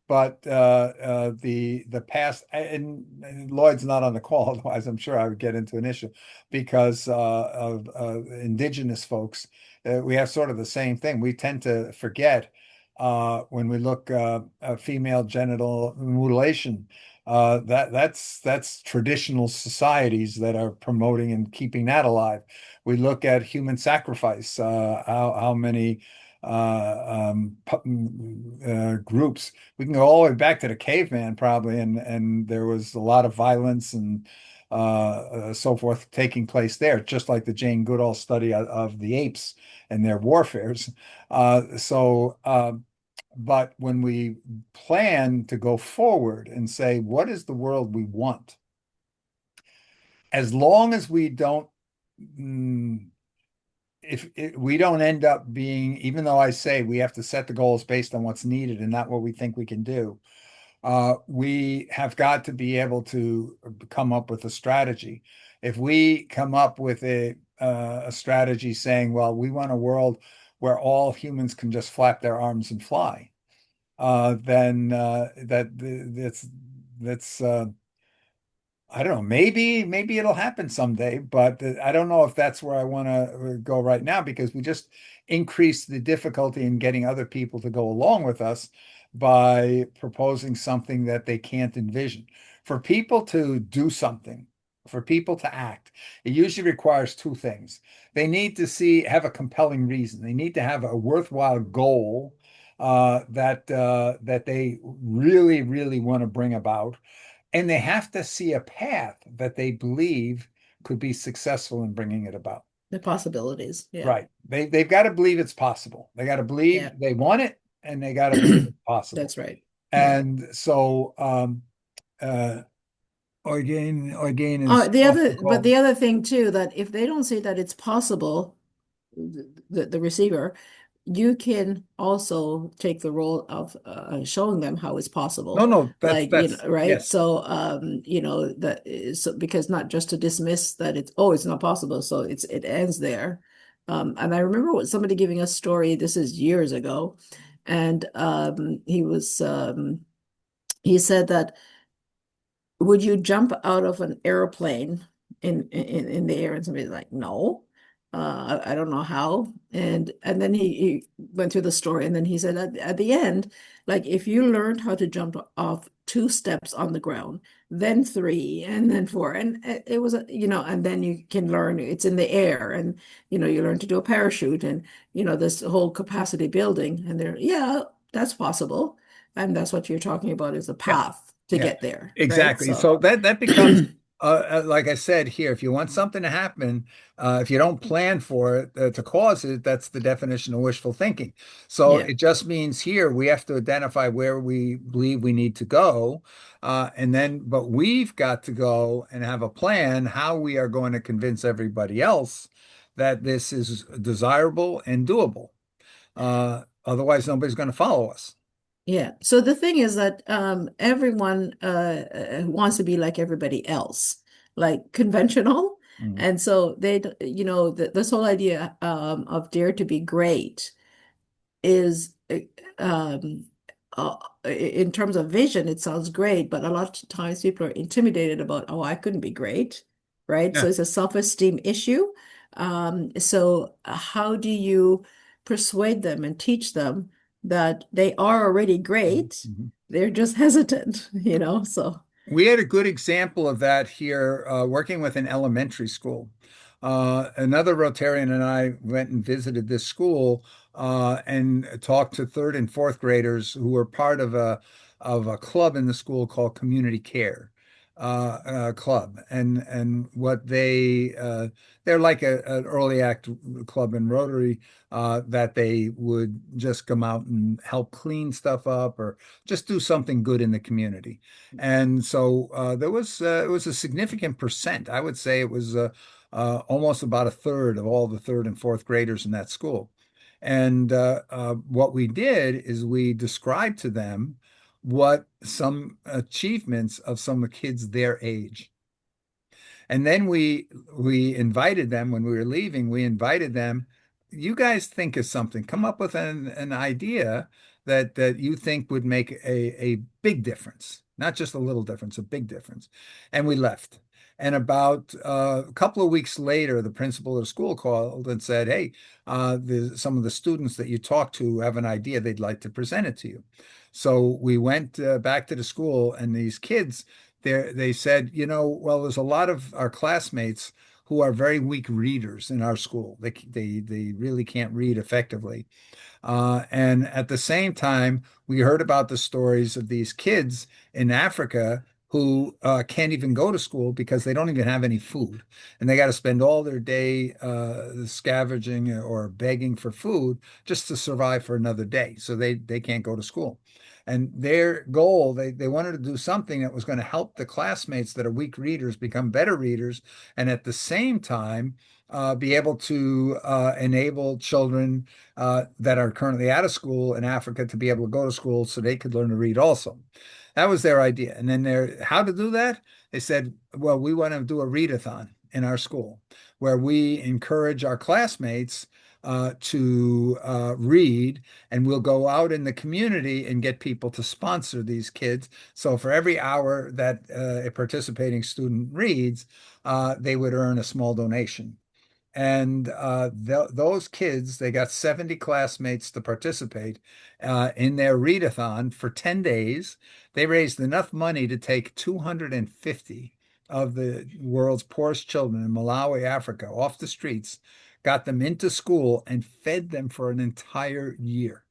But the past and Lloyd's not on the call, otherwise I'm sure I would get into an issue because of indigenous folks. We have sort of the same thing. We tend to forget when we look female genital mutilation. That's traditional societies that are promoting and keeping that alive. We look at human sacrifice. How many groups. We can go all the way back to the caveman probably, and there was a lot of violence and so forth taking place there, just like the Jane Goodall study of the apes and their warfares. But when we plan to go forward and say, what is the world we want? As long as we don't if we don't end up being, even though I say we have to set the goals based on what's needed and not what we think we can do, we have got to be able to come up with a strategy. If we come up with a strategy saying, well, we want a world where all humans can just flap their arms and fly, then that's I don't know. Maybe it'll happen someday, but I don't know if that's where I want to go right now because we just increase the difficulty in getting other people to go along with us by proposing something that they can't envision. For people to do something, for people to act, it usually requires two things. They need to have a compelling reason. They need to have a worthwhile goal that they really, really want to bring about and they have to see a path that they believe could be successful in bringing it about. The possibilities. Yeah. Right. They've got to believe it's possible. They got to believe they want it and they got to believe it's possible. That's right. And so Orgain is but the other thing too, that if they don't see that it's possible, the receiver, you can also take the role of showing them how it's possible. No, right? Yes. So that is because not just to dismiss that it's not possible. So it ends there. And I remember somebody giving a story, this is years ago, and he said that would you jump out of an airplane in the air? And somebody's like, no. I don't know how. And then he went through the story, and then he said at the end, like if you learned how to jump off 2 steps on the ground, then three, and then four, and it was and then you can learn it's in the air, and you learn to do a parachute, and this whole capacity building, and yeah, that's possible, and that's what you're talking about is a Yeah. path to Yeah, get there, right? exactly. So So that becomes like I said here, if you want something to happen, if you don't plan for it to cause it, that's the definition of wishful thinking. So yeah. it just means here we have to identify where we believe we need to go, but we've got to go and have a plan how we are going to convince everybody else that this is desirable and doable. Otherwise, nobody's going to follow us. Yeah. So the thing is that everyone wants to be like everybody else, like conventional. Mm. And so this whole idea of dare to be great is um, in terms of vision, it sounds great, but a lot of times people are intimidated about, oh, I couldn't be great, right? So Yeah. it's a self-esteem issue. So how do you persuade them and teach them that they are already great? Mhm. They're just hesitant, so We had a good example of that here, working with an elementary school. Another Rotarian and I went and visited this school and talked to third and fourth graders who were part of a club in the school called Community Care Club, and what they're like an early act club in Rotary that they would just come out and help clean stuff up or just do something good in the community. And so it was a significant percent. I would say it was almost about a third of all the third and fourth graders in that school. And what we did is we described to them what some achievements of some of the kids their age. And then we invited them when we were leaving, we invited them, you guys think of something, come up with an idea that you think would make a big difference, not just a little difference, a big difference. And we left. And about a couple of weeks later, the principal of the school called and said, hey, some of the students that you talked to have an idea they'd like to present it to you. So we went back to the school, and these kids they said, well, there's a lot of our classmates who are very weak readers in our school. They really can't read effectively. And at the same time, we heard about the stories of these kids in Africa who can't even go to school because they don't even have any food. And they got to spend all their day scavenging or begging for food just to survive for another day. So they can't go to school. And their goal, they wanted to do something that was going to help the classmates that are weak readers become better readers, and at the same time, be able to enable children that are currently out of school in Africa to be able to go to school so they could learn to read also. That was their idea. And then how to do that? They said, well, we want to do a readathon in our school where we encourage our classmates to read, and we'll go out in the community and get people to sponsor these kids. So for every hour that a participating student reads, they would earn a small donation. And those kids, they got 70 classmates to participate in their readathon for 10 days. They raised enough money to take 250 of the world's poorest children in Malawi, Africa, off the streets, got them into school, and fed them for an entire year.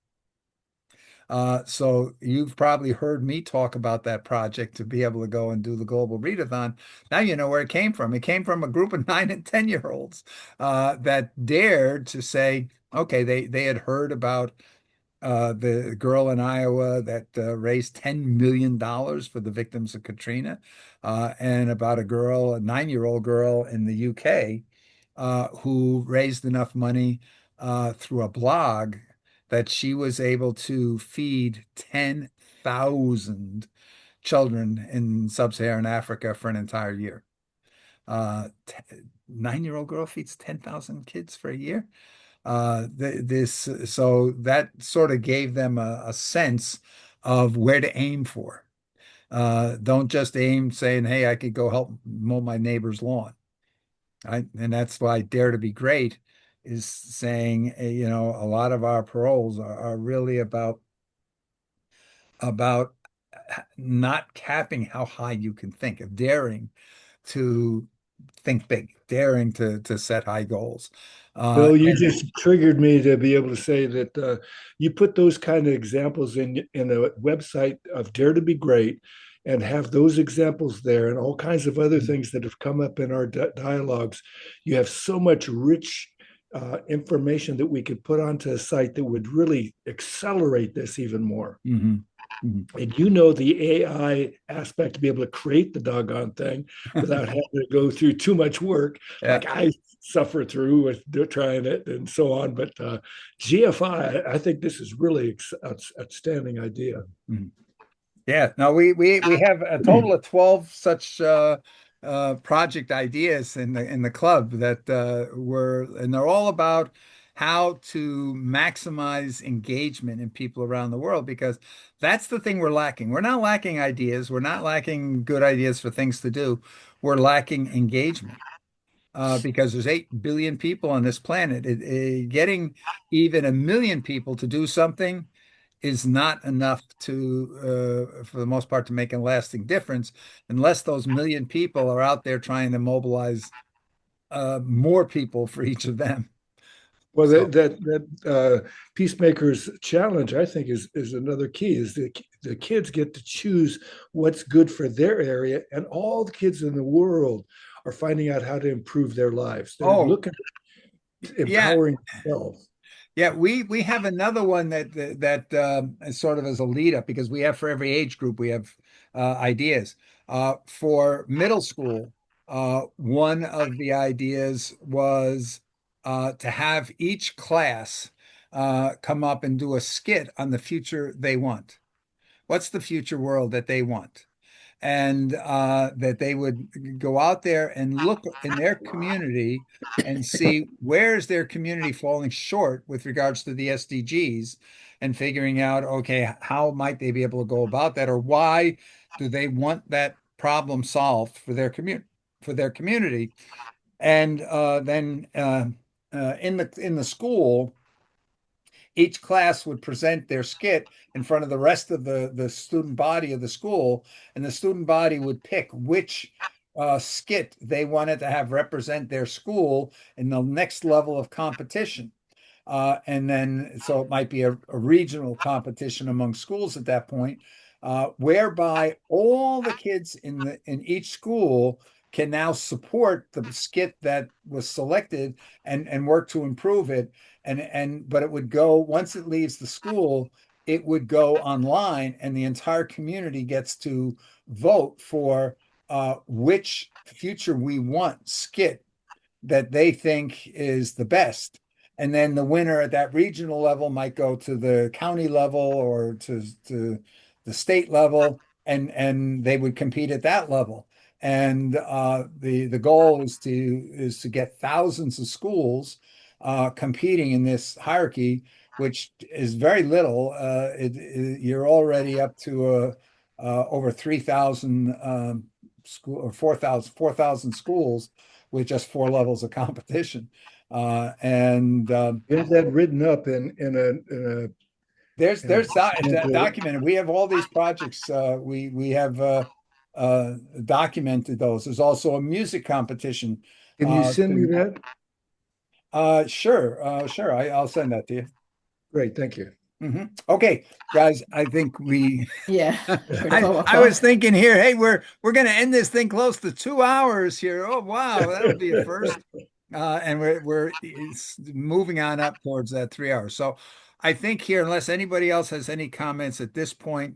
So you've probably heard me talk about that project to be able to go and do the global readathon. Now you know where it came from. It came from a group of 9 and 10-year-olds that dared to say, okay, they had heard about the girl in Iowa that raised $10 million for the victims of Katrina, and about a 9-year-old girl in the UK who raised enough money through a blog that she was able to feed 10,000 children in sub-Saharan Africa for an entire year. 9-year-old girl feeds 10,000 kids for a year. So that sort of gave them a sense of where to aim for. Don't just aim saying, hey, I could go help mow my neighbor's lawn. And that's why Dare to Be Great is saying, a lot of our paroles are really about not capping how high you can think, of daring to think big, daring to set high goals. Bill, you And just triggered me to be able to say that you put those kind of examples in a website of Dare to Be Great and have those examples there and all kinds of other things that have come up in our dialogues. You have so much rich information that we could put onto a site that would really accelerate this even more. Mhm. Mhm. And you know the AI aspect to be able to create the doggone thing without having to go through too much work, Yeah. like I suffer through with trying it and so on. But GFI, I think this is really outstanding idea. Mhm. Yeah, no, we have a total of 12 such project ideas in the club that and they're all about how to maximize engagement in people around the world, because that's the thing we're lacking. We're not lacking ideas. We're not lacking good ideas for things to do. We're lacking engagement. Because there's 8 billion people on this planet. Getting even 1 million people to do something is not enough for the most part, to make a lasting difference, unless those 1 million people are out there trying to mobilize more people for each of them. Well, So, that peacemakers challenge, I think, is another key. Is the kids get to choose what's good for their area, and all the kids in the world are finding out how to improve their lives. They're oh, looking at yeah, empowering themselves. yeah, we have another one that is sort of as a lead up, because we have, for every age group, we have ideas. For middle school, one of the ideas was to have each class come up and do a skit on the future they want. What's the future world that they want? And that they would go out there and look in their community and see where's their community falling short with regards to the SDGs, and figuring out, okay, how might they be able to go about that, or why do they want that problem solved for their community. And then in the school, each class would present their skit in front of the rest of the student body of the school, and the student body would pick which skit they wanted to have represent their school in the next level of competition. And then, so it might be a regional competition among schools at that point, whereby all the kids in each school can now support the skit that was selected, and work to improve it. But it would go, once it leaves the school, it would go online, and the entire community gets to vote for which future we want skit that they think is the best. And then the winner at that regional level might go to the county level, or to the state level, and they would compete at that level. And the goal is to get thousands of schools competing in this hierarchy, which is very little. You're already up to over 3,000 school, or 4,000 schools, with just 4 levels of competition. And Get that written up in there's a documented. We have all these projects. We have documented those. There's also a music competition. Can you send me that? Sure. I'll send that to you. Great, thank you. Okay, guys, I think Yeah. I was thinking here, hey, we're going to end this thing close to 2 hours here. Oh, wow, that'll be a first. And we're moving on up towards that 3 hours. So I think here, unless anybody else has any comments at this point,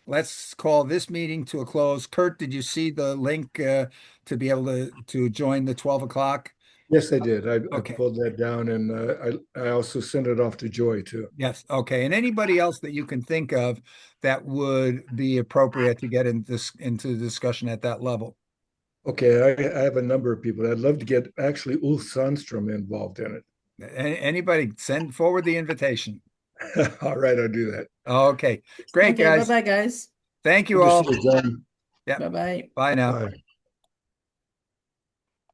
let's call this meeting to a close. Kurt, did you see the link to be able to join the 12 o'clock? Yes, I did. I Okay. pulled that down, and I also sent it off to Joy too. Yes. Okay. And anybody else that you can think of that would be appropriate to get into discussion at that level? Okay, I have a number of people. I'd love to get actually Ulf Sandstrom involved in Anybody, send forward the invitation. it. All right, I'll do that. Okay. Great, Okay, guys. bye-bye, guys. Thank you Good to all. see you, John. Yeah. Bye-bye. Bye now. Bye.